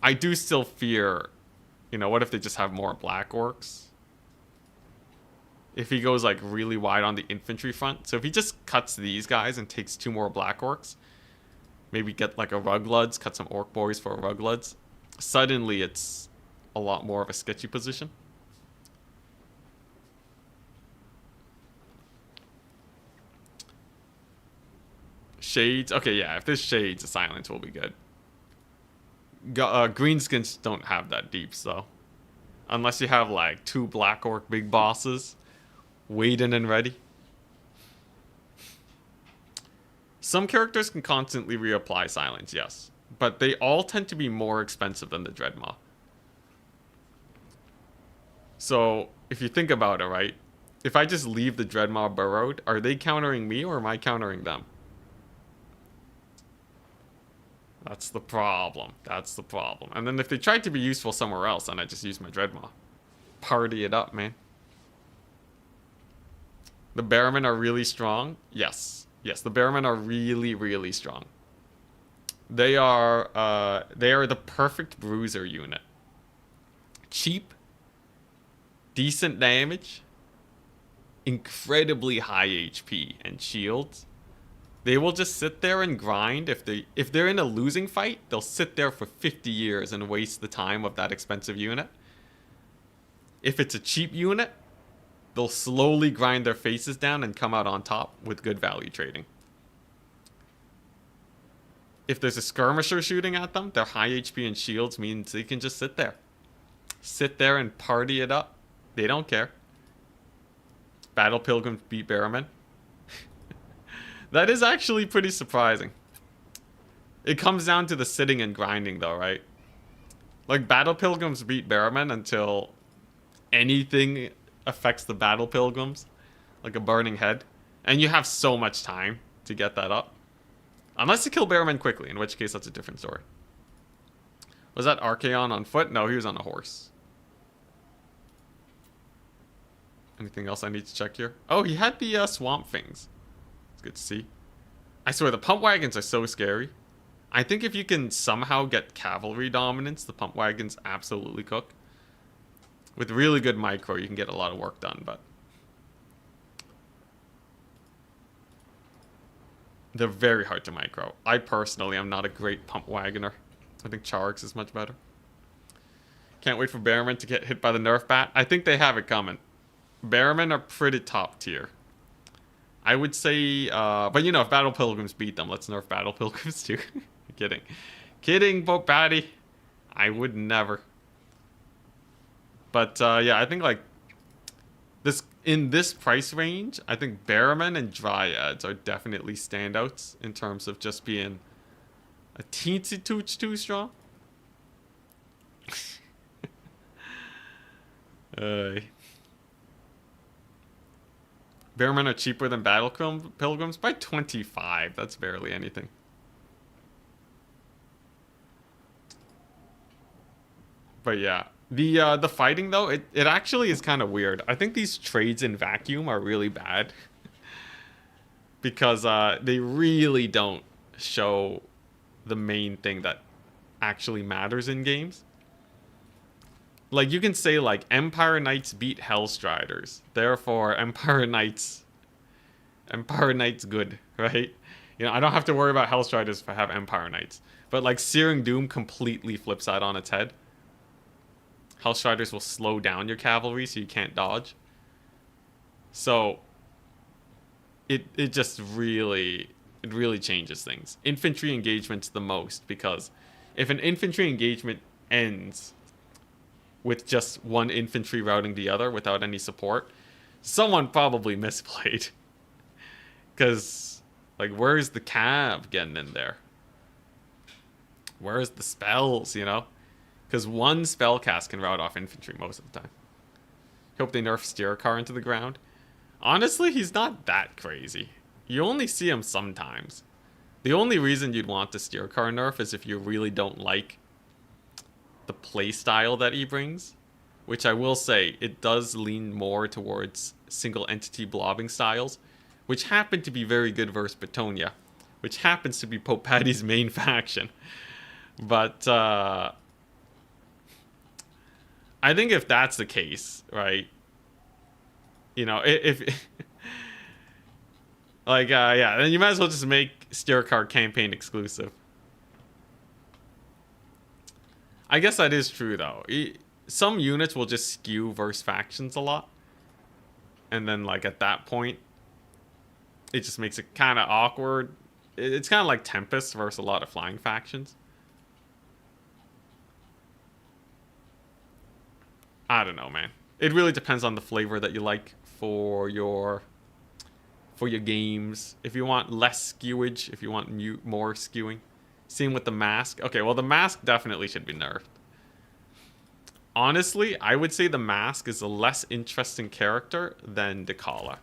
S1: I do still fear, you know, what if they just have more black orcs? If he goes like really wide on the infantry front. So if he just cuts these guys and takes 2 more black orcs, maybe get like a Rugloods, cut some orc boys for a Rugloods, suddenly it's a lot more of a sketchy position. Shades. Okay, yeah, if there's shades, the silence will be good. Greenskins don't have that deeps, though. Unless you have, like, 2 Black Orc big bosses waiting and ready. Some characters can constantly reapply silence, yes. But they all tend to be more expensive than the Dreadmaw. So, if you think about it, right? If I just leave the Dreadmaw burrowed, are they countering me or am I countering them? That's the problem. That's the problem. And then if they tried to be useful somewhere else, then I just use my Dreadmaw. Party it up, man. The Bearmen are really strong. Yes. Yes, the Bearmen are really, really strong. They are the perfect bruiser unit. Cheap. Decent damage. Incredibly high HP and shields. They will just sit there and grind. If they're in a losing fight, they'll sit there for 50 years and waste the time of that expensive unit. If it's a cheap unit, they'll slowly grind their faces down and come out on top with good value trading. If there's a skirmisher shooting at them, their high HP and shields means they can just sit there. Sit there and party it up. They don't care. Battle Pilgrims beat Bearmen. That is actually pretty surprising. It comes down to the sitting and grinding though, right? Like, Battle Pilgrims beat Bearmen until anything affects the Battle Pilgrims. Like a burning head. And you have so much time to get that up. Unless you kill Bearmen quickly, in which case that's a different story. Was that Archaon on foot? No, he was on a horse. Anything else I need to check here? Oh, he had the Swamp Things. Good to see. I swear, the pump wagons are so scary. I think if you can somehow get cavalry dominance, the pump wagons absolutely cook. With really good micro, you can get a lot of work done, but they're very hard to micro. I personally am not a great pump wagoner. I think Charx is much better. Can't wait for Bearmen to get hit by the Nerf bat. I think they have it coming. Bearmen are pretty top tier. I would say, but you know, if Battle Pilgrims beat them, let's nerf Battle Pilgrims too. Kidding. Kidding, Pope Patty. I would never. But, yeah, I think, like, in this price range, I think Bearmen and Dryads are definitely standouts in terms of just being a teensy tooch too strong. Uh, Bearmen are cheaper than Battle Pilgrims by 25. That's barely anything. But yeah, the fighting though, it actually is kind of weird. I think these trades in vacuum are really bad because they really don't show the main thing that actually matters in games. Like you can say like Empire Knights beat Hellstriders, therefore Empire Knights good, right? You know, I don't have to worry about Hellstriders if I have Empire Knights. But like Searing Doom completely flips that on its head. Hellstriders will slow down your cavalry so you can't dodge. So it just really changes things. Infantry engagement's the most because if an infantry engagement ends with just one infantry routing the other without any support, someone probably misplayed. Because, like, where's the cav getting in there? Where's the spells, you know? Because one spellcast can rout off infantry most of the time. Hope they nerf Steercar into the ground. Honestly, he's not that crazy. You only see him sometimes. The only reason you'd want the Steercar nerf is if you really don't like the playstyle that he brings. Which I will say, it does lean more towards single entity blobbing styles, which happen to be very good versus Betonia, which happens to be Pope Patty's main faction. But I think if that's the case, right? You know, if like yeah, then you might as well just make Steercar campaign exclusive. I guess that is true though. Some units will just skew versus factions a lot, and then like at that point, it just makes it kind of awkward. It's kind of like Tempest versus a lot of flying factions. I don't know, man. It really depends on the flavor that you like for your games. If you want less skewage, if you want more skewing. Same with the mask. Okay, well the mask definitely should be nerfed. Honestly, I would say the mask is a less interesting character than Dekala.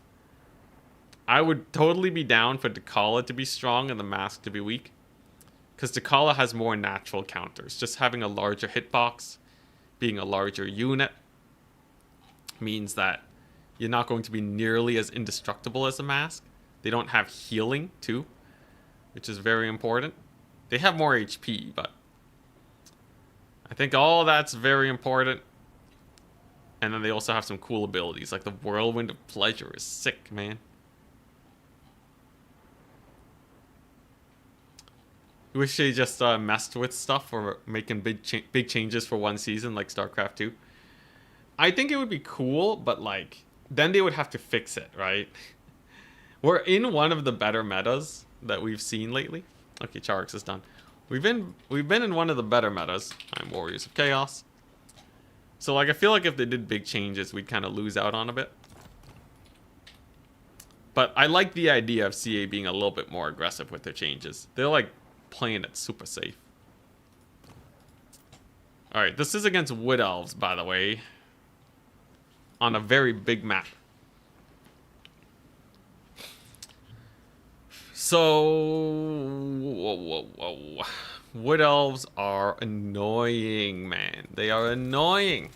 S1: I would totally be down for Dekala to be strong and the mask to be weak. Because Dekala has more natural counters. Just having a larger hitbox, being a larger unit, means that you're not going to be nearly as indestructible as a mask. They don't have healing, too, which is very important. They have more HP, but I think all that's very important. And then they also have some cool abilities, like the Whirlwind of Pleasure is sick, man. I wish they just messed with stuff or making big changes for one season, like StarCraft 2. I think it would be cool, but like then they would have to fix it, right? We're in one of the better metas that we've seen lately. Okay, Charix is done. We've been in one of the better metas. I'm Warriors of Chaos. So like I feel like if they did big changes, we'd kind of lose out on a bit. But I like the idea of CA being a little bit more aggressive with their changes. They're like playing it super safe. Alright, this is against Wood Elves, by the way. On a very big map. So... Whoa. Wood Elves are annoying, man. They are annoying.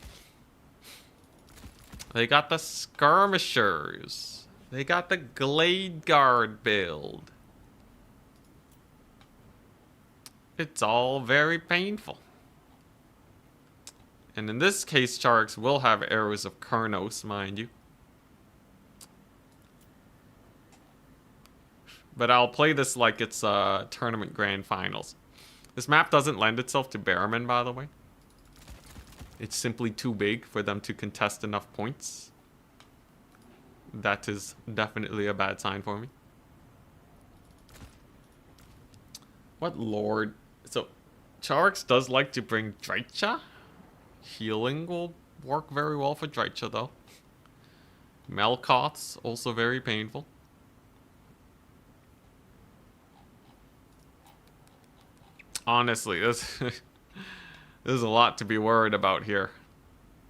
S1: They got the Skirmishers. They got the Glade Guard build. It's all very painful. And in this case, Charix will have Arrows of Kurnos, mind you. But I'll play this like it's tournament grand finals. This map doesn't lend itself to Bearmen, by the way. It's simply too big for them to contest enough points. That is definitely a bad sign for me. What lord? So, Charix does like to bring Drycha. Healing will work very well for Drycha, though. Melkoth's also very painful. Honestly, there's a lot to be worried about here.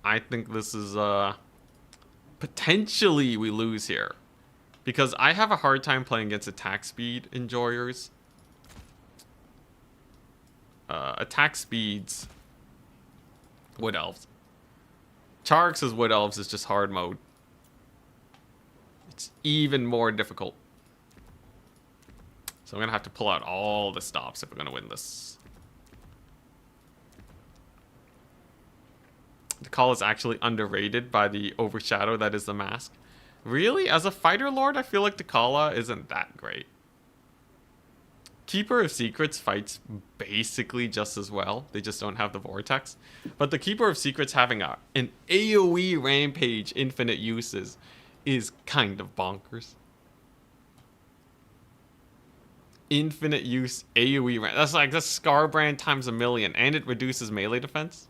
S1: I think this is potentially we lose here. Because I have a hard time playing against attack speed enjoyers. Attack speeds Wood Elves. Charax's Wood Elves is just hard mode. It's even more difficult. So I'm gonna have to pull out all the stops if we're gonna win this. The call is actually underrated by the overshadow that is the mask. Really? As a fighter lord, I feel like the Kala isn't that great. Keeper of Secrets fights basically just as well. They just don't have the Vortex. But the Keeper of Secrets having an AoE rampage infinite uses is kind of bonkers. Infinite use AoE ramp. That's like the Scarbrand times a million, and it reduces melee defense.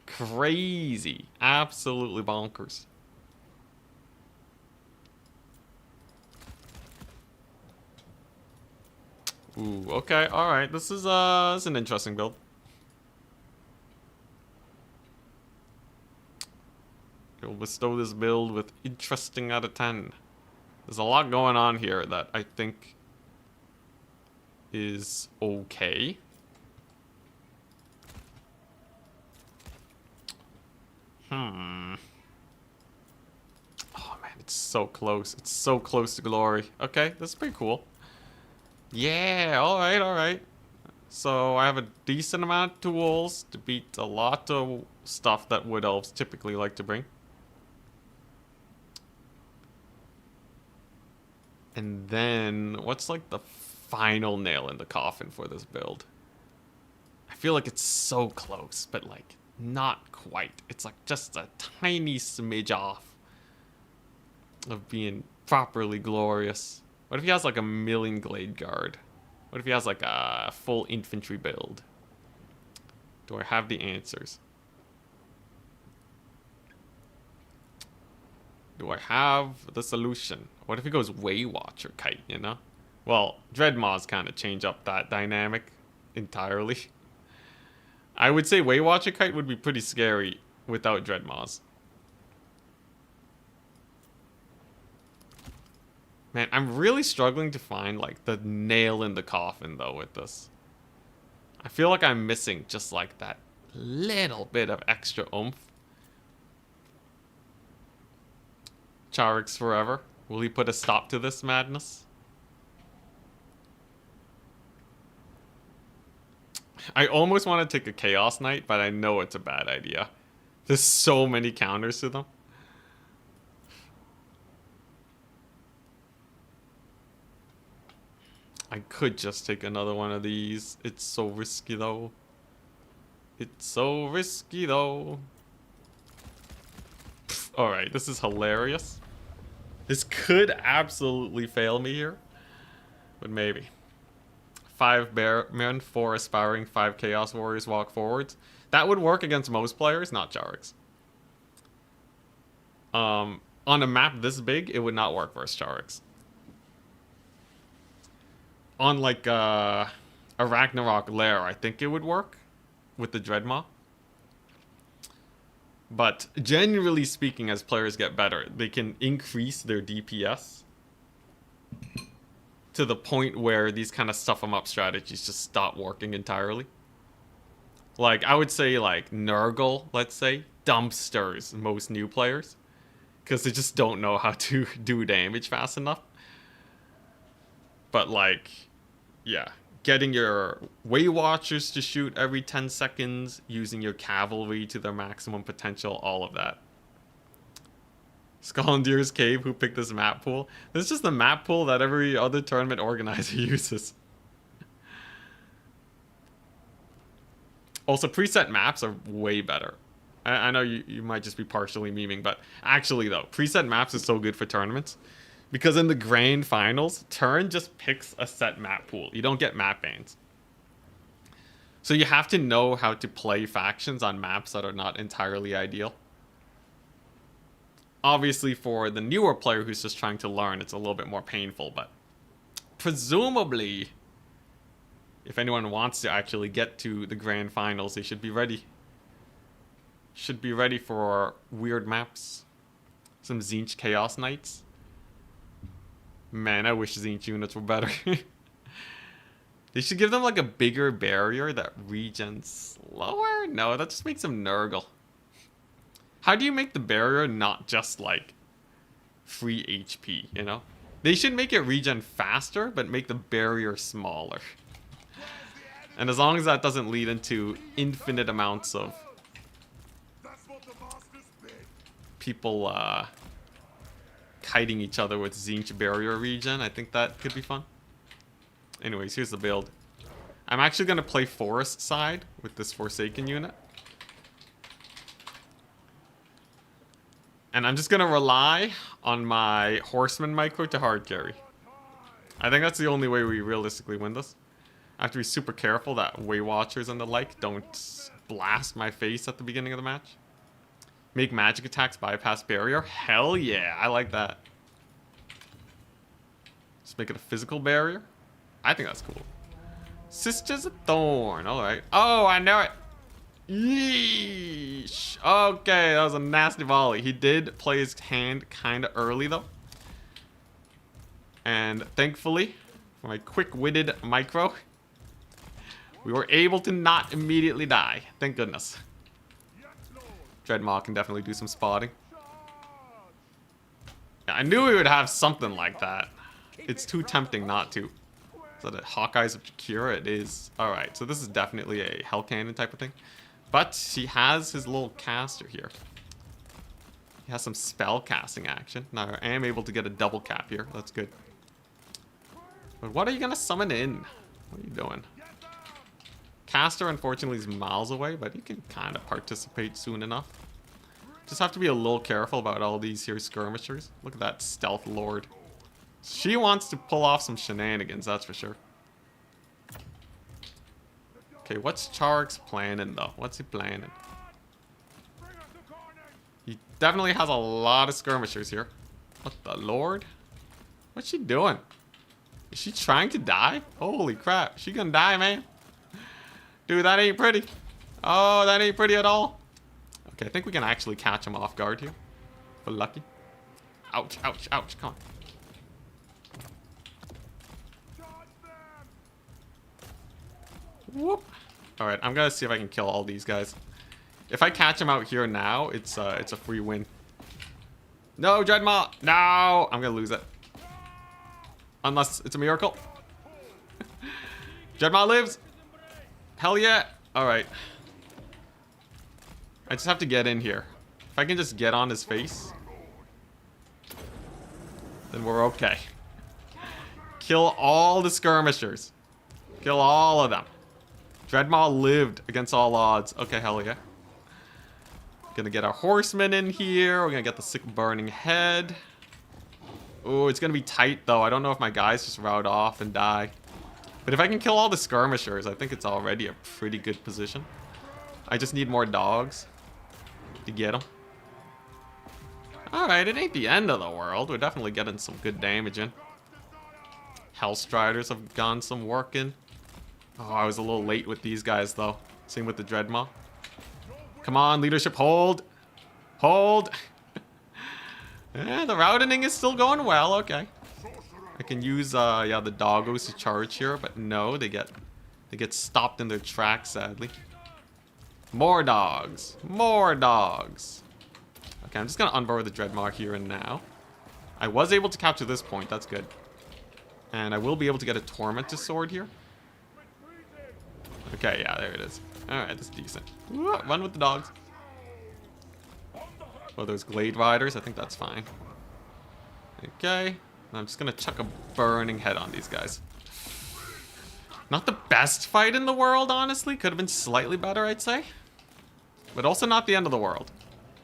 S1: Crazy. Absolutely bonkers. Ooh, okay, alright. This is an interesting build. You'll bestow this build with interesting out of 10. There's a lot going on here that I think is okay. Oh man, it's so close. It's so close to glory. Okay, this is pretty cool. Yeah, alright, alright. So I have a decent amount of tools to beat a lot of stuff that Wood Elves typically like to bring. And then, what's like the final nail in the coffin for this build? I feel like it's so close, but like not quite. It's like just a tiny smidge off of being properly glorious. What if he has like a million Glade Guard? What if he has like a full infantry build? Do I have the answers? Do I have the solution? What if he goes Waywatcher Kite, you know? Well, Dreadmaws kind of change up that dynamic entirely. I would say Waywatcher Kite would be pretty scary without Dreadmaws. Man, I'm really struggling to find like the nail in the coffin though with this. I feel like I'm missing just like that little bit of extra oomph. Charax forever. Will he put a stop to this madness? I almost want to take a Chaos Knight, but I know it's a bad idea. There's so many counters to them. I could just take another one of these. It's so risky though. It's so risky though. Alright, this is hilarious. This could absolutely fail me here. But maybe. 5 Bearmen, 4 Aspiring, 5 Chaos Warriors walk forwards. That would work against most players, not Charax. On a map this big, it would not work versus Charax. On like a Ragnarok Lair, I think it would work with the Dreadmaw. But generally speaking, as players get better, they can increase their DPS to the point where these kind of stuff 'em up strategies just stop working entirely. Like, I would say like Nurgle, let's say, dumpsters most new players. Because they just don't know how to do damage fast enough. But like, yeah, getting your Waywatchers to shoot every 10 seconds, using your cavalry to their maximum potential, all of that. Skalndir's Cave, who picked this map pool? This is just the map pool that every other tournament organizer uses. Also, preset maps are way better. I know you might just be partially memeing, but actually though, preset maps is so good for tournaments. Because in the grand finals, Turn just picks a set map pool. You don't get map bans. So you have to know how to play factions on maps that are not entirely ideal. Obviously for the newer player who's just trying to learn, it's a little bit more painful, but presumably, if anyone wants to actually get to the grand finals, they should be ready. should be ready for weird maps. Some Tzeentch Chaos Knights. Man, I wish Tzeentch units were better. They should give them like a bigger barrier that regens slower? No, that just makes them Nurgle. How do you make the barrier not just like free HP, you know? They should make it regen faster, but make the barrier smaller. And as long as that doesn't lead into infinite amounts of people kiting each other with Tzeentch barrier regen, I think that could be fun. Anyways, here's the build. I'm actually going to play Forest side with this Forsaken unit. And I'm just going to rely on my Horseman micro to hard carry. I think that's the only way we realistically win this. I have to be super careful that Way Watchers and the like don't blast my face at the beginning of the match. Make magic attacks bypass barrier. Hell yeah, I like that. Just make it a physical barrier. I think that's cool. Sisters of Thorn. Alright. Oh, I know it. Yeesh. Okay, that was a nasty volley. He did play his hand kind of early, though. And thankfully, for my quick-witted micro, we were able to not immediately die. Thank goodness. Dreadmaw can definitely do some spotting. Yeah, I knew we would have something like that. It's too tempting not to. Is that a Hawkeyes of Jakira? It is. Alright, so this is definitely a Hell Cannon type of thing. But he has his little caster here. He has some spell casting action. Now I am able to get a double cap here. That's good. But what are you going to summon in? What are you doing? Caster, unfortunately, is miles away, but you can kind of participate soon enough. Just have to be a little careful about all these here skirmishers. Look at that Stealth Lord. She wants to pull off some shenanigans, that's for sure. Okay, what's Charg's planning, though? What's he planning? He definitely has a lot of skirmishers here. What the Lord? What's she doing? Is she trying to die? Holy crap. She gonna die, man. Dude, that ain't pretty. Oh, that ain't pretty at all. Okay, I think we can actually catch him off guard here. If we're lucky. Ouch, ouch, ouch. Come on. Whoop. Alright, I'm gonna see if I can kill all these guys. If I catch him out here now, it's a free win. No, Dreadmaw! No! I'm gonna lose it. Unless it's a miracle. Dreadmaw lives! Hell yeah! Alright. I just have to get in here. If I can just get on his face, then we're okay. Kill all the skirmishers. Kill all of them. Dreadmaw lived against all odds. Okay, hell yeah. Gonna get our horsemen in here. We're gonna get the sick burning head. Oh, it's gonna be tight though. I don't know if my guys just route off and die. But if I can kill all the skirmishers, I think it's already a pretty good position. I just need more dogs to get them. Alright, it ain't the end of the world. We're definitely getting some good damage in. Hellstriders have gone some work in. Oh, I was a little late with these guys, though. Same with the Dreadmaw. Come on, leadership, hold. Hold. Yeah, the routing is still going well, okay. I can use, yeah, the doggos to charge here, but no, they get stopped in their tracks, sadly. More dogs. More dogs. Okay, I'm just gonna unbar the Dreadmaw here and now. I was able to capture this point, that's good. And I will be able to get a Tormentor Sword here. Okay, yeah, there it is. Alright, that's decent. Ooh, run with the dogs. Well, there's Glade Riders. I think that's fine. Okay. I'm just going to chuck a burning head on these guys. Not the best fight in the world, honestly. Could have been slightly better, I'd say. But also not the end of the world.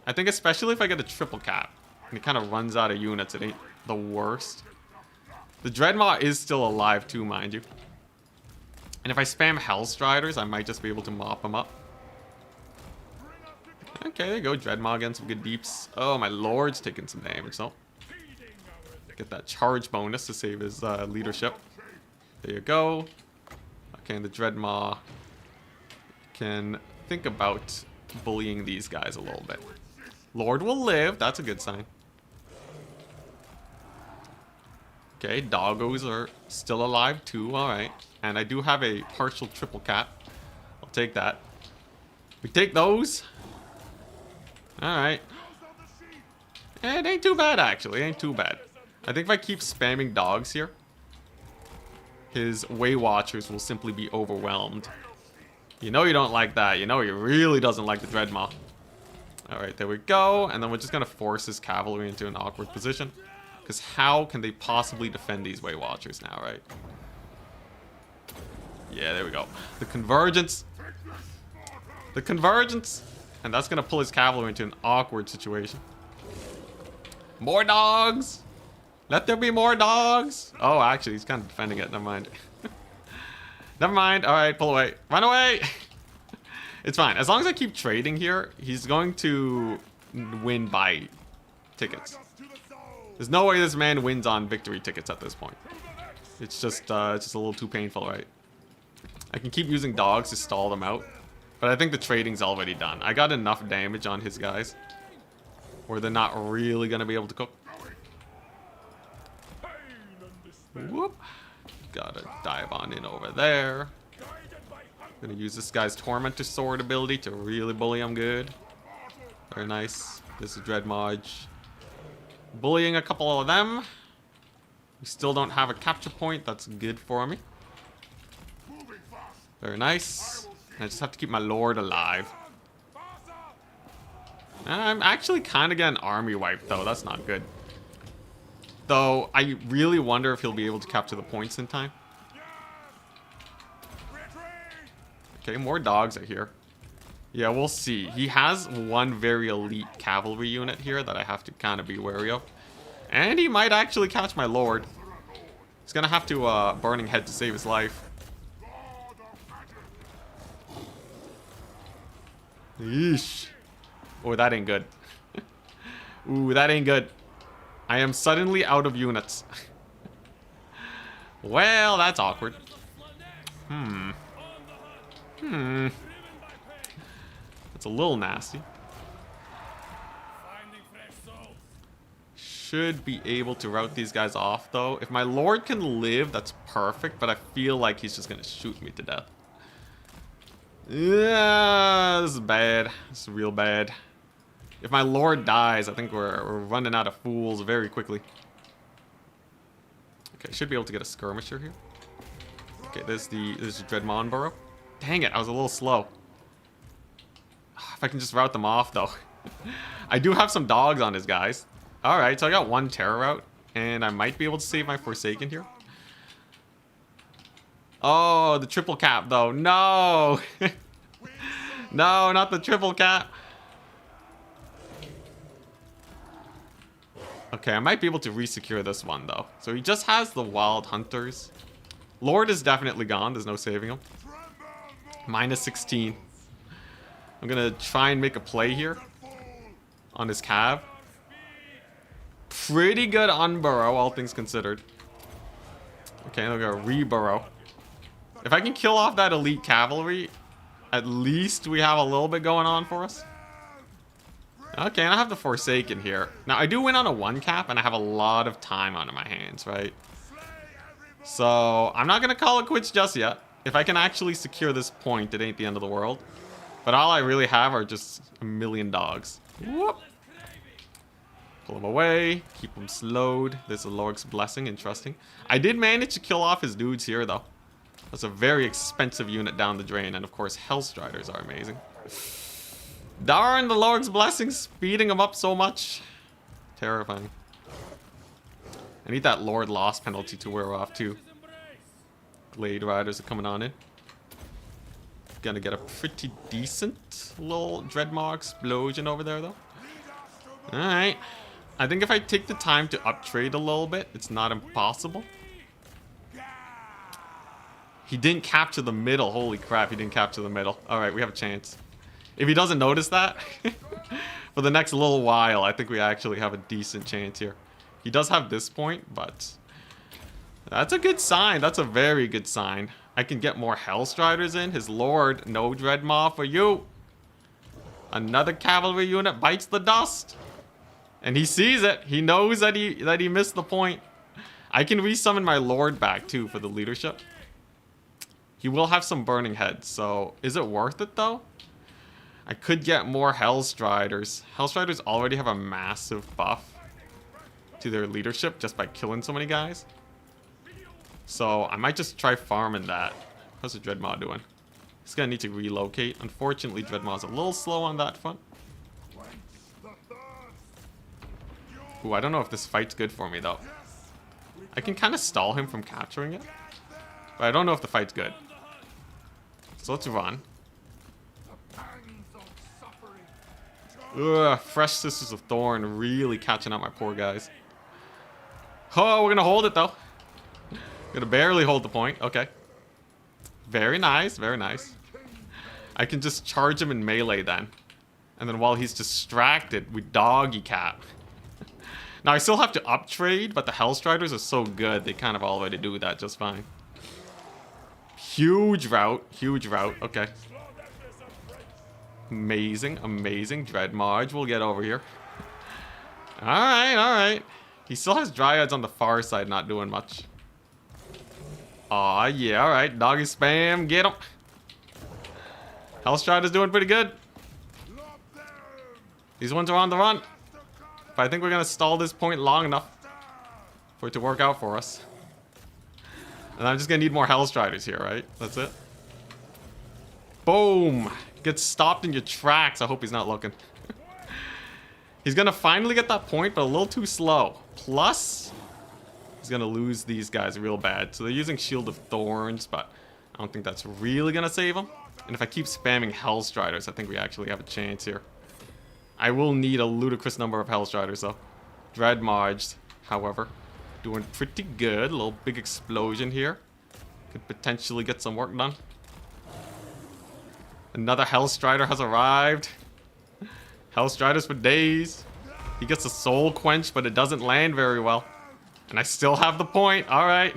S1: I think especially if I get a triple cap. And it kind of runs out of units. It ain't the worst. The Dreadmaw is still alive too, mind you. And if I spam Hellstriders, I might just be able to mop them up. Okay, there you go. Dreadmaw getting some good deeps. Oh, my Lord's taking some damage, though. Get that charge bonus to save his leadership. There you go. Okay, and the Dreadmaw can think about bullying these guys a little bit. Lord will live. That's a good sign. Okay, doggos are still alive too. Alright. And I do have a partial triple cap. I'll take that. We take those. Alright. It ain't too bad, actually. It ain't too bad. I think if I keep spamming dogs here, his Way Watchers will simply be overwhelmed. You know you don't like that. You know he really doesn't like the Dreadmaw. Alright, there we go. And then we're just going to force his cavalry into an awkward position. Because how can they possibly defend these Way Watchers now, right? Yeah, there we go. The convergence. The convergence. And that's going to pull his cavalry into an awkward situation. More dogs. Let there be more dogs. Oh, actually, he's kind of defending it. Never mind. Never mind. All right, pull away. Run away. It's fine. As long as I keep trading here, he's going to win by tickets. There's no way this man wins on victory tickets at this point. It's just a little too painful, right? I can keep using dogs to stall them out, but I think the trading's already done. I got enough damage on his guys where they're not really going to be able to cook. Whoop. Gotta dive on in over there. Gonna use this guy's Tormentor Sword ability to really bully him good. Very nice. This is Dreadmage. Bullying a couple of them. We still don't have a capture point. That's good for me. Very nice. I just have to keep my Lord alive. I'm actually kind of getting army wiped, though. That's not good. Though, I really wonder if he'll be able to capture the points in time. Okay, more dogs are here. Yeah, we'll see. He has one very elite cavalry unit here that I have to kind of be wary of. And he might actually catch my Lord. He's going to have to Burning Head to save his life. Yeesh. Oh, that ain't good. Ooh, that ain't good. I am suddenly out of units. Well, that's awkward. That's a little nasty. Should be able to rout these guys off, though. If my Lord can live, that's perfect, but I feel like he's just gonna shoot me to death. Yeah, this is bad. This is real bad. If my Lord dies, I think we're running out of fools very quickly. Okay, should be able to get a skirmisher here. Okay, there's the Dreadmon Burrow. Dang it, I was a little slow. If I can just rout them off, though. I do have some dogs on his guys. Alright, so I got one terror route, and I might be able to save my Forsaken here. Oh, the triple cap, though. No! No, not the triple cap. Okay, I might be able to resecure this one, though. So he just has the Wild Hunters. Lord is definitely gone. There's no saving him. Minus 16. I'm going to try and make a play here on his cav. Pretty good unburrow, all things considered. Okay, I'm going to re-burrow. If I can kill off that elite cavalry, at least we have a little bit going on for us. Okay, and I have the Forsaken here. Now, I do win on a 1-cap, and I have a lot of time on my hands, right? So, I'm not going to call it quits just yet. If I can actually secure this point, it ain't the end of the world. But all I really have are just a million dogs. Whoop. Pull him away. Keep him slowed. There's a Lord's Blessing. Interesting. I did manage to kill off his dudes here, though. That's a very expensive unit down the drain. And, of course, Hellstriders are amazing. Darn, the Lord's Blessing speeding him up so much. Terrifying. I need that Lord loss penalty to wear off, too. Glade Riders are coming on in. Gonna get a pretty decent little Dreadmaw explosion over there, though. Alright. I think if I take the time to uptrade a little bit, it's not impossible. He didn't capture the middle. Holy crap, he didn't capture the middle. Alright, we have a chance. If he doesn't notice that, for the next little while, I think we actually have a decent chance here. He does have this point, but that's a good sign. That's a very good sign. I can get more Hellstriders in. His Lord, no Dreadmaw for you. Another cavalry unit bites the dust. And he sees it. He knows that he missed the point. I can resummon my lord back too for the leadership. He will have some burning heads, so is it worth it though? I could get more Hellstriders. Hellstriders already have a massive buff to their leadership just by killing so many guys. So I might just try farming that. How's the Dreadmaw doing? He's gonna need to relocate. Unfortunately, Dreadmaw's a little slow on that front. Ooh, I don't know if this fight's good for me though. I can kind of stall him from capturing it, but I don't know if the fight's good. So let's run. Ugh, fresh Sisters of Thorn really catching up my poor guys. Oh, we're gonna hold it though. Gonna barely hold the point. Okay. Very nice, very nice. I can just charge him in melee then. And then while he's distracted, we doggy cap. Now I still have to uptrade, but the Hellstriders are so good, they kind of already do that just fine. Huge route, okay. Amazing, amazing. Dreadmarge will get over here. Alright, alright. He still has Dryads on the far side, not doing much. Aw, yeah, alright. Doggy spam, get him. Hellstrider's doing pretty good. These ones are on the run. But I think we're gonna stall this point long enough for it to work out for us. And I'm just gonna need more Hellstriders here, right? That's it. Boom! Get stopped in your tracks. I hope he's not looking. He's gonna finally get that point, but a little too slow. Plus, he's gonna lose these guys real bad. So they're using Shield of Thorns, but I don't think that's really gonna save him. And if I keep spamming Hellstriders, I think we actually have a chance here. I will need a ludicrous number of Hellstriders though. Dreadmarge, however, doing pretty good. A little big explosion here. Could potentially get some work done. Another Hellstrider has arrived. Hellstriders for days. He gets a soul quench, but it doesn't land very well. And I still have the point. Alright.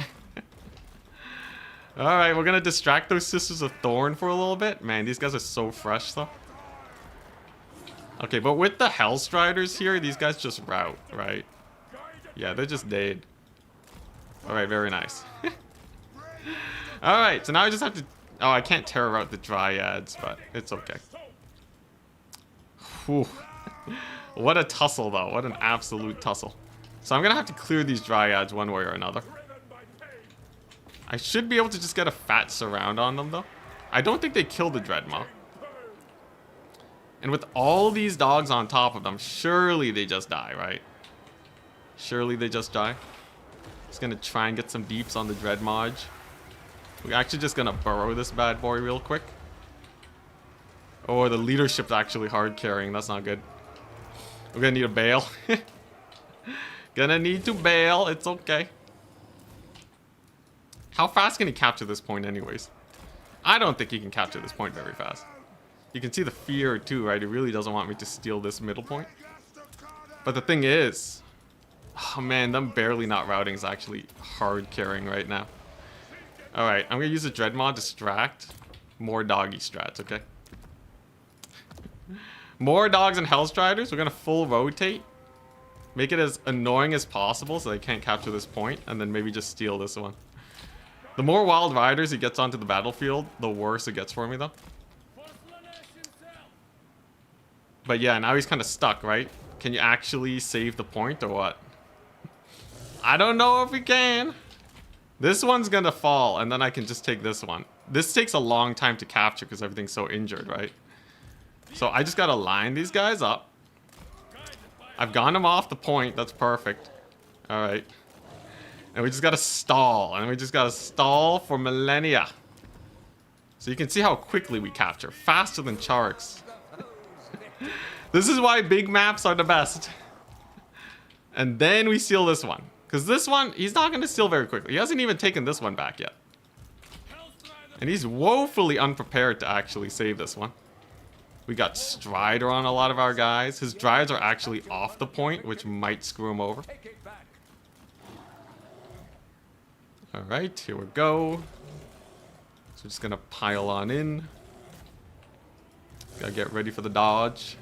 S1: Alright, we're gonna distract those Sisters of Thorn for a little bit. Man, these guys are so fresh though. Okay, but with the Hellstriders here, these guys just route, right? Yeah, they're just dead. Alright, very nice. Alright, so now I just have to... Oh, I can't terror out the Dryads, but it's okay. Whew. What a tussle, though. What an absolute tussle. So I'm gonna have to clear these Dryads one way or another. I should be able to just get a fat surround on them, though. I don't think they kill the Dreadmaw. And with all these dogs on top of them, surely they just die, right? Surely they just die. Just gonna try and get some deeps on the Dreadmarge. We're actually just gonna burrow this bad boy real quick. Oh, the leadership's actually hard carrying. That's not good. We're gonna need a bail. Gonna need to bail. It's okay. How fast can he capture this point anyways? I don't think he can capture this point very fast. You can see the fear too, right? He really doesn't want me to steal this middle point. But the thing is... Oh man, them barely not routing is actually hard carrying right now. Alright, I'm gonna use a Dreadmaw distract. More doggy strats, okay? More dogs and Hellstriders. We're gonna full rotate. Make it as annoying as possible so they can't capture this point. And then maybe just steal this one. The more Wild Riders he gets onto the battlefield, the worse it gets for me though. But yeah, now he's kind of stuck, right? Can you actually save the point or what? I don't know if we can. This one's gonna fall, and then I can just take this one. This takes a long time to capture because everything's so injured, right? So I just gotta line these guys up. I've gotten them off the point. That's perfect. Alright. And we just gotta stall. And we just gotta stall for millennia. So you can see how quickly we capture. Faster than Charx. This is why big maps are the best. And then we steal this one. Because this one, he's not going to steal very quickly. He hasn't even taken this one back yet. And he's woefully unprepared to actually save this one. We got Strider on a lot of our guys. His Dryads are actually off the point, which might screw him over. Alright, here we go. So we're just going to pile on in. Gotta get ready for the dodge.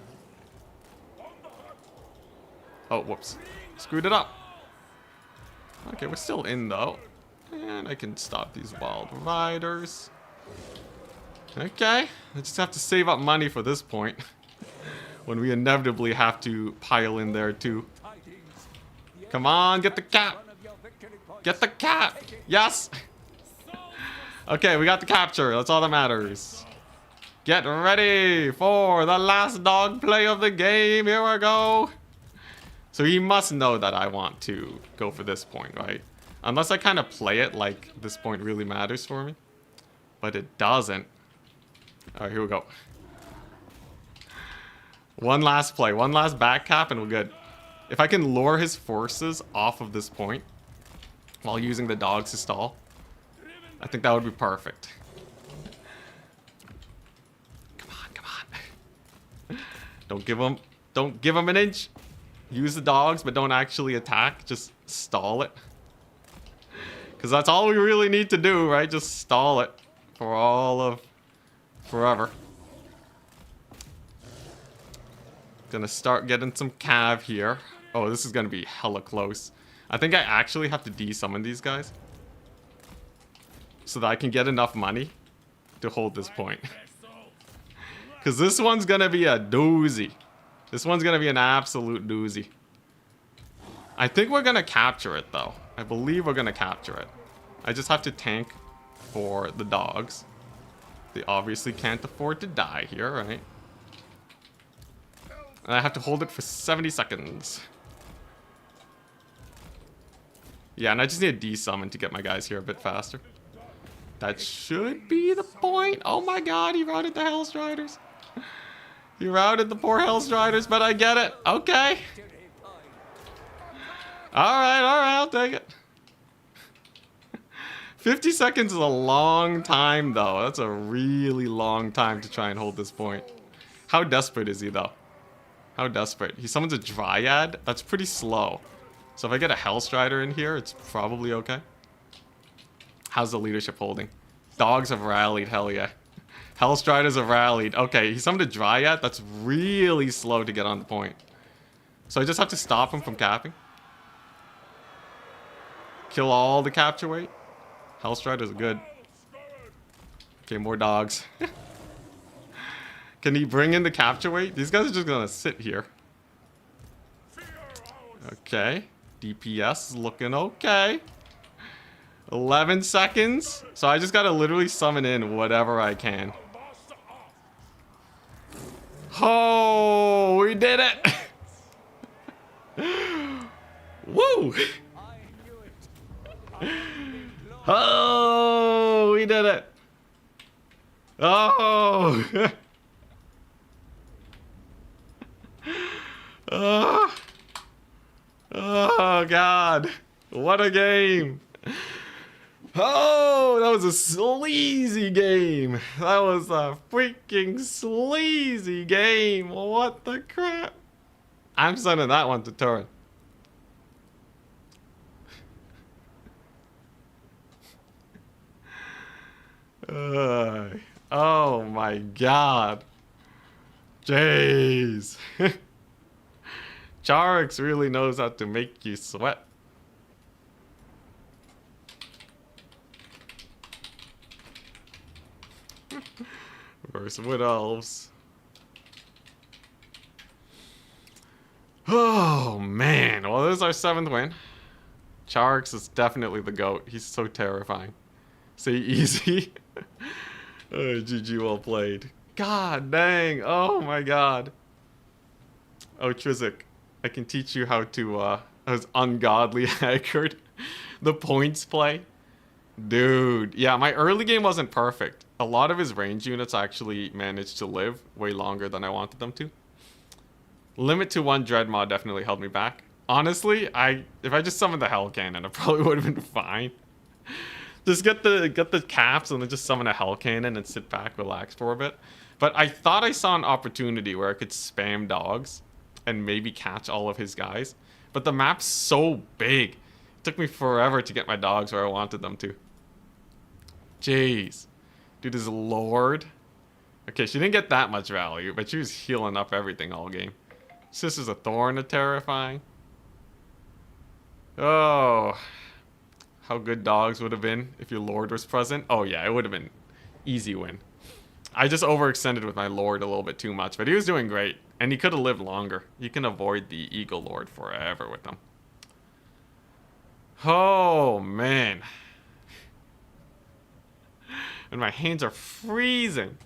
S1: Oh, whoops. Screwed it up. Okay, we're still in though. And I can stop these wild riders. Okay, I just have to save up money for this point. When we inevitably have to pile in there too. Come on, get the cap. Get the cap. Yes. Okay, we got the capture. That's all that matters. Get ready for the last dog play of the game. Here we go. So he must know that I want to go for this point, right? Unless I kind of play it like this point really matters for me. But it doesn't. Alright, here we go. One last play. One last back cap and we're good. If I can lure his forces off of this point while using the dogs to stall, I think that would be perfect. Come on. Don't give him an inch. Use the dogs, but don't actually attack. Just stall it. Because that's all we really need to do, right? Just stall it for all of forever. Gonna start getting some cav here. Oh, this is gonna be hella close. I think I actually have to de-summon these guys so that I can get enough money to hold this point. Because this one's gonna be a doozy. This one's gonna be an absolute doozy. I think we're gonna capture it though. I believe we're gonna capture it. I just have to tank for the dogs. They obviously can't afford to die here, right? And I have to hold it for 70 seconds. Yeah, and I just need a de-summon to get my guys here a bit faster. That should be the point. Oh my god, he routed the Hellstriders. He routed the poor Hellstriders, but I get it. Okay. Alright, I'll take it. 50 seconds is a long time, though. That's a really long time to try and hold this point. How desperate is he, though? How desperate? He summons a Dryad? That's pretty slow. So if I get a Hellstrider in here, it's probably okay. How's the leadership holding? Dogs have rallied, hell yeah. Hellstriders have rallied. Okay, he summoned a Dryad? That's really slow to get on the point. So I just have to stop him from capping. Kill all the capture weight. Hellstriders are good. Okay, more dogs. Can he bring in the capture weight? These guys are just gonna sit here. Okay. DPS is looking okay. 11 seconds. So I just gotta literally summon in whatever I can. Oh, we did it! Woo! Oh, we did it! Oh! Oh, God. What a game. Oh, that was a sleazy game. That was a freaking sleazy game. What the crap? I'm sending that one to Turin. Oh my god. Jeez. Charix really knows how to make you sweat. Versus Wood Elves. Oh man. Well, this is our 7th win. Charix is definitely the GOAT. He's so terrifying. Say easy. Oh, GG, well played. God dang. Oh my god. Oh, Trizik, I can teach you how to, as ungodly haggard the points play. Dude, yeah, my early game wasn't perfect. A lot of his range units actually managed to live way longer than I wanted them to. Limit to 1 Dreadmaw definitely held me back. Honestly, if I just summoned the Hell Cannon, it probably would have been fine. Just get the caps and then just summon a Hell Cannon and sit back, relax for a bit. But I thought I saw an opportunity where I could spam dogs and maybe catch all of his guys. But the map's so big. It took me forever to get my dogs where I wanted them to. Jeez. Dude is Lord. Okay, she didn't get that much value, but she was healing up everything all game. This is a Thorn of Terrifying. Oh, how good dogs would have been if your Lord was present. Oh yeah, it would have been easy win. I just overextended with my Lord a little bit too much, but he was doing great. And he could have lived longer. You can avoid the Eagle Lord forever with them. Oh, man. And my hands are freezing.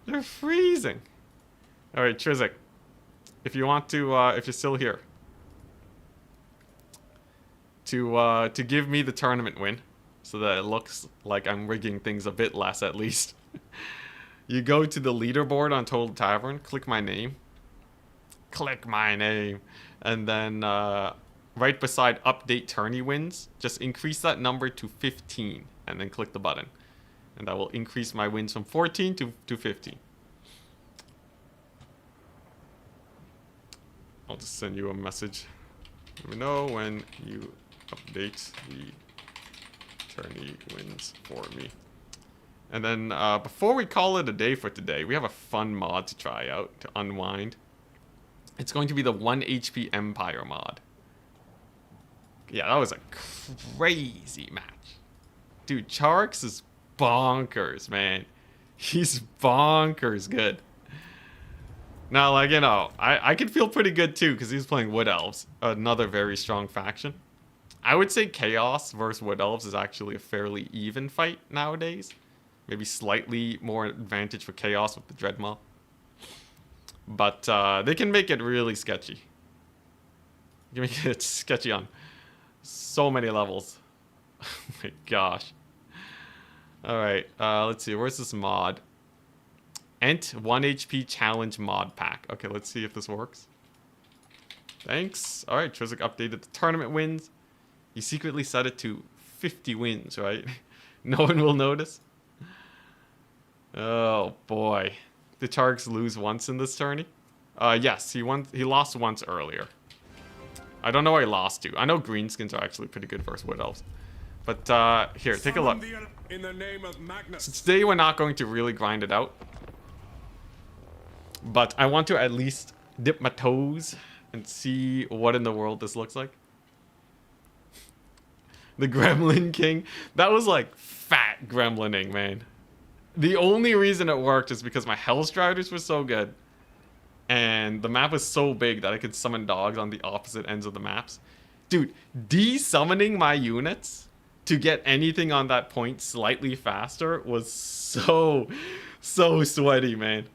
S1: They're freezing. Alright, Trizik. If you want to, if you're still here. To give me the tournament win. So that it looks like I'm rigging things a bit less at least. You go to the leaderboard on Total Tavern, click my name. Click my name. And then right beside update tourney wins, just increase that number to 15 and then click the button. And that will increase my wins from 14 to 15. I'll just send you a message. Let me know when you update the tourney wins for me. And then before we call it a day for today, we have a fun mod to try out to unwind. It's going to be the 1 HP Empire mod. Yeah, that was a crazy match. Dude, Charix is bonkers, man. He's bonkers good. Now, like, you know, I could feel pretty good too because he's playing Wood Elves, another very strong faction. I would say Chaos versus Wood Elves is actually a fairly even fight nowadays. Maybe slightly more advantage for Chaos with the Dreadmaw. But they can make it really sketchy. You can make it sketchy on so many levels. Oh my gosh. Alright, let's see. Where's this mod? Ent 1 HP Challenge Mod Pack. Okay, let's see if this works. Thanks. Alright, Trizik updated the tournament wins. You secretly set it to 50 wins, right? No one will notice. Oh boy. Did Charix lose once in this tourney? Yes, he lost once earlier. I don't know where he lost to. I know greenskins are actually pretty good versus Wood Elves. But here, take a look.
S3: In the name of Magnus.
S1: So today we're not going to really grind it out. But I want to at least dip my toes and see what in the world this looks like. The Gremlin King. That was like fat gremlining, man. The only reason it worked is because my Hellstriders were so good. And the map was so big that I could summon dogs on the opposite ends of the maps. Dude, de-summoning my units to get anything on that point slightly faster was so sweaty, man.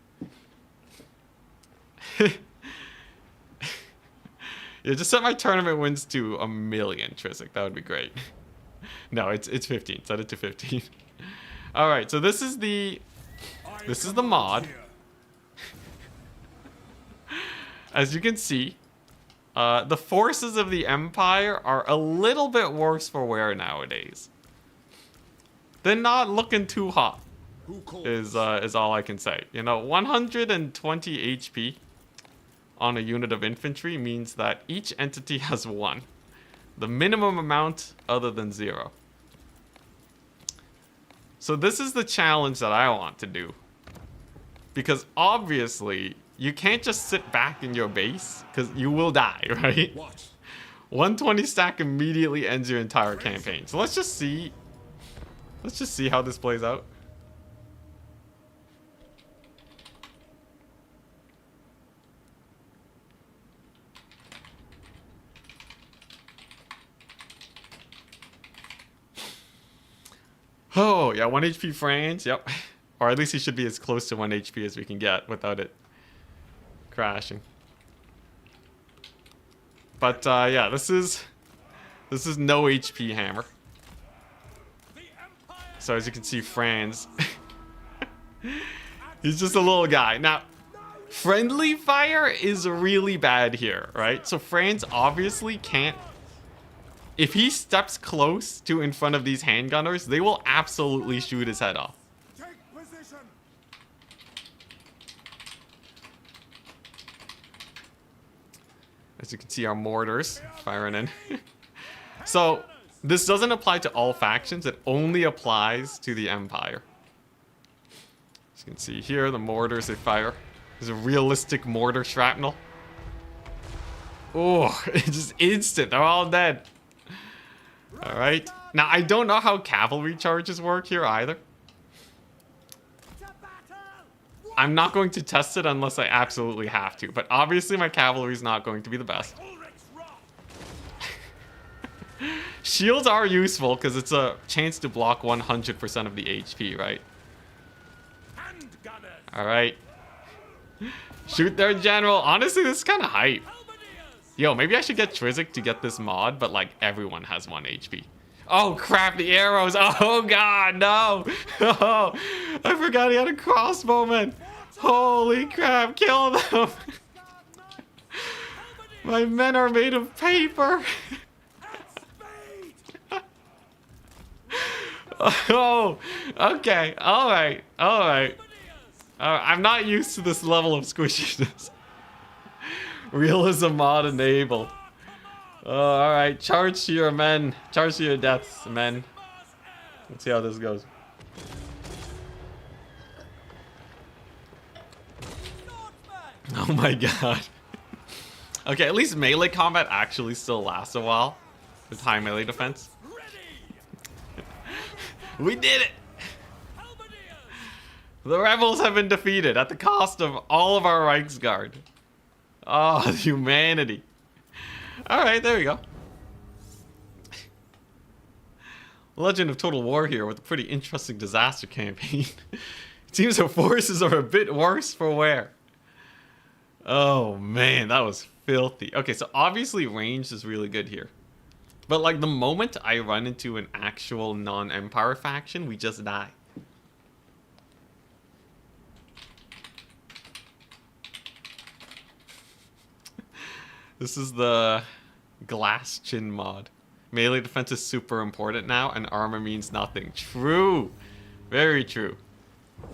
S1: Yeah, just set my tournament wins to 1,000,000, Trizik. That would be great. No, it's 15. Set it to 15. All right, so this is the mod. As you can see, the forces of the Empire are a little bit worse for wear nowadays. They're not looking too hot. Is all I can say. You know, 120 HP on a unit of infantry means that each entity has 1. The minimum amount other than 0. So this is the challenge that I want to do. Because obviously, you can't just sit back in your base, because you will die, right? 120 stack immediately ends your entire campaign. So let's just see how this plays out. Oh, yeah, 1 HP Franz, yep. Or at least he should be as close to 1 HP as we can get without it crashing. But, yeah, this is no HP Hammer. So as you can see, Franz, he's just a little guy. Now, friendly fire is really bad here, right? So Franz obviously can't. If he steps close to in front of these handgunners, they will absolutely shoot his head off.
S3: Take position.
S1: As you can see, our mortars firing in. So, this doesn't apply to all factions. It only applies to the Empire. As you can see here, the mortars they fire. There's a realistic mortar shrapnel. Oh, it's just instant. They're all dead. All right. Now, I don't know how cavalry charges work here either. I'm not going to test it unless I absolutely have to. But obviously, my cavalry is not going to be the best. Shields are useful because it's a chance to block 100% of the HP, right? All right. Shoot their general. Honestly, this is kind of hype. Yo, maybe I should get Trizik to get this mod, but like everyone has 1 HP. Oh crap, the arrows. Oh god, no. Oh, I forgot he had a crossbowman. Holy crap, kill them. My men are made of paper. Oh, okay. All right. All right. I'm not used to this level of squishiness. Realism mod enabled. All right. Charge to your men. Charge to your deaths, men. Let's see how this goes. Oh my god. Okay, at least melee combat actually still lasts a while with high melee defense. We did it! The rebels have been defeated at the cost of all of our Reichsguard. Oh, humanity. Alright, there we go. Legend of Total War here with a pretty interesting disaster campaign. It seems our forces are a bit worse for wear. Oh man, that was filthy. Okay, so obviously range is really good here. But like the moment I run into an actual non-Empire faction, we just die. This is the glass chin mod. Melee defense is super important now, and armor means nothing. True. Very true.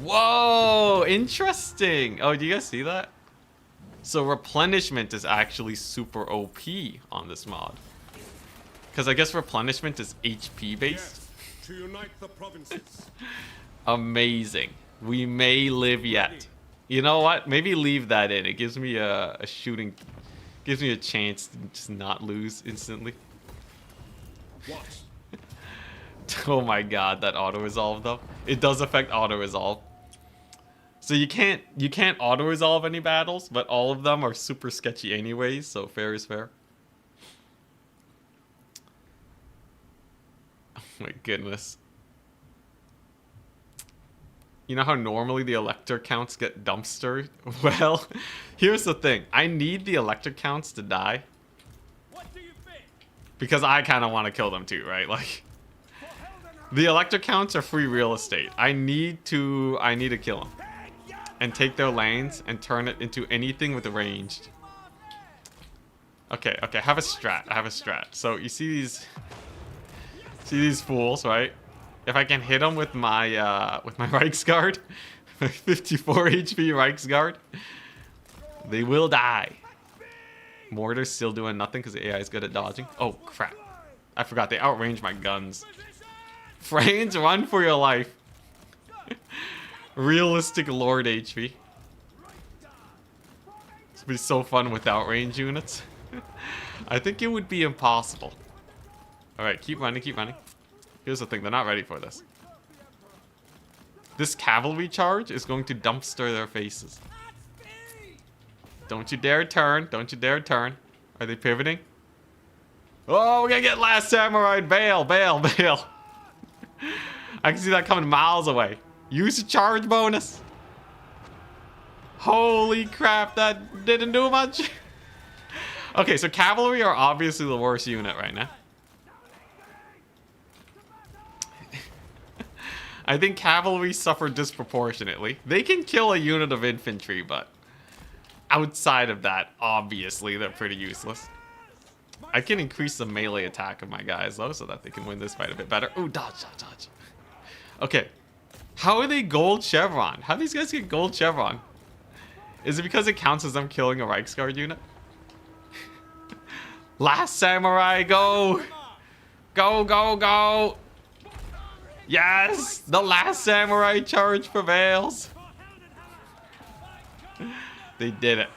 S1: Whoa, interesting. Oh, do you guys see that? So replenishment is actually super OP on this mod. Because I guess replenishment is HP based.
S3: Yes, to unite the provinces.
S1: Amazing. We may live yet. You know what? Maybe leave that in. It gives me a shooting... Gives me a chance to just not lose instantly.
S3: What?
S1: Oh my god, that auto-resolve though. It does affect auto-resolve. So you can't auto-resolve any battles, but all of them are super sketchy anyways, so fair is fair. Oh my goodness. You know how normally the elector counts get dumpstered? Well, here's the thing. I need the elector counts to die.
S3: What do you think?
S1: Because I kind of want to kill them too, right? Like, the elector counts are free real estate. I need to kill them. And take their lanes and turn it into anything with ranged. Okay, I have a strat. So you see these fools, right? If I can hit them with my Reichsguard, my 54 HP Reichsguard, they will die. Mortar's still doing nothing because the AI is good at dodging. Oh crap! I forgot they outrange my guns. Frains, run for your life. Realistic Lord HP. This would be so fun without range units. I think it would be impossible. All right, keep running. Here's the thing, they're not ready for this. This cavalry charge is going to dumpster their faces. Don't you dare turn. Are they pivoting? Oh, we're gonna get Last Samurai. Bail. I can see that coming miles away. Use the charge bonus. Holy crap, that didn't do much. Okay, so cavalry are obviously the worst unit right now. I think cavalry suffer disproportionately. They can kill a unit of infantry, but outside of that, obviously, they're pretty useless. I can increase the melee attack of my guys, though, so that they can win this fight a bit better. Ooh, dodge. Okay. How are they gold chevron? How do these guys get gold chevron? Is it because it counts as them killing a Reichsguard unit? Last Samurai, go! Go! Yes! The Last Samurai charge prevails! They did it.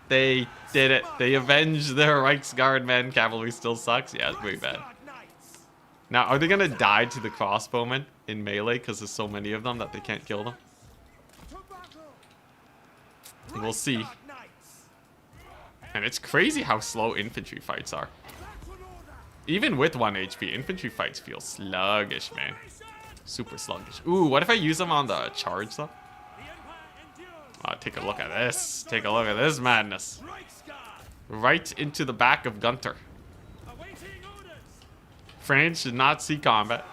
S1: They did it. They avenged their Reichsguard men. Cavalry still sucks. Yeah, it's pretty bad. Now, are they gonna die to the crossbowmen in melee because there's so many of them that they can't kill them? We'll see. And it's crazy how slow infantry fights are. Even with 1 HP, infantry fights feel sluggish, man. Super sluggish. Ooh, what if I use them on the charge, though? Take a look at this. Take a look at this madness. Right into the back of Gunter. France did not see combat.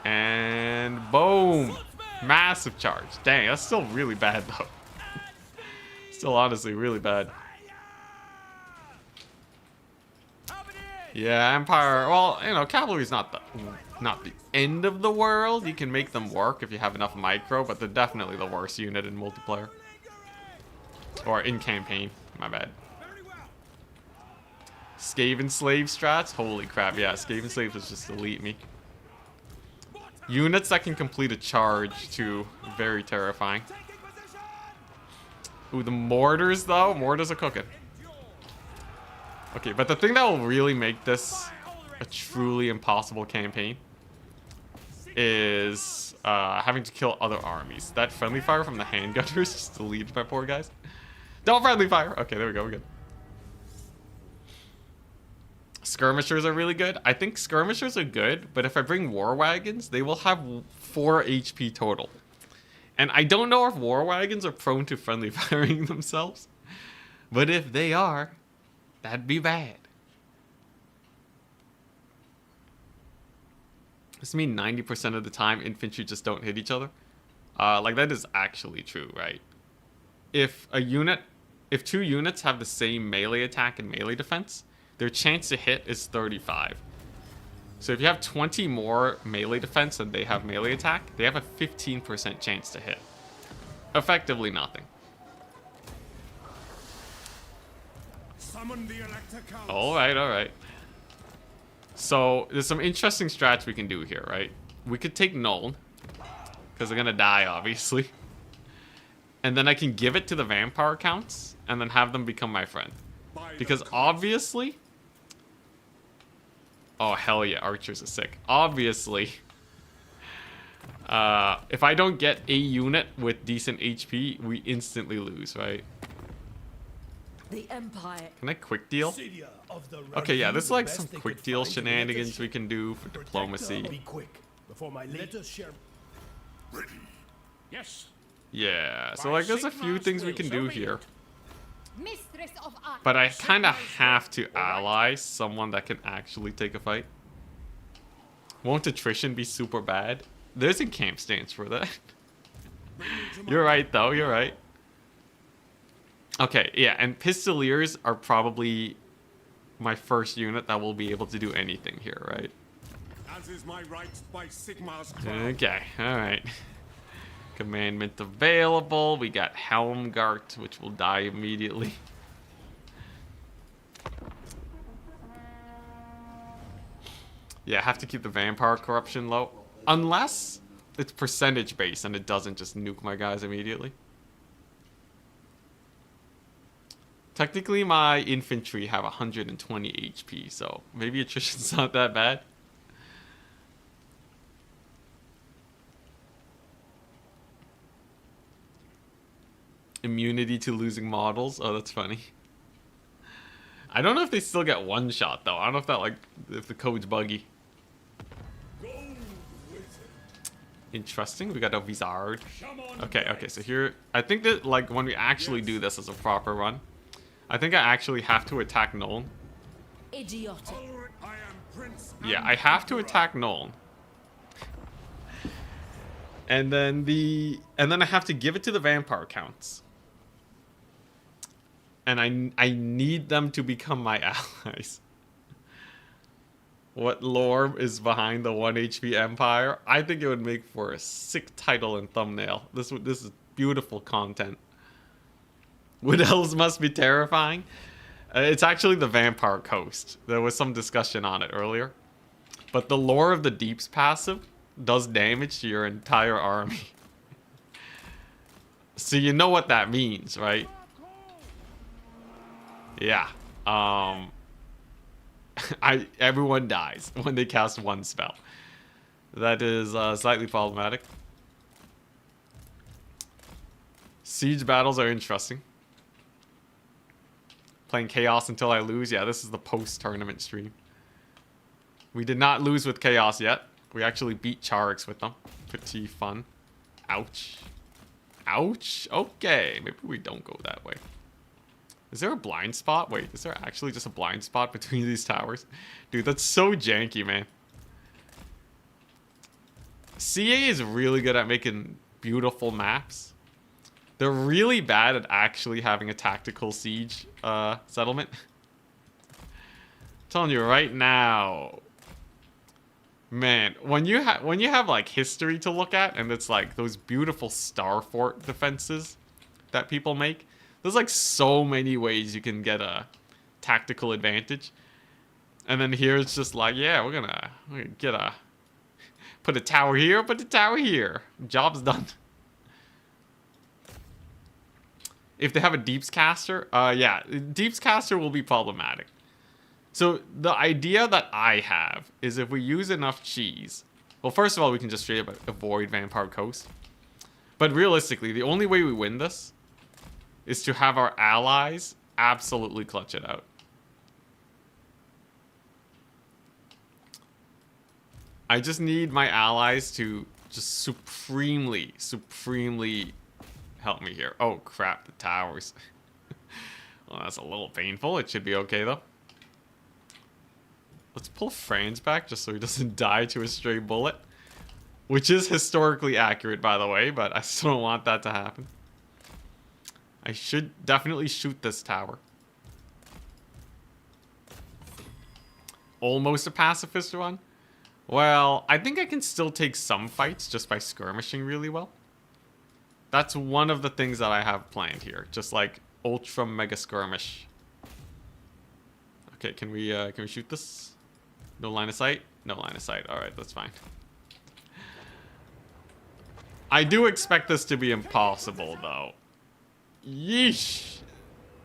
S1: And boom. Massive charge. Dang, that's still really bad, though. Still honestly really bad. Yeah, Empire. Well, you know, cavalry's not the end of the world. You can make them work if you have enough micro, but they're definitely the worst unit in multiplayer. Or in campaign. My bad. Skaven slave strats. Holy crap! Yeah, Skaven slaves is just elite me. Units that can complete a charge too. Very terrifying. Ooh, the mortars though. Mortars are cooking. Okay, but the thing that will really make this a truly impossible campaign is having to kill other armies. That friendly fire from the handgunners just deleted my poor guys. Don't friendly fire! Okay, there we go, we're good. Skirmishers are really good. I think skirmishers are good, but if I bring war wagons, they will have 4 HP total. And I don't know if war wagons are prone to friendly firing themselves, but if they are, that'd be bad. Does this mean 90% of the time infantry just don't hit each other? Like that is actually true, right? If 2 units have the same melee attack and melee defense, their chance to hit is 35. So if you have 20 more melee defense than they have melee attack, they have a 15% chance to hit. Effectively nothing.
S3: Summon the Elector Council.
S1: Alright. So, there's some interesting strats we can do here, right? We could take Nuln, because they're gonna die, obviously. And then I can give it to the Vampire Counts, and then have them become my friend. Because obviously... Oh, hell yeah, Archers are sick. Obviously, if I don't get a unit with decent HP, we instantly lose, right?
S4: The Empire.
S1: Can I quick deal? Okay, yeah, there's like some quick deal shenanigans we can do for diplomacy.
S3: Be quick before my letters share. Ready. Yes.
S1: Yeah, so like there's a few things we can do here.
S4: Mistress of Art.
S1: But I kind of have to ally someone that can actually take a fight. Won't attrition be super bad? There's a camp stance for that. You're right, though. You're right. Okay, yeah, and Pistoliers are probably my first unit that will be able to do anything here, right?
S3: As is my right by Sigmar's crown.
S1: Okay, alright. Commandment available. We got Helmgart, which will die immediately. Yeah, I have to keep the vampire corruption low. Unless it's percentage based and it doesn't just nuke my guys immediately. Technically, my infantry have 120 HP, so maybe attrition's not that bad. Immunity to losing models. Oh, that's funny. I don't know if they still get one shot though. I don't know if that if the code's buggy. Interesting. We got a Vizard. Okay. So here, I think that like when we actually do this as a proper run, I think I actually have to attack Nolan.
S4: Idiotic.
S1: Yeah, I have to attack Nolan. And then I have to give it to the Vampire Counts. And I need them to become my allies. What lore is behind the 1 HP Empire? I think it would make for a sick title and thumbnail. This is beautiful content. Wood elves must be terrifying. It's actually the Vampire Coast. There was some discussion on it earlier. But the Lore of the Deep's passive does damage to your entire army. So you know what that means, right? Yeah. Everyone dies when they cast one spell. That is slightly problematic. Siege battles are interesting. Playing Chaos until I lose. Yeah, this is the post-tournament stream. We did not lose with Chaos yet. We actually beat Charix with them. Pretty fun. Ouch. Ouch. Okay, maybe we don't go that way. Is there a blind spot? Wait, is there actually just a blind spot between these towers? Dude, that's so janky, man. CA is really good at making beautiful maps. They're really bad at actually having a tactical siege settlement. I'm telling you right now. Man, when you have like history to look at, and it's like those beautiful star fort defenses that people make, there's like so many ways you can get a tactical advantage. And then here it's just like, yeah, we're gonna put a tower here, put a tower here. Job's done. If they have a Deeps caster, yeah, Deeps caster will be problematic. So the idea that I have is if we use enough cheese, well, first of all, we can just straight up avoid Vampire Coast. But realistically, the only way we win this is to have our allies absolutely clutch it out. I just need my allies to just supremely help me here. Oh crap, the towers. Well, that's a little painful. It should be okay though. Let's pull Franz back just so he doesn't die to a stray bullet. Which is historically accurate, by the way, but I still don't want that to happen. I should definitely shoot this tower. Almost a pacifist run. Well, I think I can still take some fights just by skirmishing really well. That's one of the things that I have planned here. Just like ultra mega skirmish. Okay, can we shoot this? No line of sight? No line of sight. Alright, that's fine. I do expect this to be impossible though. Yeesh.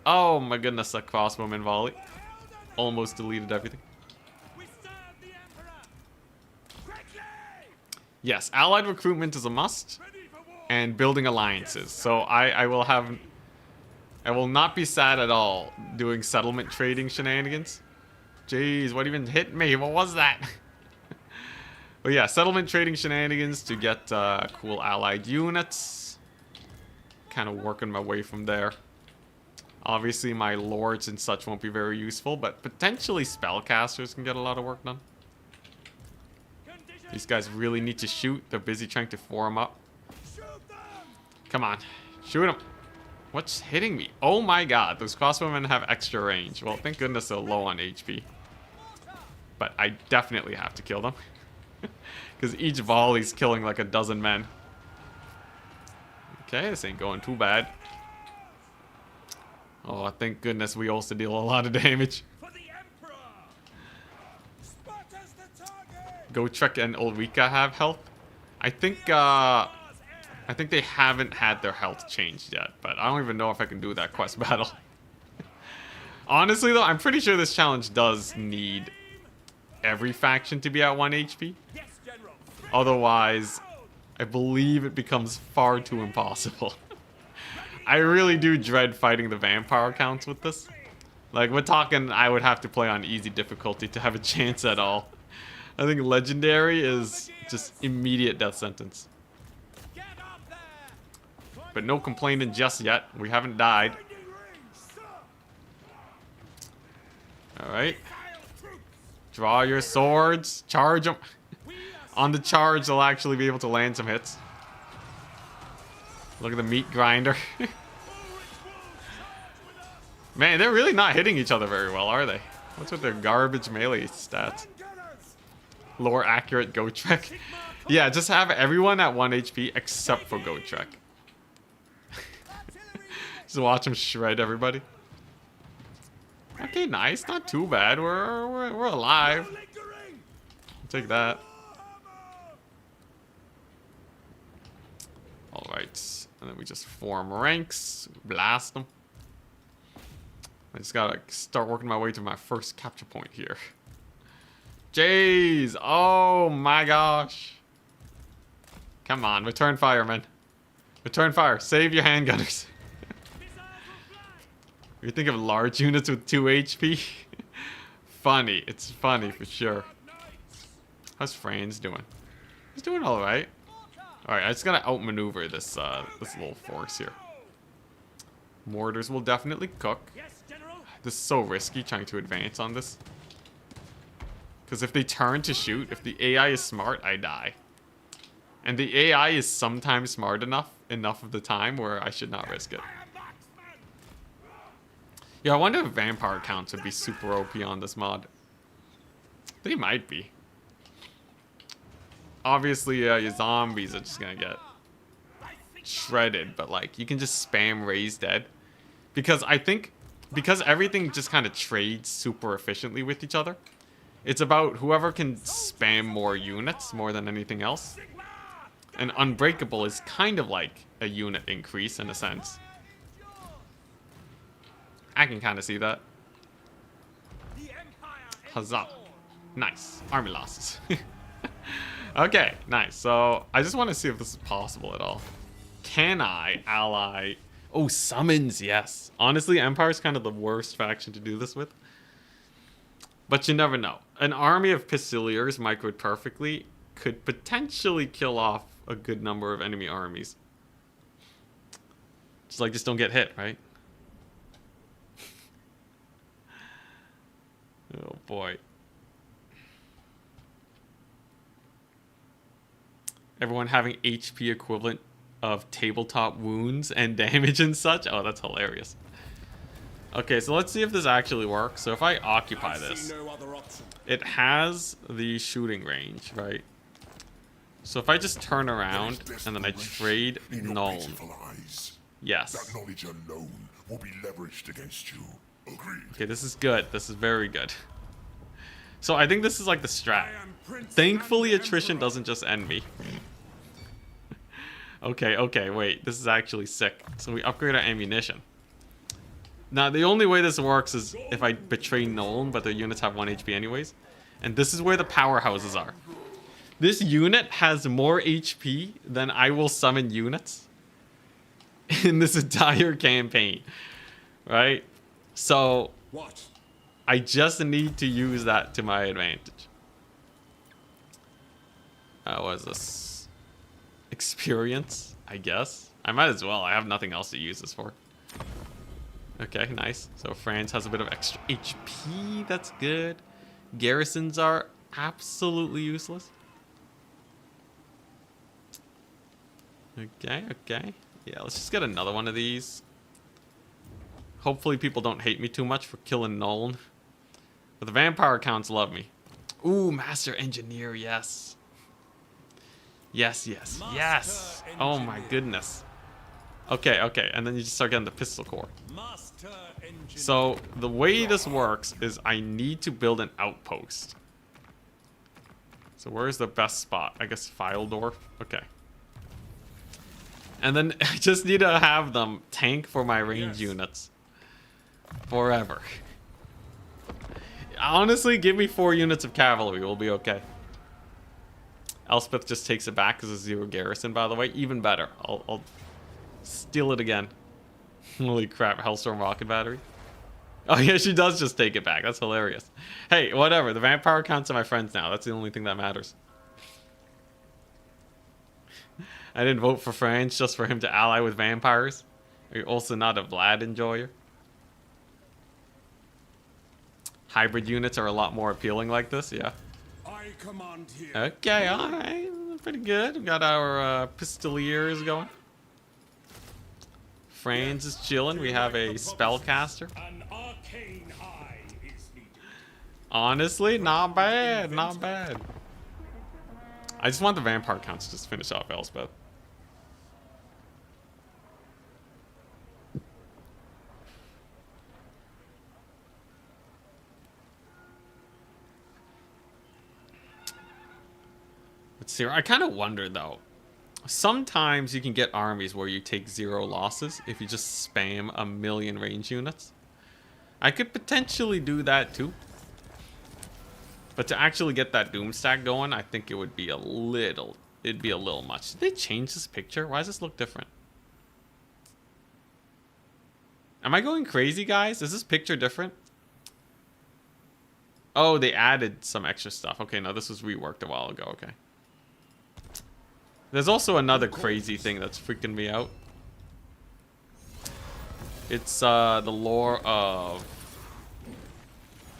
S1: Oh my goodness, a crossbowman volley. Almost deleted everything. Yes, allied recruitment is a must. And building alliances. So I will not be sad at all doing settlement trading shenanigans. Jeez, what even hit me? What was that? But yeah, settlement trading shenanigans to get cool allied units. Kind of working my way from there. Obviously my lords and such won't be very useful, but potentially spellcasters can get a lot of work done. These guys really need to shoot. They're busy trying to form up. Come on, shoot them. What's hitting me? Oh my god, those crossbowmen have extra range. Well, thank goodness they're low on HP. But I definitely have to kill them. Because each volley's killing like a dozen men. Okay, this ain't going too bad. Oh, thank goodness we also deal a lot of damage. Gotrek and Ulrika have health. I think they haven't had their health changed yet, but I don't even know if I can do that quest battle. Honestly though, I'm pretty sure this challenge does need every faction to be at 1 HP. Otherwise, I believe it becomes far too impossible. I really do dread fighting the vampire counts with this. Like, we're talking I would have to play on easy difficulty to have a chance at all. I think legendary is just immediate death sentence. But no complaining just yet. We haven't died. Alright. Draw your swords. Charge them. On the charge, they'll actually be able to land some hits. Look at the meat grinder. Man, they're really not hitting each other very well, are they? What's with their garbage melee stats? Lore accurate Gotrek. Yeah, just have everyone at 1 HP except for Gotrek. Just watch him shred everybody. Okay, nice. Not too bad. We're alive. I'll take that. Alright. And then we just form ranks, blast them. I just gotta start working my way to my first capture point here. Jeez, oh my gosh. Come on, return fire, man. Return fire, save your handgunners. You think of large units with 2 HP? Funny, it's funny for sure. How's Franz doing? He's doing alright. Alright, I just gotta outmaneuver this this little force here. Mortars will definitely cook.
S3: Yes, General.
S1: This is so risky trying to advance on this. Because if they turn to shoot, if the AI is smart, I die. And the AI is sometimes smart enough of the time where I should not risk it. Yeah, I wonder if vampire counts would be super OP on this mod. They might be. Obviously, your zombies are just gonna get shredded, but like, you can just spam raise dead. Because I think, because everything just kind of trades super efficiently with each other, it's about whoever can spam more units more than anything else. And Unbreakable is kind of like a unit increase in a sense. I can kind of see that. Huzzah. Nice. Army losses. Okay, nice. So, I just want to see if this is possible at all. Can I ally... Oh, summons, yes. Honestly, Empire is kind of the worst faction to do this with. But you never know. An army of Pistoliers microed perfectly could potentially kill off a good number of enemy armies. Just don't get hit, right? Oh boy. Everyone having HP equivalent of tabletop wounds and damage and such. Oh, that's hilarious. Okay, so let's see if this actually works. So if I occupy this, it has the shooting range, right? So if I just turn around and then I trade Nuln. Yes.
S5: That knowledge alone will be leveraged against you. Agreed.
S1: Okay, this is good. This is very good. So I think this is like the strat. Thankfully, attrition doesn't just end me. Okay, wait. This is actually sick. So we upgrade our ammunition. Now, the only way this works is if I betray Nuln, but their units have 1 HP anyways. And this is where the powerhouses are. This unit has more HP than I will summon units in this entire campaign. Right? So, I just need to use that to my advantage. What is this? Experience, I guess. I might as well. I have nothing else to use this for. Okay, nice. So France has a bit of extra HP. That's good. Garrisons are absolutely useless. Okay. Yeah, let's just get another one of these. Hopefully people don't hate me too much for killing Nuln. But the vampire accounts love me. Ooh, Master Engineer, yes. Yes. Oh my goodness. Okay, and then you just start getting the pistol core. So, the way this works is I need to build an outpost. So where's the best spot? I guess file door? Okay. And then I just need to have them tank for my range units. Forever. Honestly, give me 4 units of cavalry. We'll be okay. Elspeth just takes it back as a 0 garrison, by the way. Even better. I'll steal it again. Holy crap, Hellstorm rocket battery. Oh yeah, she does just take it back. That's hilarious. Hey, whatever. The vampire counts are my friends now. That's the only thing that matters. I didn't vote for France just for him to ally with vampires. Are you also not a Vlad enjoyer? Hybrid units are a lot more appealing like this, yeah.
S3: I command here.
S1: Okay, alright. Pretty good. We got our Pistoliers going. Franz is chilling. We have a spellcaster.
S3: An arcane eye is needed.
S1: Honestly, not bad. Not bad. I just want the vampire counts to just finish off Elspeth. Let's see. I kind of wonder though. Sometimes you can get armies where you take 0 losses if you just spam a million range units. I could potentially do that too. But to actually get that doom stack going, I think it would be a little, it'd be a little much. Did they change this picture? Why does this look different? Am I going crazy, guys? Is this picture different? Oh, they added some extra stuff. Okay, no, this was reworked a while ago. Okay. There's also another crazy thing that's freaking me out. It's the lore of...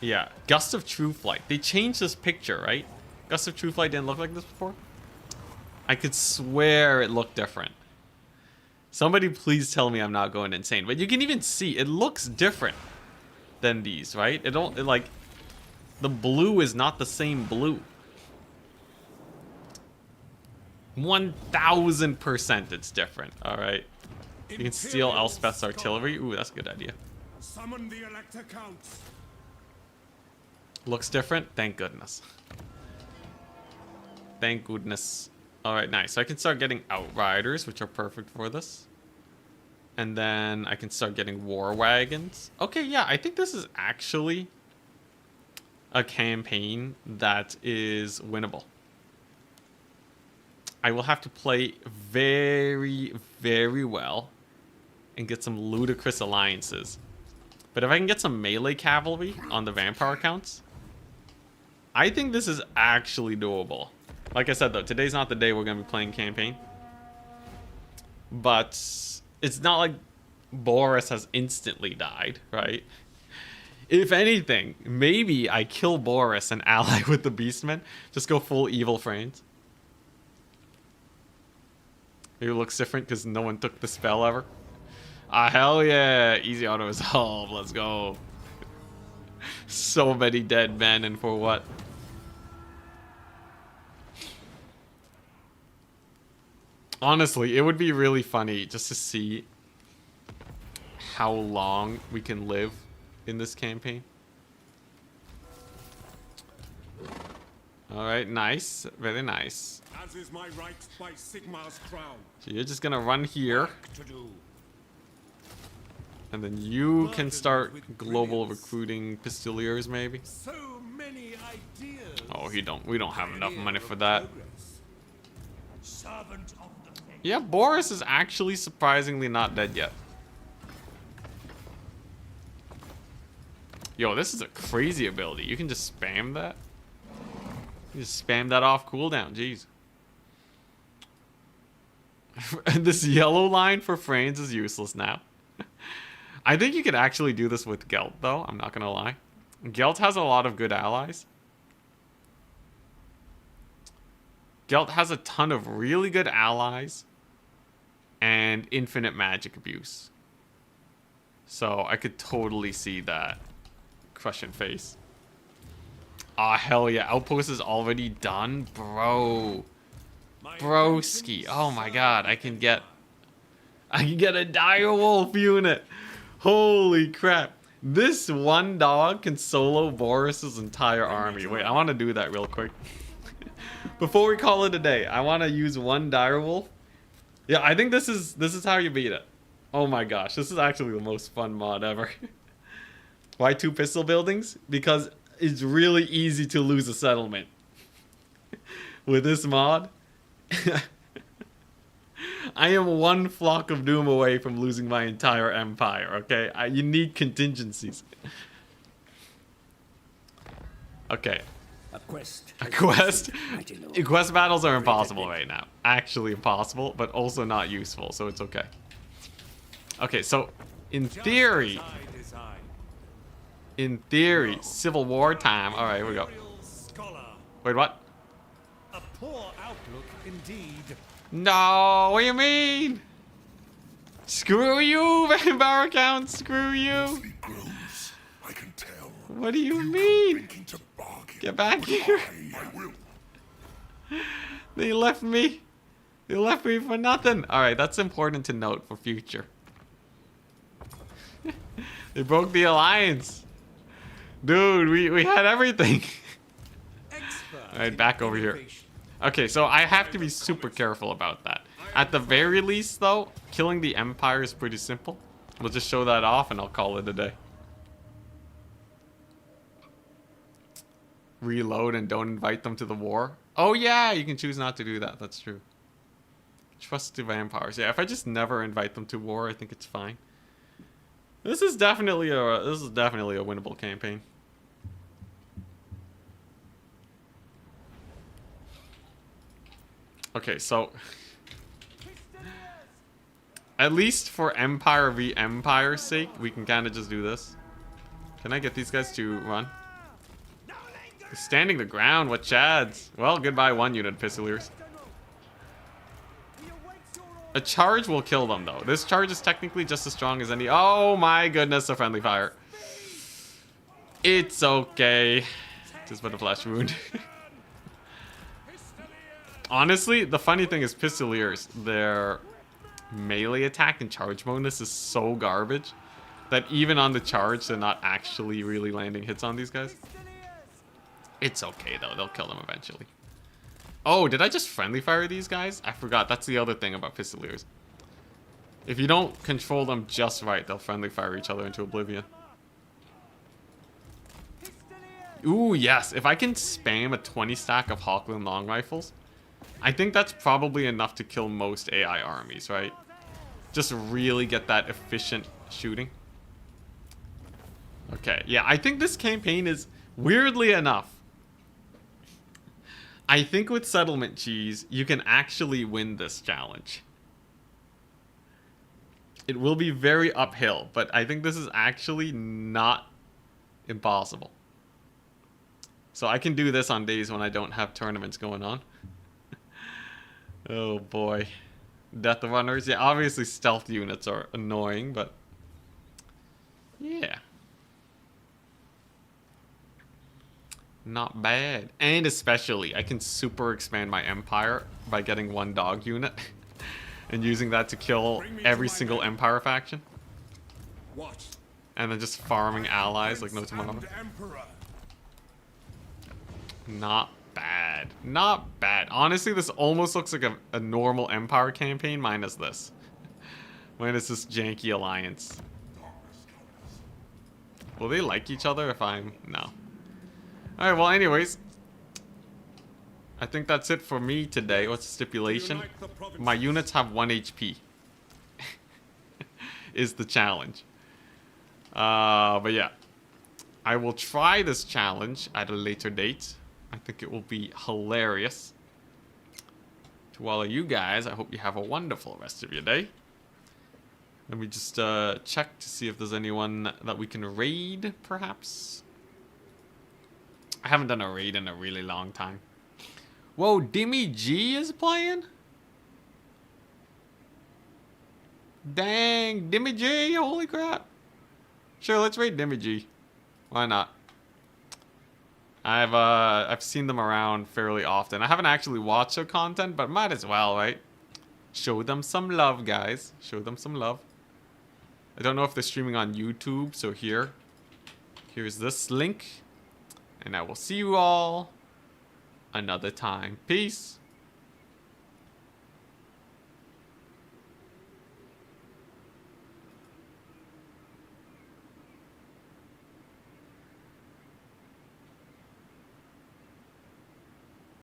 S1: Yeah, Gust of True Flight. They changed this picture, right? Gust of True Flight didn't look like this before? I could swear it looked different. Somebody please tell me I'm not going insane. But you can even see, it looks different than these, right? It don't, like, the blue is not the same blue. 1000% it's different, alright. You can steal Elspeth's artillery. Ooh, that's a good idea.
S3: Summon the Elector Counts.
S1: Looks different? Thank goodness. Thank goodness. Alright, nice. So I can start getting Outriders, which are perfect for this. And then I can start getting War Wagons. Okay, yeah, I think this is actually a campaign that is winnable. I will have to play very, very well and get some ludicrous alliances. But if I can get some melee cavalry on the vampire counts, I think this is actually doable. Like I said, though, today's not the day we're going to be playing campaign. But it's not like Boris has instantly died, right? If anything, maybe I kill Boris and ally with the Beastmen. Just go full evil frames. Maybe it looks different because no one took the spell ever. Ah, hell yeah. Easy auto resolve. Let's go. So many dead men, and for what? Honestly, it would be really funny just to see how long we can live in this campaign. Alright, nice. Very nice.
S3: As is my right by Sigmar's crown.
S1: So you're just gonna run here.
S3: Work to do.
S1: And then you can start global recruiting pistoliers, maybe.
S3: So many ideas.
S1: Oh, we don't have enough money for that.
S3: Servant of the faith.
S1: Yeah, Boris is actually surprisingly not dead yet. Yo, this is a crazy ability. You can just spam that. You just spam that off cooldown. Jeez. This yellow line for Frains is useless now. I think you could actually do this with Gelt, though. I'm not going to lie. Gelt has a lot of good allies. Gelt has a ton of really good allies and infinite magic abuse. So I could totally see that. Crushing face. Ah, hell yeah. Outpost is already done? Bro. Broski. Oh my god. I can get a direwolf unit. Holy crap. This one dog can solo Boris's entire army. Wait, I want to do that real quick. Before we call it a day, I want to use one direwolf. Yeah, I think this is how you beat it. Oh my gosh, this is actually the most fun mod ever. Why 2 pistol buildings? Because it's really easy to lose a settlement. With this mod, I am one flock of doom away from losing my entire empire, okay? You need contingencies. Okay.
S3: A quest.
S1: A quest? Quest battles are impossible right now. Actually impossible, but also not useful, so it's okay. Okay, so in theory, Civil War time. All right, here we go. Wait, what?
S3: A poor outlook indeed.
S1: No, what do you mean? Screw you, Vampire Count, screw you.
S5: He grows. I can tell.
S1: What do you mean?
S5: Thinking to bargain.
S1: Get back here.
S5: I will.
S1: They left me. They left me for nothing. All right, that's important to note for future. They broke the alliance. Dude, we had everything. All right, back over here. Okay, so I have to be super careful about that. At the very least, though, killing the Empire is pretty simple. We'll just show that off and I'll call it a day. Reload and don't invite them to the war. Oh yeah, you can choose not to do that. That's true. Trust the vampires. Yeah, if I just never invite them to war, I think it's fine. This is definitely a winnable campaign. Okay, so at least for Empire v Empire's sake, we can kind of just do this. Can I get these guys to run? Standing the ground, what chads? Well, goodbye 1 unit, Pistoliers. A charge will kill them, though. This charge is technically just as strong as any... Oh my goodness, a friendly fire. It's okay. Just but a flesh wound. Honestly, the funny thing is Pistoliers, their melee attack and charge bonus is so garbage that even on the charge, they're not actually really landing hits on these guys. It's okay, though. They'll kill them eventually. Oh, did I just friendly fire these guys? I forgot. That's the other thing about Pistoliers. If you don't control them just right, they'll friendly fire each other into oblivion. Ooh, yes. If I can spam a 20 stack of Hawkland long rifles, I think that's probably enough to kill most AI armies, right? Just really get that efficient shooting. Okay, yeah, I think this campaign is, weirdly enough, I think with Settlement Cheese, you can actually win this challenge. It will be very uphill, but I think this is actually not impossible. So I can do this on days when I don't have tournaments going on. Oh boy. Death Runners. Yeah, obviously stealth units are annoying, but yeah. Not bad. And especially, I can super expand my empire by getting 1 dog unit and using that to kill every single empire faction.
S3: What?
S1: And then just farming allies like no tomorrow. Not bad. Not bad. Honestly, this almost looks like a normal empire campaign minus this. Minus this janky alliance. Will they like each other if I'm... No. Alright, well anyways. I think that's it for me today. What's the stipulation? My units have 1 HP. Is the challenge. But yeah. I will try this challenge at a later date. I think it will be hilarious. To all of you guys, I hope you have a wonderful rest of your day. Let me just check to see if there's anyone that we can raid, perhaps. I haven't done a raid in a really long time. Whoa, Dimmy G is playing? Dang, Dimmy G, holy crap. Sure, let's raid Dimmy G. Why not? I've seen them around fairly often. I haven't actually watched their content, but might as well, right? Show them some love, guys. Show them some love. I don't know if they're streaming on YouTube, so here's this link. And I will see you all another time. Peace.